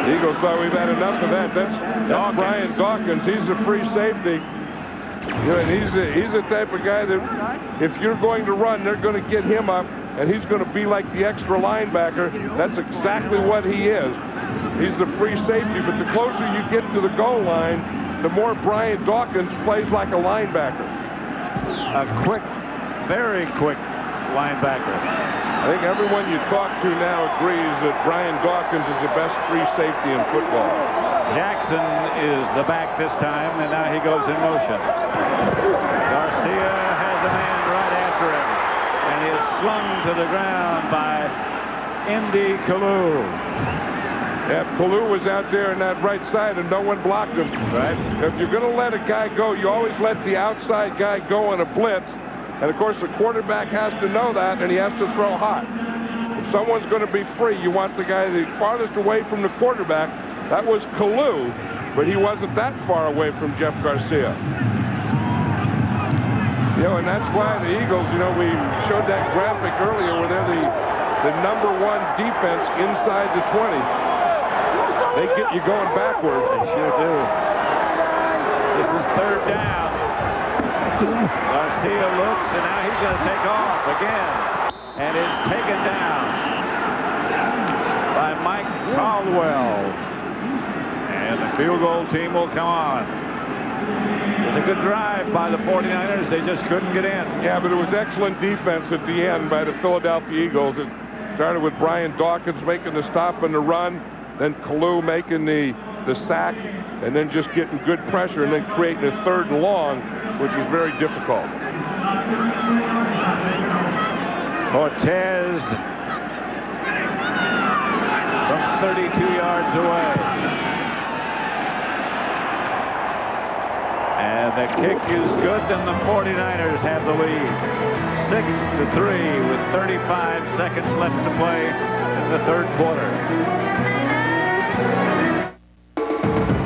The Eagles thought we've had enough of that. That's Brian Dawkins. He's a free safety. You know, and he's the type of guy that if you're going to run, they're going to get him up, and he's going to be like the extra linebacker. That's exactly what he is. He's the free safety, but the closer you get to the goal line, the more Brian Dawkins plays like a linebacker. A quick, very quick linebacker. I think everyone you talk to now agrees that Brian Dawkins is the best free safety in football. Jackson is the back this time, and now he goes in motion. Garcia has a man right after him, and he is slung to the ground by Indy Kalu. Yeah, Kalu was out there on that right side, and no one blocked him. Right. If you're going to let a guy go, you always let the outside guy go on a blitz. And, of course, the quarterback has to know that, and he has to throw hot. If someone's going to be free, you want the guy the farthest away from the quarterback. That was Kalu, but he wasn't that far away from Jeff Garcia. You know, and that's why the Eagles, you know, we showed that graphic earlier where they're the #1 defense inside the 20. They get you going backwards. They sure do. This is 3rd down. Garcia looks, and now he's going to take off again. And it's taken down by Mike Caldwell. And the field goal team will come on. It was a good drive by the 49ers. They just couldn't get in. Yeah, but it was excellent defense at the end by the Philadelphia Eagles. It started with Brian Dawkins making the stop and the run, then Kalu making the sack, and then just getting good pressure and then creating a 3rd and long, which was very difficult. Cortez from 32 yards away. And the kick is good, and the 49ers have the lead. 6-3 with 35 seconds left to play in the 3rd quarter.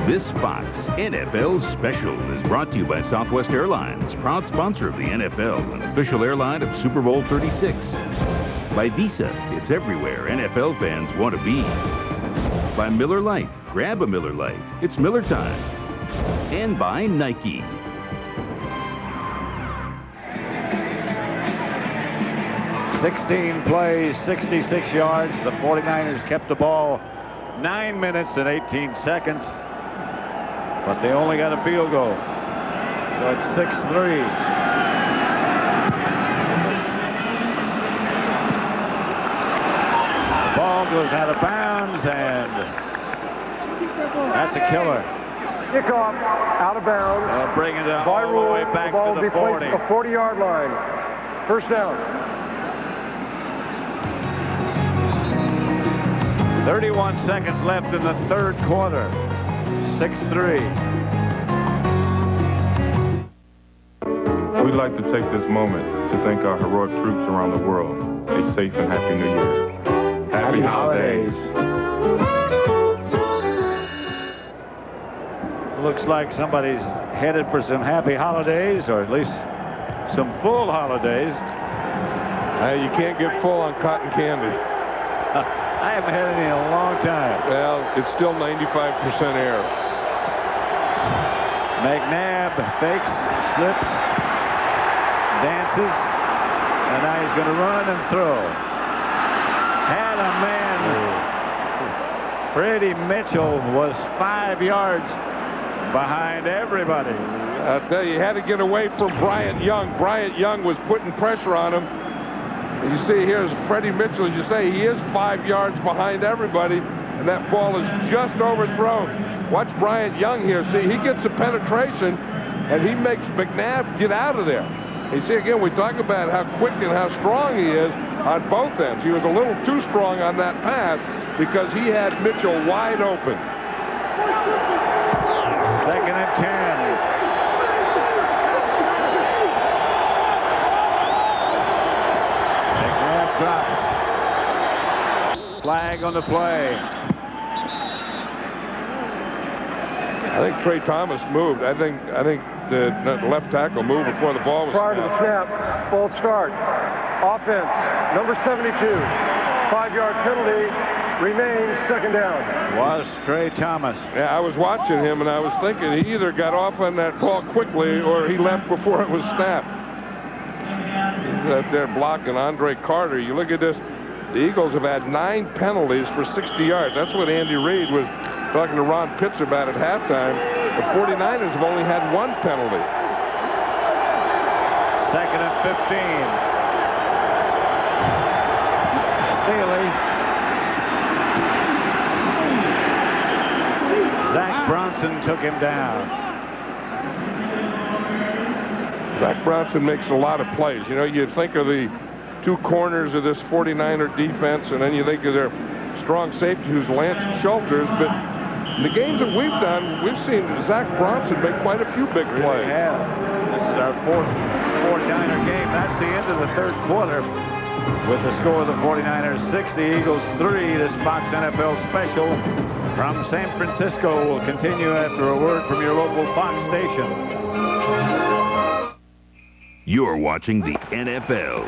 This Fox NFL Special is brought to you by Southwest Airlines, proud sponsor of the NFL and official airline of Super Bowl 36. By Visa, it's everywhere NFL fans want to be. By Miller Lite, grab a Miller Lite, it's Miller time. And by Nike. "16 plays, 66 yards. The 49ers kept the ball 9 minutes and 18 seconds. But they only got a field goal. So it's 6-3. The ball goes out of bounds, and that's a killer. Kickoff out of bounds. They'll bring it By all rule, the way back the ball to will the be placed 40. at the 40-yard line. 1st down. 31 seconds left in the 3rd quarter. 6-3. We'd like to take this moment to thank our heroic troops around the world. A safe and happy New Year. Happy holidays. Looks like somebody's headed for some happy holidays, or at least some full holidays. You can't get full on cotton candy. I haven't had any in a long time. Well, it's still 95% air. McNabb fakes, slips, dances, and now he's going to run and throw. Had a man. Freddie Mitchell was 5 yards behind everybody. I'll tell you, he had to get away from Bryant Young. Bryant Young was putting pressure on him. And you see here's Freddie Mitchell, as you say, he is 5 yards behind everybody, and that ball is just overthrown. Watch Bryant Young here. See, he gets the penetration, and he makes McNabb get out of there. You see, again, we talk about how quick and how strong he is on both ends. He was a little too strong on that pass because he had Mitchell wide open. 2nd and 10. Flag on the play. I think Trey Thomas moved. I think the left tackle moved before the ball was Prior to the snap, full start. Offense, number 72. 5-yard penalty, remains second down. Was Trey Thomas. Yeah, I was watching him, and I was thinking he either got off on that ball quickly or he left before it was snapped. He's out there blocking Andre Carter. You look at this. The Eagles have had 9 penalties for 60 yards. That's what Andy Reid was talking to Ron Pitts about at halftime. The 49ers have only had 1 penalty. 2nd and 15. Staley. Zach Bronson took him down. Zach Bronson makes a lot of plays. You know, you think of the 2 corners of this 49er defense, and then you think of their strong safety who's Lance Schulters. But in the games that we've done, we've seen Zach Bronson make quite a few big plays. Yeah. This is our 4th 49er game. That's the end of the 3rd quarter. With the score of the 49ers 6, the Eagles 3. This Fox NFL special from San Francisco will continue after a word from your local Fox station. You're watching the NFL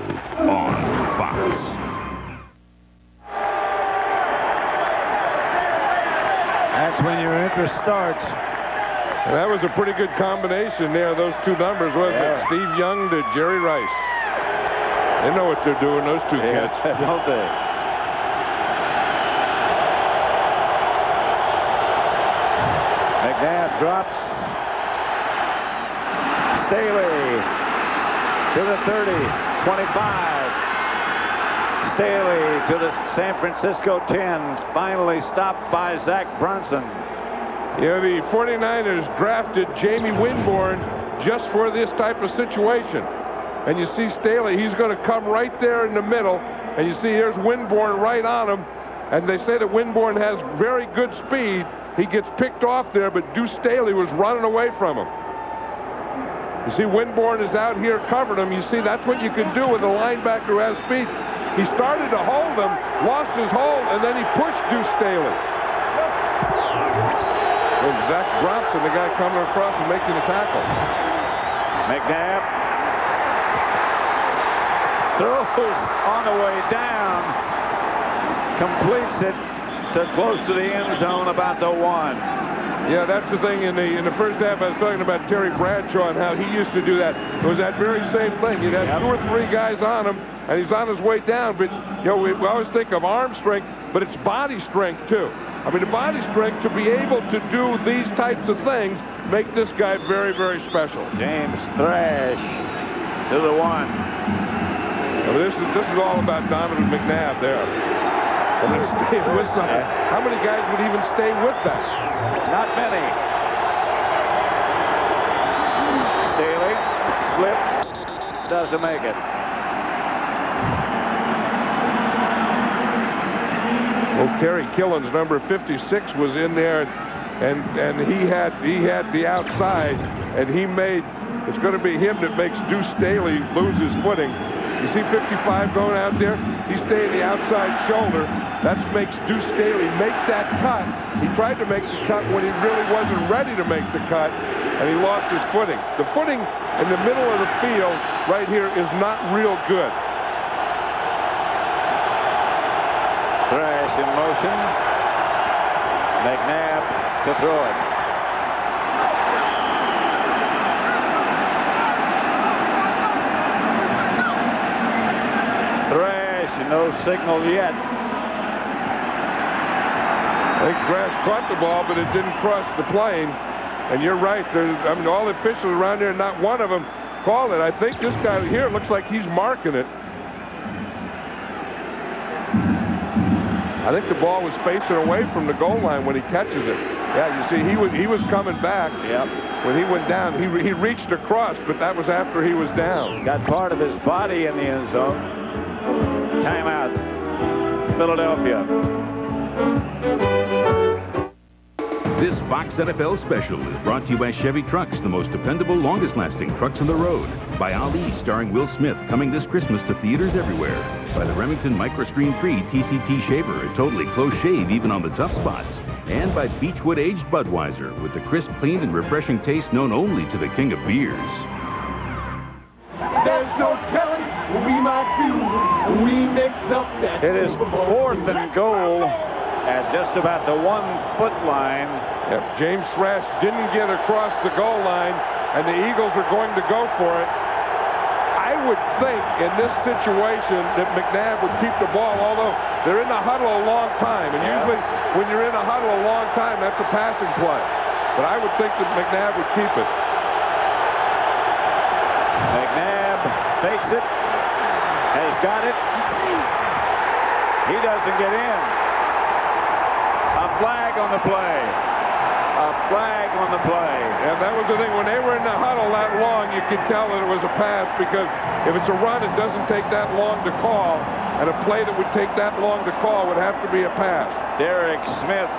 on Fox. That's when your interest starts. And that was a pretty good combination there, those 2 numbers, wasn't it? Steve Young to Jerry Rice. They know what they're doing, those 2 kids. Don't they? McNabb drops. Staley to the 30, 25. Staley to the San Francisco 10. Finally stopped by Zach Bronson. Yeah, the 49ers drafted Jamie Winborn just for this type of situation. And you see Staley, he's going to come right there in the middle. And you see here's Winborn right on him. And they say that Winborn has very good speed. He gets picked off there, but Deuce Staley was running away from him. You see Winborn is out here covering him. You see that's what you can do with a linebacker who has speed. He started to hold him, lost his hold, and then he pushed Deuce Staley. And Zach Bronson, the guy coming across and making the tackle. McNabb throws on the way down, completes it to close to the end zone, about the 1. Yeah, that's the thing. In the first half, I was talking about Terry Bradshaw and how he used to do that. It was that very same thing. You'd have 2 or 3 guys on him, and he's on his way down. But, you know, we always think of arm strength, but it's body strength, too. I mean, the body strength to be able to do these types of things make this guy very, very special. James Thrash to the 1. Well, this is all about Donovan McNabb there. And he stayed with something. How many guys would even stay with that? Not many. Staley slips, doesn't make it. Well, Terry Killen's number 56 was in there, and he had the outside, and he made. It's going to be him that makes Deuce Staley lose his footing. You see 55 going out there? He's staying the outside shoulder. That makes Deuce Staley make that cut. He tried to make the cut when he really wasn't ready to make the cut, and he lost his footing. The footing in the middle of the field right here is not real good. Thrash in motion. McNabb to throw it. Thrash, no signal yet. I think Thrash caught the ball, but it didn't cross the plane. And you're right. I mean, all the officials around there, not one of them called it. I think this guy here looks like he's marking it. I think the ball was facing away from the goal line when he catches it. Yeah, you see, he was coming back. Yep. When he went down, he reached across, but that was after he was down. Got part of his body in the end zone. Timeout. Philadelphia. This Fox NFL special is brought to you by Chevy Trucks, the most dependable, longest-lasting trucks on the road. By Ali, starring Will Smith, coming this Christmas to theaters everywhere. By the Remington Microscreen-free TCT Shaver, a totally close shave even on the tough spots. And by Beechwood Aged Budweiser, with the crisp, clean, and refreshing taste known only to the king of beers. There's no telling what we might do. We mix up that. It is 4th and goal at just about the 1-foot line. Yep, James Thrash didn't get across the goal line, and the Eagles are going to go for it. I would think in this situation that McNabb would keep the ball, although they're in the huddle a long time, and usually when you're in a huddle a long time, that's a passing play. But I would think that McNabb would keep it. McNabb fakes it, has got it. He doesn't get in. A flag on the play. A flag on the play. And that was the thing. When they were in the huddle that long, you could tell that it was a pass, because if it's a run, it doesn't take that long to call. And a play that would take that long to call would have to be a pass. Derek Smith.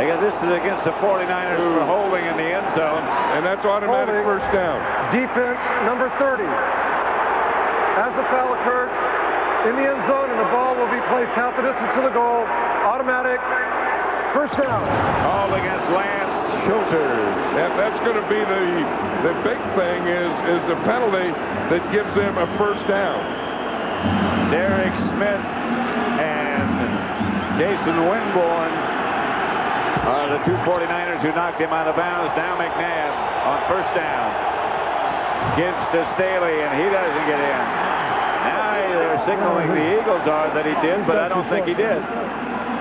This is against the 49ers for holding in the end zone. And that's automatic first down. Defense number 30. As the foul occurred in the end zone, and the ball will be placed half the distance to the goal. Automatic first down. Called against Lance Schulters. That's going to be the big thing is the penalty that gives them a first down. Derek Smith and Jason Winborn are the two 49ers who knocked him out of bounds. Now McNabb on first down. Gives to Staley, and he doesn't get in. Now they're signaling the Eagles are that he did, but I don't think he did.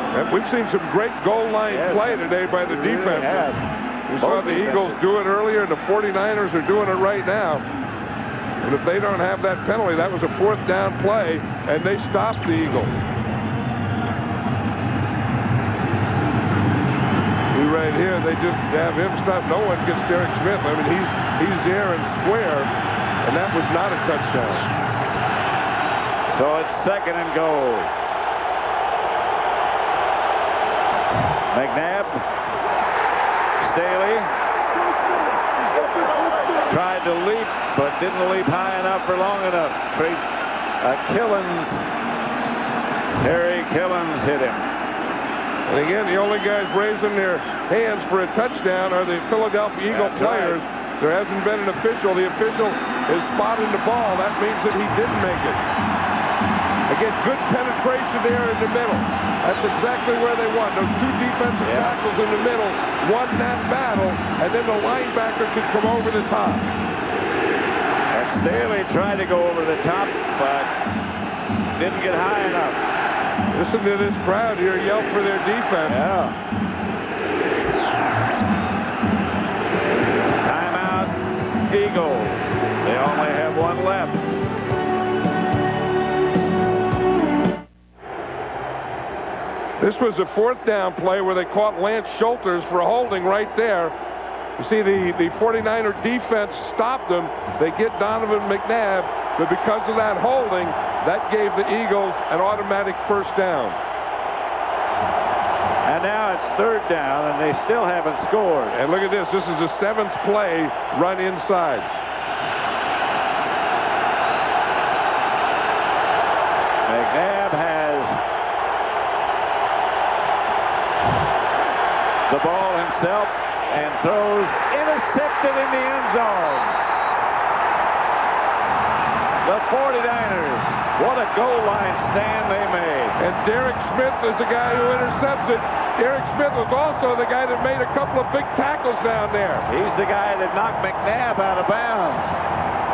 And we've seen some great goal line play today by the defense. We saw the Eagles do it earlier, and the 49ers are doing it right now. And if they don't have that penalty, that was a 4th down play, and they stopped the Eagles. Right here, they just have him stop. No one gets Derek Smith. I mean, he's there and square, and that was not a touchdown. So it's 2nd and goal. McNabb, Staley tried to leap, but didn't leap high enough for long enough. Terry Killens hit him. And again, the only guys raising their hands for a touchdown are the Philadelphia Eagle players. Right. There hasn't been an official. The official is spotting the ball. That means that he didn't make it. Again, good penetration there in the middle. That's exactly where they won. Those two defensive tackles in the middle won that battle, and then the linebacker could come over the top. And Staley tried to go over the top, but didn't get high enough. Listen to this crowd here yell for their defense. Yeah. Timeout, Eagles. They only have one left. This was a 4th down play where they caught Lance Schulters for holding right there. You see the 49er defense stopped them. They get Donovan McNabb, but because of that holding, that gave the Eagles an automatic first down. And now it's 3rd down, and they still haven't scored. And look at this. This is the 7th play run inside. McNabb has the ball himself and throws intercepted in the end zone. The 49ers, what a goal line stand they made. And Derek Smith is the guy who intercepts it. Derek Smith was also the guy that made a couple of big tackles down there. He's the guy that knocked McNabb out of bounds.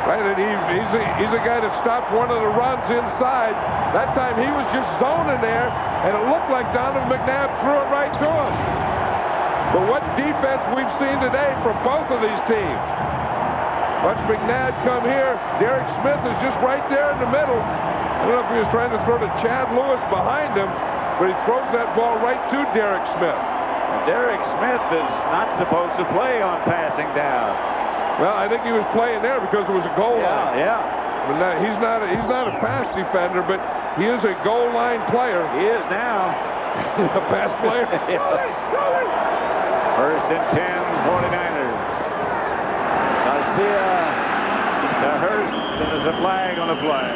Right, and he's a guy that stopped one of the runs inside. That time he was just zoning there, and it looked like Donovan McNabb threw it right to him. But what defense we've seen today from both of these teams. Watch McNabb come here. Derek Smith is just right there in the middle. I don't know if he was trying to throw to Chad Lewis behind him, but he throws that ball right to Derek Smith. Derek Smith is not supposed to play on passing downs. Well, I think he was playing there because it was a goal line. Yeah. But he's not a pass defender, but he is a goal line player. He is now. A pass player. First and 10, 49ers. Garcia to Hurst, and there's a flag on the play.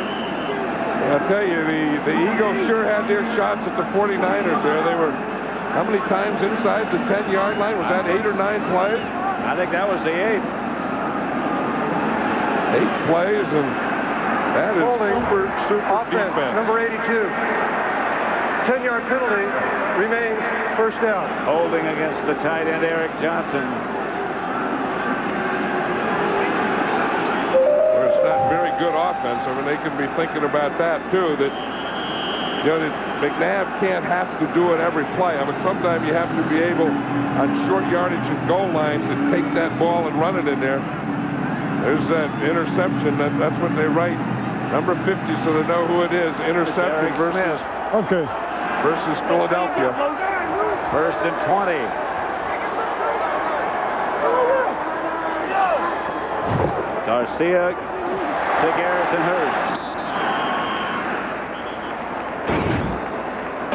I'll tell you, the Eagles sure had their shots at the 49ers there. They were, how many times inside the 10-yard line? Was that 8 or 9 plays? I think that was the 8th. 8 plays, and that is super Offense, defense. number 82. 10-yard penalty remains first down. Holding against the tight end, Eric Johnson. It's not very good offense. I mean, they can be thinking about that, too, that, you know, that McNabb can't have to do it every play. I mean, sometimes you have to be able, on short yardage and goal line, to take that ball and run it in there. There's that interception. That's what they write. Number 50, so they know who it is. Interception versus Philadelphia. First and 20. Garcia to Garrison Hurst.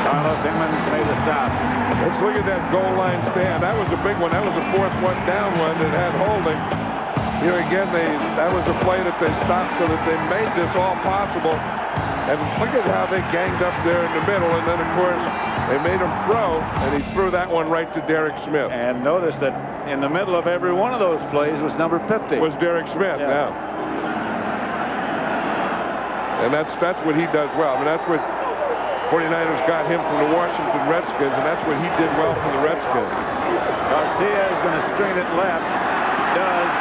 Carlos Emmons made a stop. Let's look at that goal line stand. That was a big one. That was a 4th one down one that had holding. Here again, that was a play that they stopped so that they made this all possible. And look at how they ganged up there in the middle. And then, of course, they made him throw, and he threw that one right to Derek Smith. And notice that in the middle of every one of those plays was number 50. Was Derek Smith, yeah. And that's what he does well. I mean, that's what 49ers got him from the Washington Redskins, and that's what he did well for the Redskins. Garcia is going to screen it left. Does.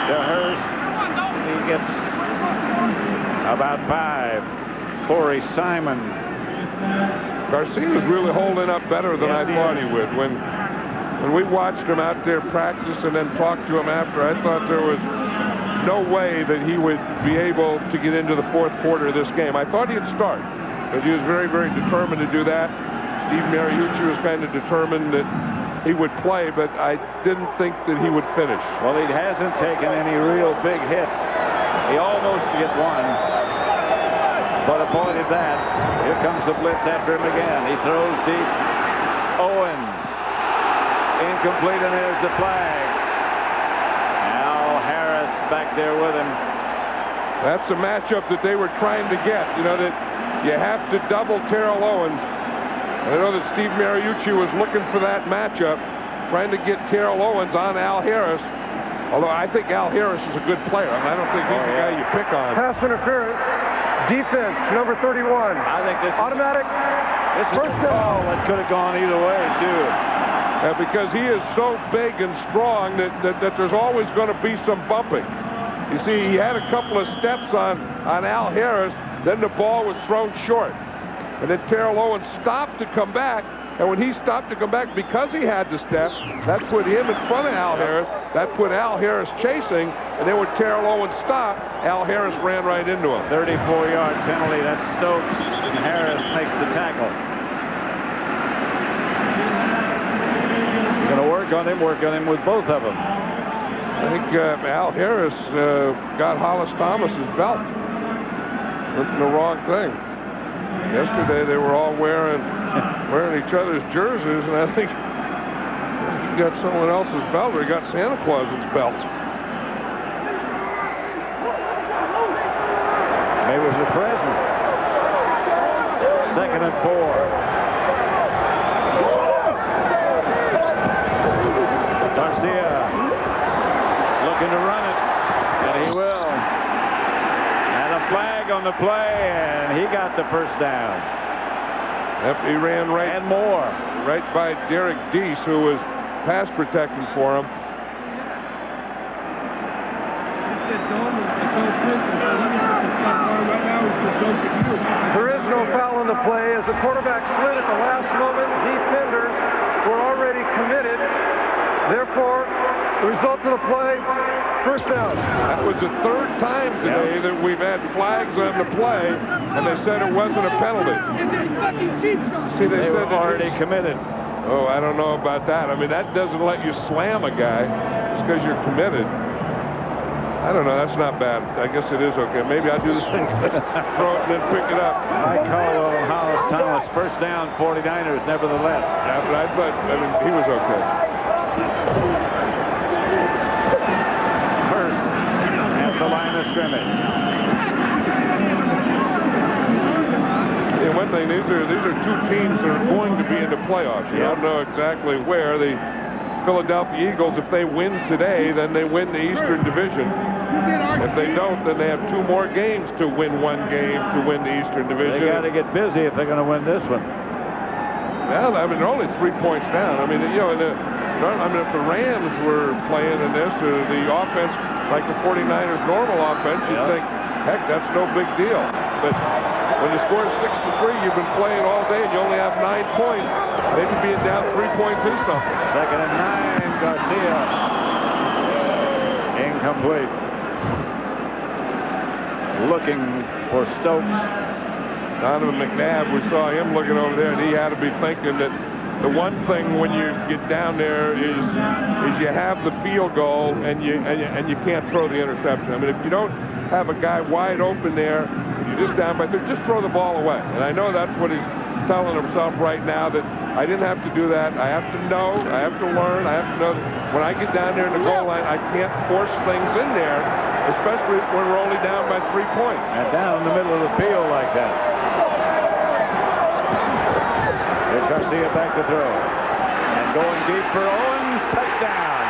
To Hurst. He gets about 5. Corey Simon. Garcia was really holding up better than I thought he would. When we watched him out there practice and then talked to him after, I thought there was no way that he would be able to get into the 4th quarter of this game. I thought he'd start, because he was very, very determined to do that. Steve Mariucci was kind of determined that he would play, but I didn't think that he would finish. Well, he hasn't taken any real big hits. He almost get one, but avoided that. Here comes the blitz after him again. He throws deep. Owens. Incomplete, and there's the flag. Al Harris back there with him. That's the matchup that they were trying to get. You know, that you have to double Terrell Owens. I know that Steve Mariucci was looking for that matchup, trying to get Terrell Owens on Al Harris. Although I think Al Harris is a good player. I mean, I don't think he's the guy you pick on. Pass interference. Defense, number 31. I think this automatic. This is a call that could have gone either way, too. Because he is so big and strong that there's always going to be some bumping. You see, he had a couple of steps on Al Harris, then the ball was thrown short. And then Terrell Owens stopped to come back, and when he stopped to come back, because he had to step, that put him in front of Al Harris. That put Al Harris chasing, and then when Terrell Owens stopped, Al Harris ran right into him. 34-yard penalty. That's Stokes, and Harris makes the tackle. Going to work on him with both of them. I think Al Harris got Hollis Thomas's belt. Looking the wrong thing. Yesterday they were all wearing each other's jerseys, and I think he got someone else's belt, or he got Santa Claus's belt. Maybe it was a present. 2nd and 4. Garcia looking to run it, and he will. And a flag on the play, and he got the first down. Yep, he ran right and more right by Derek Deese, who was pass protecting for him. There is no foul in the play as the quarterback slid at the last moment. Defenders were already committed. Therefore, the result of the play, first down. That was the 3rd time today that we've had flags on the play, and they said it wasn't a penalty. See, they were said already committed. Oh, I don't know about that. I mean, that doesn't let you slam a guy just because you're committed. I don't know. That's not bad. I guess it is okay. Maybe I'll do the same. Throw it and then pick it up. Mike Caldwell and Hollis Thomas. First down, 49ers, nevertheless. Yeah, but I mean, he was okay. First at the line of scrimmage. Yeah, one thing, these are two teams that are going to be in the playoffs. You don't know exactly where. The Philadelphia Eagles, if they win today, then they win the Eastern Division. If they don't, then they have 2 more games to win one game to win the Eastern Division. They got to get busy if they're going to win this one. Well, I mean, they're only 3 points down. I mean, you know, if the Rams were playing in this, or the offense, like the 49ers' normal offense, you'd think, heck, that's no big deal. But when the score is 6-3, you've been playing all day and you only have 9 points. Maybe being down 3 points is something. Second and 9, Garcia. Incomplete. Looking for Stokes. Donovan McNabb, we saw him looking over there, and he had to be thinking that the one thing when you get down there is you have the field goal and you can't throw the interception. I mean, if you don't have a guy wide open there, you're just down by 3, just throw the ball away. And I know that's what he's telling himself right now, that I didn't have to do that. I have to know, I have to learn, I have to know that when I get down there in the goal line, I can't force things in there, especially when we're only down by 3 points. And down in the middle of the field like that. Here's Garcia back to throw. And going deep for Owens, touchdown.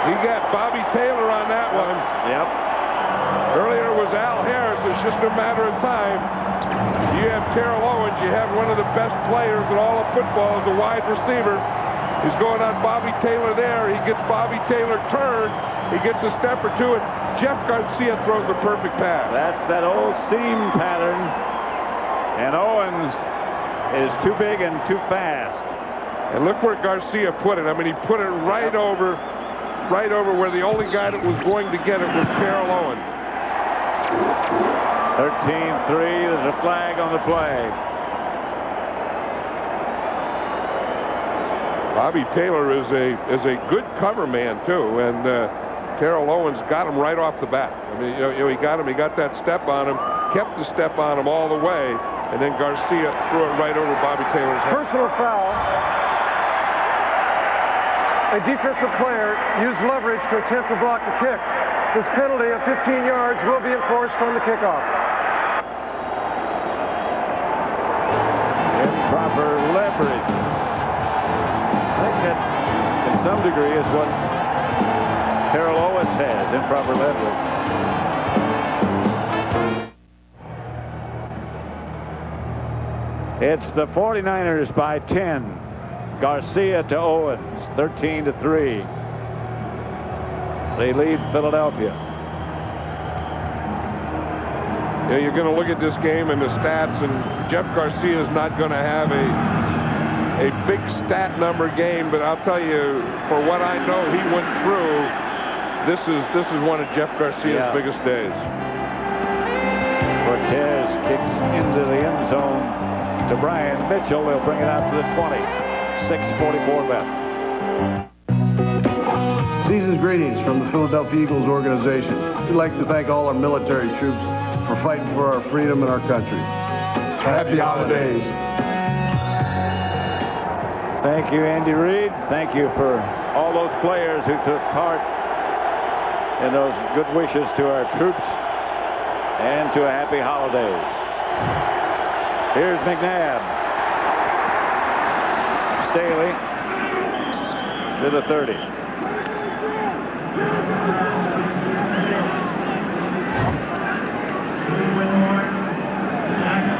He got Bobby Taylor on that one. Yep. Earlier was Al Harris. It's just a matter of time. You have Terrell Owens. You have one of the best players in all of football as a wide receiver. He's going on Bobby Taylor there. He gets Bobby Taylor turned. He gets a step or two, and Jeff Garcia throws a perfect pass. That's that old seam pattern. And Owens is too big and too fast. And look where Garcia put it. I mean, he put it right over where the only guy that was going to get it was Terrell Owens. 13-3, there's a flag on the play. Bobby Taylor is a good cover man too, and Terrell Owens got him right off the bat. I mean, you know, he got that step on him, kept the step on him all the way, and then Garcia threw it right over Bobby Taylor's head. Personal foul. A defensive player used leverage to attempt to block the kick. This penalty of 15 yards will be enforced on the kickoff. Improper leverage. I think that, in some degree, is what Terrell Owens has, improper leverage. It's the 49ers by 10. Garcia to Owens, 13-3. They lead Philadelphia. Yeah, you're going to look at this game and the stats, and Jeff Garcia is not going to have a big stat number game, but I'll tell you, for what I know he went through, this is one of Jeff Garcia's biggest days. Cortez kicks into the end zone to Brian Mitchell. They'll bring it out to the 20. 6:44 left. Season's greetings from the Philadelphia Eagles organization. We'd like to thank all our military troops for fighting for our freedom and our country. Happy holidays. Thank you, Andy Reid. Thank you for all those players who took part in those good wishes to our troops and to a happy holidays. Here's McNabb. Staley to the 30.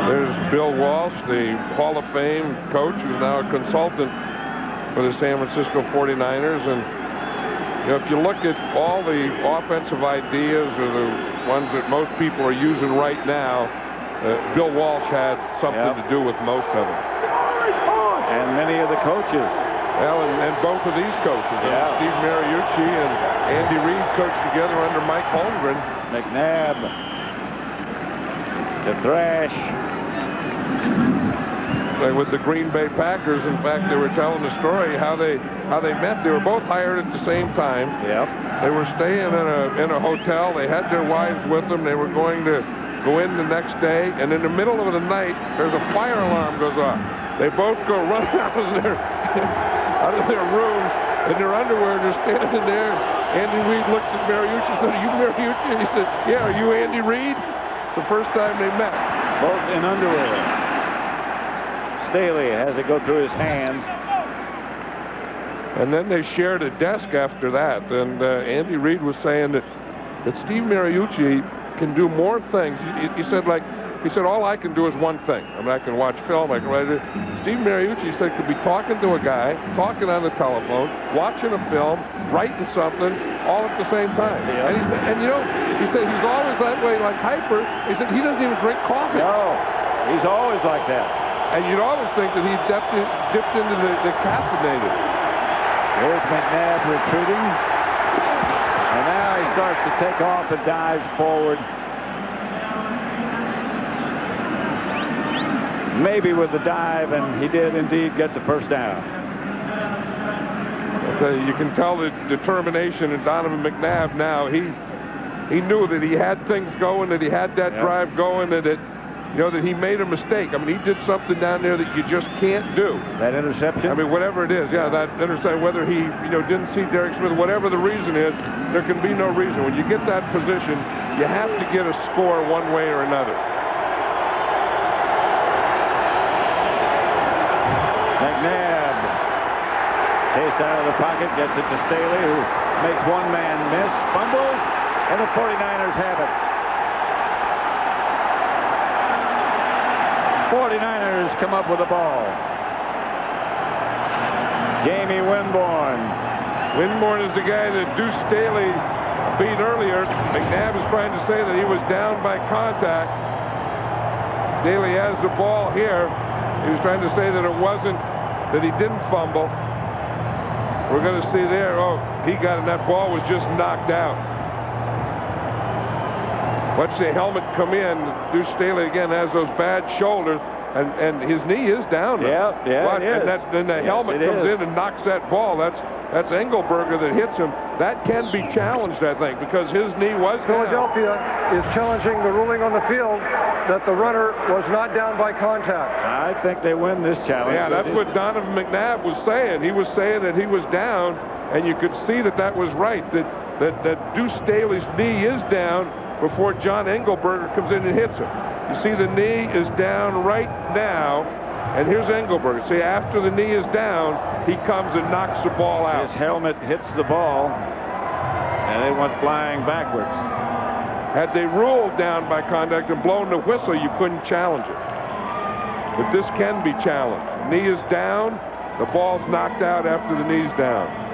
There's Bill Walsh, the Hall of Fame coach, who's now a consultant for the San Francisco 49ers. And you know, if you look at all the offensive ideas or the ones that most people are using right now, Bill Walsh had something to do with most of them. And many of the coaches. Well, and both of these coaches, Steve Mariucci and Andy Reid, coached together under Mike Holmgren. McNabb to Thrash. with the Green Bay Packers. In fact, they were telling the story how they met. They were both hired at the same time. Yep. They were staying in a hotel. They had their wives with them. They were going to go in the next day, and in the middle of the night, there's a fire alarm goes off. They both go running out of their rooms in their underwear. They're standing there. Andy Reid looks at Mariucci and said, "Are you Mariucci?" And he said, "Yeah, are you Andy Reid?" The first time they met. Both in underwear. Staley has it go through his hands. And then they shared a desk after that. And Andy Reid was saying that Steve Mariucci can do more things. He said, all I can do is one thing. I mean, I can watch film, I can write it. Steve Mariucci said could be talking to a guy, talking on the telephone, watching a film, writing something, all at the same time. Yeah. And he said he's always that way, like hyper. He said he doesn't even drink coffee. No, he's always like that. And you'd always think that he dipped into the caffeinated. Here's McNabb retreating. And now he starts to take off and dives forward. Maybe with the dive, and he did indeed get the first down. I'll tell you, you can tell the determination in Donovan McNabb now. He knew that he had things going, that he had that drive going, and that he made a mistake. I mean, he did something down there that you just can't do. That interception? I mean, whatever it is, that interception, whether he, didn't see Derek Smith, whatever the reason is, there can be no reason. When you get that position, you have to get a score one way or another. McNabb chased out of the pocket, gets it to Staley, who makes one man miss, fumbles, and the 49ers have it. 49ers come up with the ball. Jamie Winborn. Winborn is the guy that Deuce Staley beat earlier. McNabb is trying to say that he was down by contact. Staley has the ball here. He was trying to say that it wasn't, that he didn't fumble. We're going to see there, he got it, and that ball was just knocked out. Watch the helmet come in. Deuce Staley again has those bad shoulders, and his knee is down now. Yeah, it is. And then the helmet comes in and knocks that ball. That's Engelberger that hits him. That can be challenged, I think, because his knee was down. Philadelphia is challenging the ruling on the field that the runner was not down by contact. I think they win this challenge. Yeah, that's what Donovan McNabb was saying. He was saying that he was down, and you could see that was right, that Deuce Staley's knee is down before John Engelberger comes in and hits him. You see the knee is down right now, and here's Engelberger. See, after the knee is down, he comes and knocks the ball out. His helmet hits the ball, and it went flying backwards. Had they ruled down by contact and blown the whistle, you couldn't challenge it. But this can be challenged. Knee is down, the ball's knocked out after the knee's down.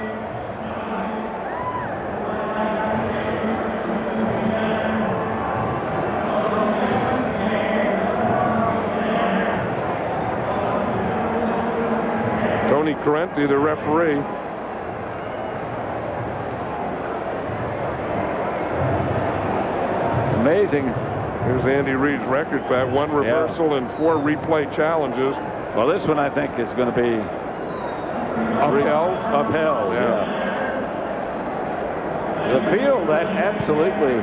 Tony Correnti, the referee. It's amazing. Here's Andy Reid's record for that. 1 reversal and 4 replay challenges. Well, this one I think is going to be upheld. Upheld, yeah. The field that absolutely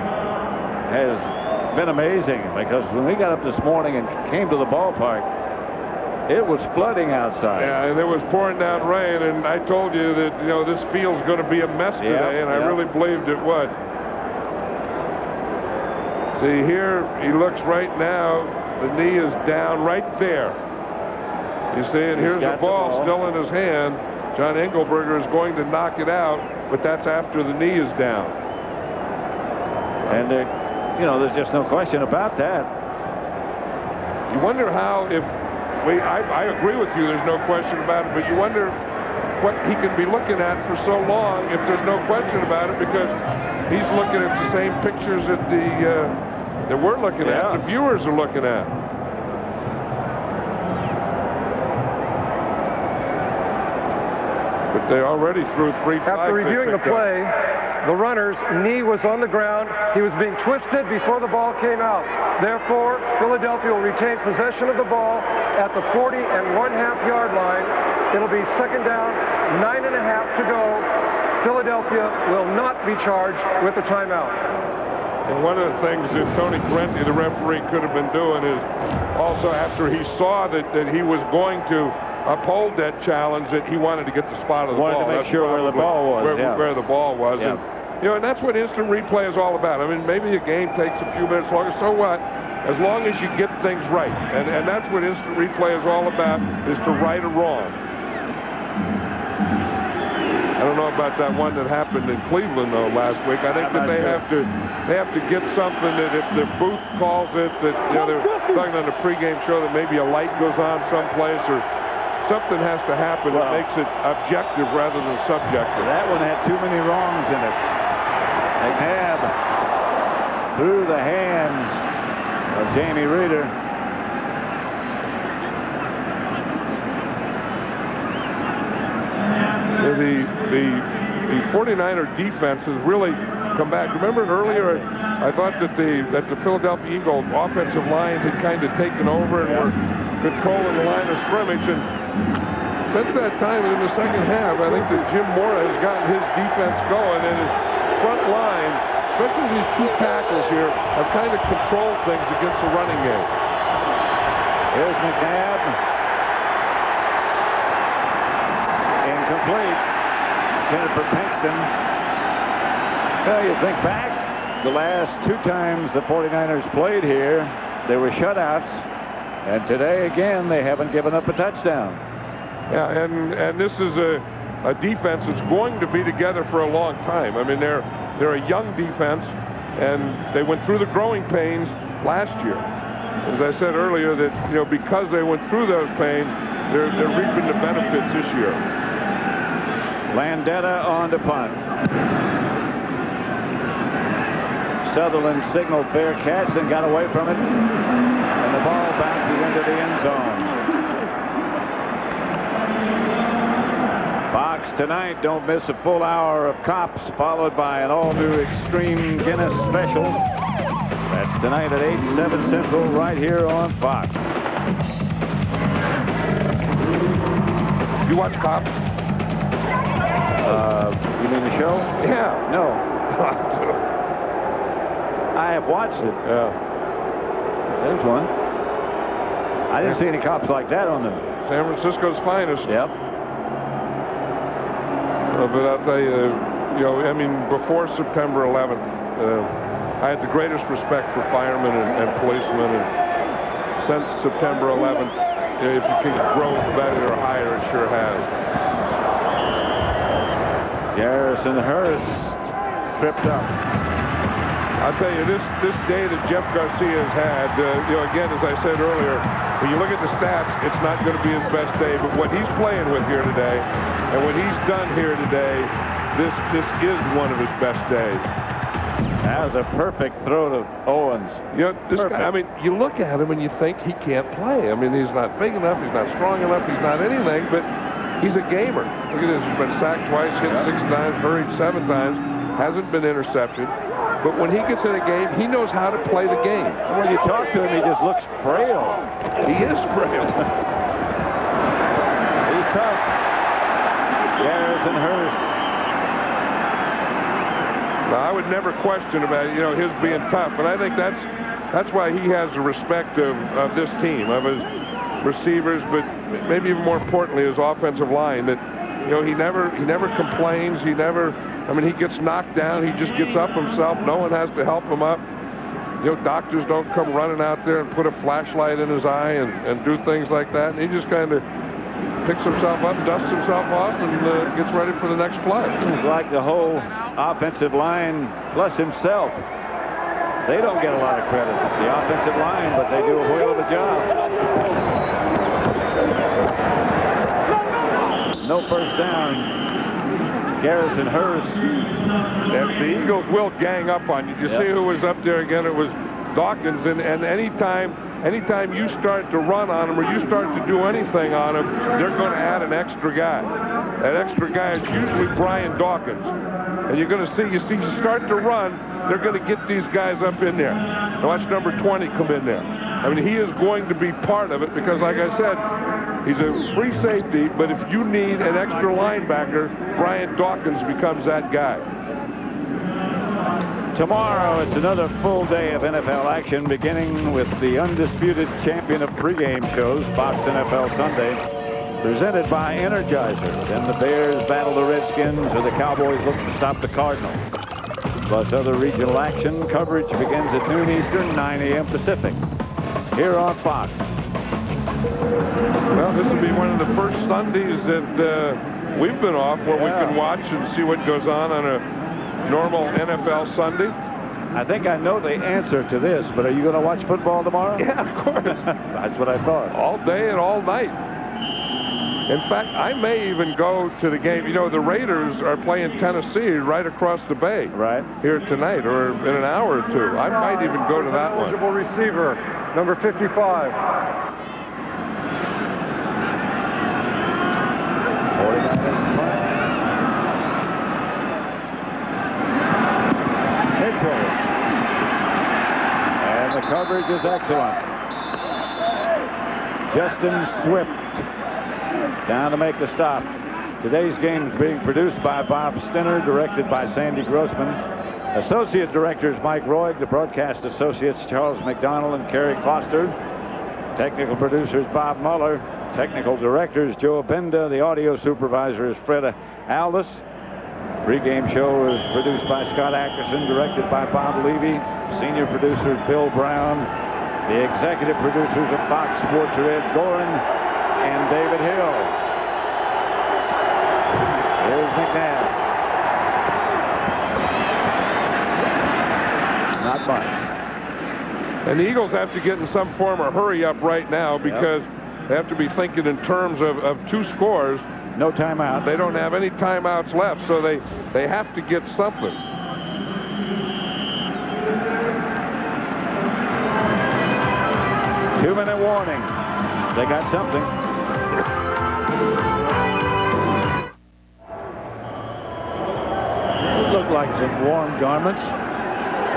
has been amazing, because when we got up this morning and came to the ballpark, it was flooding outside. Yeah, and it was pouring down rain, and I told you that, this field's going to be a mess today, and I really believed it would. See, here he looks right now, the knee is down right there. You see it, here's the ball still in his hand. John Engelberger is going to knock it out, but that's after the knee is down. And, there's just no question about that. You wonder how, I agree with you, there's no question about it, but you wonder what he can be looking at for so long if there's no question about it, because he's looking at the same pictures that that we're looking at, the viewers are looking at. But they already threw 3 flags. After reviewing the play, the runner's knee was on the ground. He was being twisted before the ball came out. Therefore, Philadelphia will retain possession of the ball at the 40.5-yard line. It'll be second down, 9.5 to go. Philadelphia will not be charged with a timeout. And one of the things that Tony Parenti, the referee, could have been doing is also after he saw that he was going to uphold that challenge, that he wanted to get the spot of the ball. Wanted to make sure where the ball was. Where the ball was. Yeah. And, and that's what instant replay is all about. I mean, maybe a game takes a few minutes longer. So what? As long as you get things right. And that's what instant replay is all about, is to right or wrong. I don't know about that one that happened in Cleveland, though, last week. I think that they have to get something that if the booth calls it, that they're talking on the pregame show that maybe a light goes on someplace or something has to happen that makes it objective rather than subjective. That one had too many wrongs in it. McNabb through the hands of Jamie Reeder. The 49er defense has really come back. Remember earlier, I thought that the Philadelphia Eagles offensive line had kind of taken over and were controlling the line of scrimmage. And since that time, in the second half, I think that Jim Mora has gotten his defense going, and his front line, especially these two tackles here, have kind of controlled things against the running game. Here's McNabb. Incomplete. Intended for Pinkston. Well, you think back, the last two times the 49ers played here, they were shutouts. And today, again, they haven't given up a touchdown. Yeah, and this is a defense that's going to be together for a long time. I mean, they're a young defense, and they went through the growing pains last year. As I said earlier, that because they went through those pains, they're reaping the benefits this year. Landetta on to punt. Sutherland signaled fair catch and got away from it. And the ball bounces into the end zone. Fox tonight, don't miss a full hour of Cops, followed by an all-new Extreme Guinness special. That's tonight at 8, 7 Central, right here on Fox. You watch Cops? You mean the show? Yeah. No. I have watched it. Yeah. There's one. I didn't see any cops like that on them. San Francisco's finest. Yep. But I'll tell you, I mean, before September 11th, I had the greatest respect for firemen and policemen. And since September 11th, if you can grow better or higher, it sure has. Garrison Hurst tripped up. I'll tell you, this day that Jeff Garcia has had, again, as I said earlier, when you look at the stats, it's not going to be his best day. But what he's playing with here today, and what he's done here today, this is one of his best days. That was a perfect throw to Owens. This guy, I mean, you look at him and you think he can't play. I mean, he's not big enough, he's not strong enough, he's not anything, but he's a gamer. Look at this, he's been sacked twice, hit 6 times, hurried 7 times, hasn't been intercepted. But when he gets in a game, he knows how to play the game. And when you talk to him, he just looks frail. He is frail. He's tough. Garrison Hurst. Now, I would never question about his being tough, but I think that's why he has the respect of this team, of his receivers, but maybe even more importantly, his offensive line. That he never complains. He never. I mean, he gets knocked down. He just gets up himself. No one has to help him up. Doctors don't come running out there and put a flashlight in his eye and do things like that. And he just kind of picks himself up, dusts himself off, and gets ready for the next play. It's like the whole offensive line plus himself. They don't get a lot of credit, the offensive line, but they do a whale of a job. No first down. Garrison Hurst. And the Eagles will gang up on you. You see who was up there again? It was Dawkins. And anytime you start to run on them or you start to do anything on them, they're going to add an extra guy. That extra guy is usually Brian Dawkins. And you're going to see, you start to run, they're going to get these guys up in there. Now watch number 20 come in there. I mean, he is going to be part of it because, like I said, he's a free safety, but if you need an extra linebacker, Brian Dawkins becomes that guy. Tomorrow, it's another full day of NFL action, beginning with the undisputed champion of pregame shows, Fox NFL Sunday, presented by Energizer. Then the Bears battle the Redskins, or the Cowboys look to stop the Cardinals. Plus other regional action. Coverage begins at noon Eastern, 9 a.m. Pacific, here on Fox. Well, this will be one of the first Sundays that we've been off where we can watch and see what goes on a normal NFL Sunday. I think I know the answer to this, but are you going to watch football tomorrow? Yeah, of course. That's what I thought. All day and all night. In fact, I may even go to the game. You know, the Raiders are playing Tennessee right across the bay. Right. Here tonight, or in an hour or two. I might even go to that one. Eligible receiver, number 55. And the coverage is excellent. Justin Swift down to make the stop. Today's game is being produced by Bob Stinner, directed by Sandy Grossman. Associate directors Mike Roig, the broadcast associates Charles McDonald and Kerry Kloster. Technical producers Bob Muller. Technical directors Joe Benda. The audio supervisor is Freda Aldis. Pre-game show is produced by Scott Ackerson, directed by Bob Levy. Senior producers Bill Brown. The executive producers of Fox Sports are Ed Gorin and David Hill. Here's McNabb. Not much. And the Eagles have to get in some form of hurry up right now because they have to be thinking in terms of two scores. No timeout. They don't have any timeouts left, so they have to get something. Two-minute warning. They got something. It looked like some warm garments.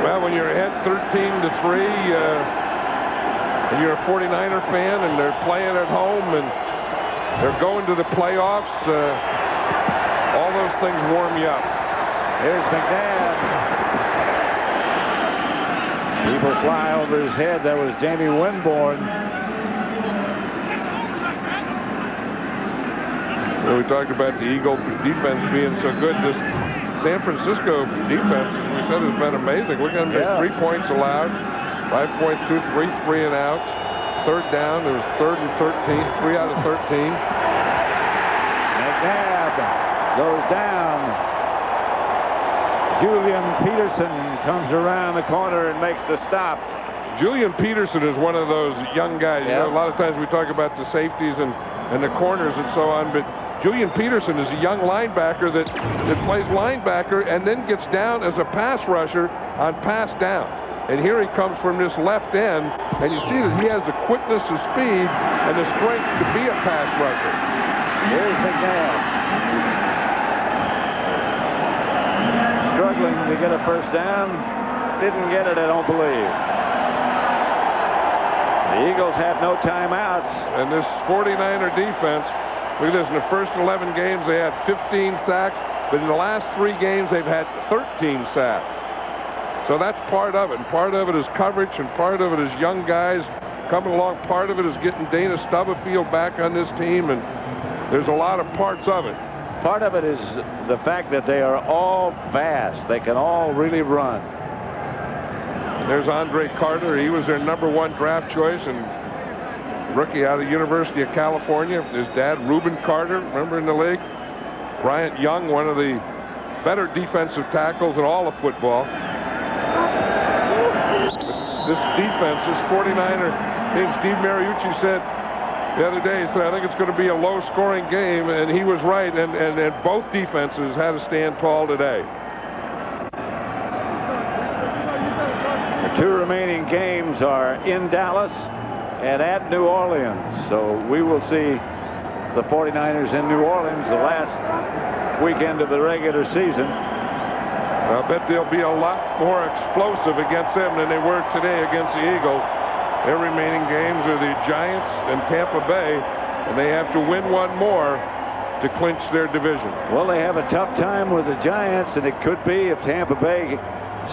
Well, when you're ahead 13-3, and you're a 49er fan, and they're playing at home, and they're going to the playoffs, all those things warm you up. Here's McNabb. People fly over his head. That was Jamie Winborn. Well, we talked about the Eagle defense being so good. This San Francisco defense, as we said, has been amazing. Look at them, there's 3 points allowed, 5.23, 3 and outs. Third down, there was 3rd and 13, 3 out of 13. McNabb goes down. Julian Peterson comes around the corner and makes the stop. Julian Peterson is one of those young guys. You know, a lot of times we talk about the safeties and the corners and so on, but Julian Peterson is a young linebacker that plays linebacker and then gets down as a pass rusher on pass down. And here he comes from this left end, and you see that he has the quickness, the speed, and the strength to be a pass rusher. Here's McNabb. Struggling to get a first down. Didn't get it, I don't believe. The Eagles have no timeouts. And this 49er defense, look at this, in the first 11 games they had 15 sacks, but in the last 3 games they've had 13 sacks. So that's part of it. And part of it is coverage, and part of it is young guys coming along. Part of it is getting Dana Stubblefield back on this team, and there's a lot of parts of it. Part of it is the fact that they are all fast. They can all really run. There's Andre Carter. He was their #1 draft choice, and rookie out of the University of California. His dad, Reuben Carter, remember in the league? Bryant Young, one of the better defensive tackles in all of football. This defense, this 49er team, Steve Mariucci said the other day, he said, I think it's going to be a low-scoring game, and he was right, and both defenses had to stand tall today. The 2 remaining games are in Dallas and at New Orleans. So we will see the 49ers in New Orleans the last weekend of the regular season. I bet they'll be a lot more explosive against them than they were today against the Eagles. Their remaining games are the Giants and Tampa Bay, and they have to win one more to clinch their division. Well, they have a tough time with the Giants, and it could be if Tampa Bay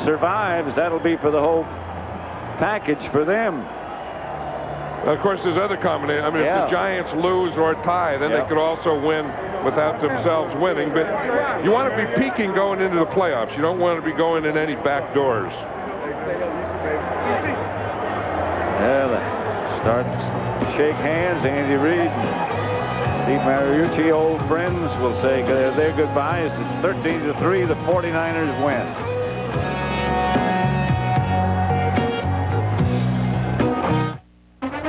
survives, that'll be for the whole package for them. Of course, there's other combinations. I mean, if the Giants lose or tie, then they could also win without themselves winning. But you want to be peaking going into the playoffs. You don't want to be going in any back doors. Yeah, start to shake hands. Andy Reid and Steve Mariucci, old friends, will say their goodbyes. It's 13-3. The 49ers win.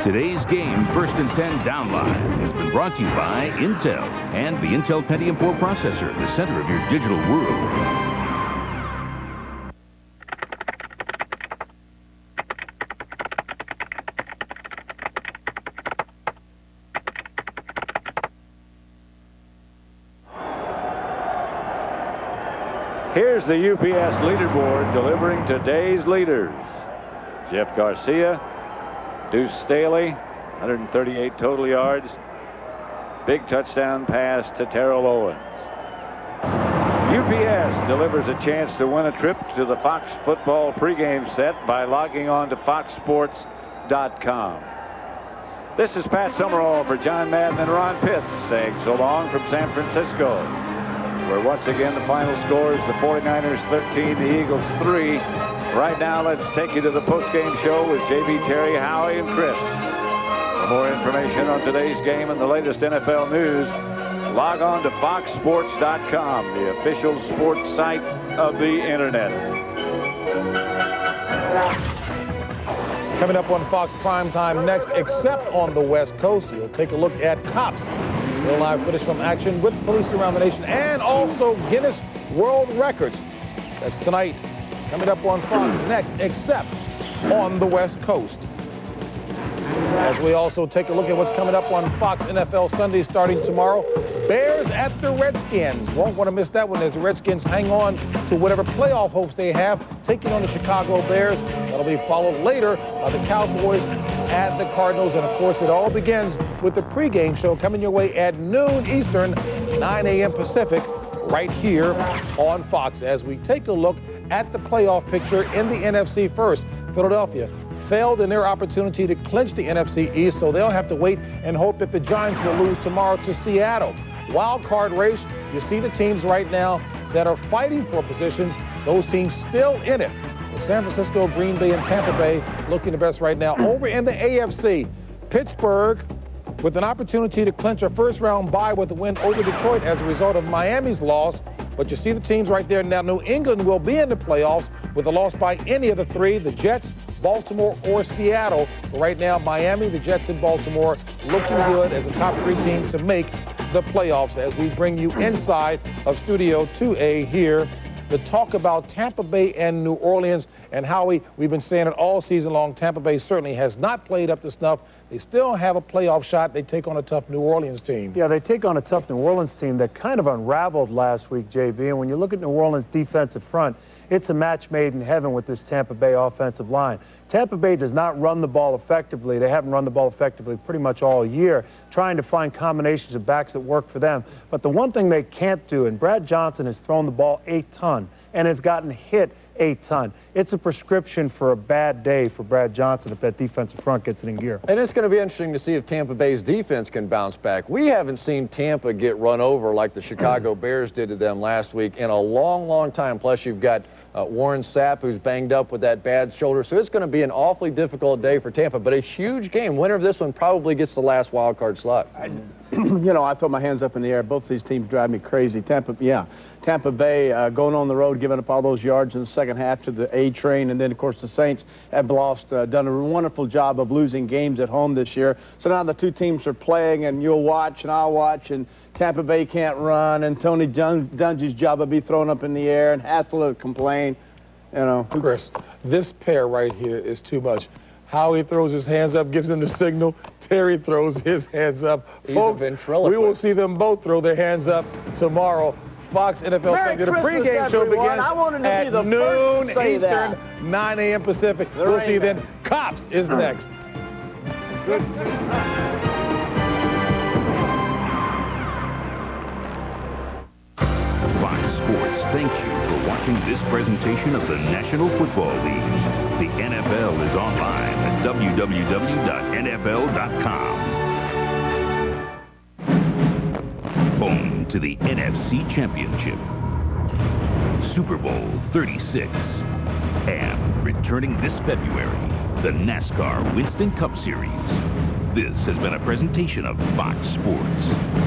Today's game, First and 10 Down Live, has been brought to you by Intel and the Intel Pentium 4 processor, the center of your digital world. Here's the UPS leaderboard delivering today's leaders. Jeff Garcia, Deuce Staley, 138 total yards. Big touchdown pass to Terrell Owens. UPS delivers a chance to win a trip to the Fox football pregame set by logging on to foxsports.com. This is Pat Summerall for John Madden and Ron Pitts saying so long from San Francisco, where once again the final score is the 49ers 13, the Eagles 3. Right now, let's take you to the postgame show with J.B. Terry, Howie, and Chris. For more information on today's game and the latest NFL news, log on to foxsports.com, the official sports site of the Internet. Coming up on Fox Primetime next, except on the West Coast, you'll take a look at Cops. Real live footage from action with police around the nation, and also Guinness World Records. That's tonight. Coming up on Fox next, except on the West Coast. As we also take a look at what's coming up on Fox NFL Sunday starting tomorrow. Bears at the Redskins. Won't want to miss that one as the Redskins hang on to whatever playoff hopes they have, taking on the Chicago Bears. That'll be followed later by the Cowboys at the Cardinals. And of course, it all begins with the pregame show coming your way at noon Eastern, 9 a.m. Pacific, right here on Fox as we take a look at the playoff picture in the NFC first. Philadelphia failed in their opportunity to clinch the NFC East, so they'll have to wait and hope that the Giants will lose tomorrow to Seattle. Wild card race, you see the teams right now that are fighting for positions, those teams still in it. With San Francisco, Green Bay, and Tampa Bay looking the best right now. Over in the AFC, Pittsburgh with an opportunity to clinch a first-round bye with a win over Detroit as a result of Miami's loss. But you see the teams right there. Now, New England will be in the playoffs with a loss by any of the three, the Jets, Baltimore, or Seattle. But right now, Miami, the Jets, and Baltimore looking good as a top three team to make the playoffs as we bring you inside of Studio 2A here. The talk about Tampa Bay and New Orleans, and Howie, we've been saying it all season long. Tampa Bay certainly has not played up to snuff. They still have a playoff shot. They take on a tough New Orleans team. Yeah, they take on a tough New Orleans team that kind of unraveled last week, JB. And when you look at New Orleans' defensive front, it's a match made in heaven with this Tampa Bay offensive line. Tampa Bay does not run the ball effectively. They haven't run the ball effectively pretty much all year, trying to find combinations of backs that work for them. But the one thing they can't do, and Brad Johnson has thrown the ball a ton and has gotten hit a ton. It's a prescription for a bad day for Brad Johnson if that defensive front gets it in gear. And it's going to be interesting to see if Tampa Bay's defense can bounce back. We haven't seen Tampa get run over like the Chicago Bears did to them last week in a long, long time. Plus, you've got Warren Sapp, who's banged up with that bad shoulder. So it's going to be an awfully difficult day for Tampa, but a huge game. Winner of this one probably gets the last wild card slot. You know, I throw my hands up in the air. Both these teams drive me crazy. Tampa Bay going on the road, giving up all those yards in the second half to the A train, and then of course the Saints have lost, done a wonderful job of losing games at home this year. So now the two teams are playing, and you'll watch and I'll watch, and Tampa Bay can't run, and Tony Dungy's job will be thrown up in the air, and Hassel will complain. You know, Chris, this pair right here is too much. Howie throws his hands up, gives them the signal. Terry throws his hands up. He's folks, a ventriloquist. we will see them both throw their hands up tomorrow. Fox NFL Sunday. The pregame show begins at noon Eastern, 9 a.m. Pacific. We'll see you then. Cops is next. Good. Fox Sports thanks you for watching this presentation of the National Football League. The NFL is online at www.nfl.com. Home to the NFC Championship, Super Bowl 36, and returning this February, the NASCAR Winston Cup Series. This has been a presentation of Fox Sports.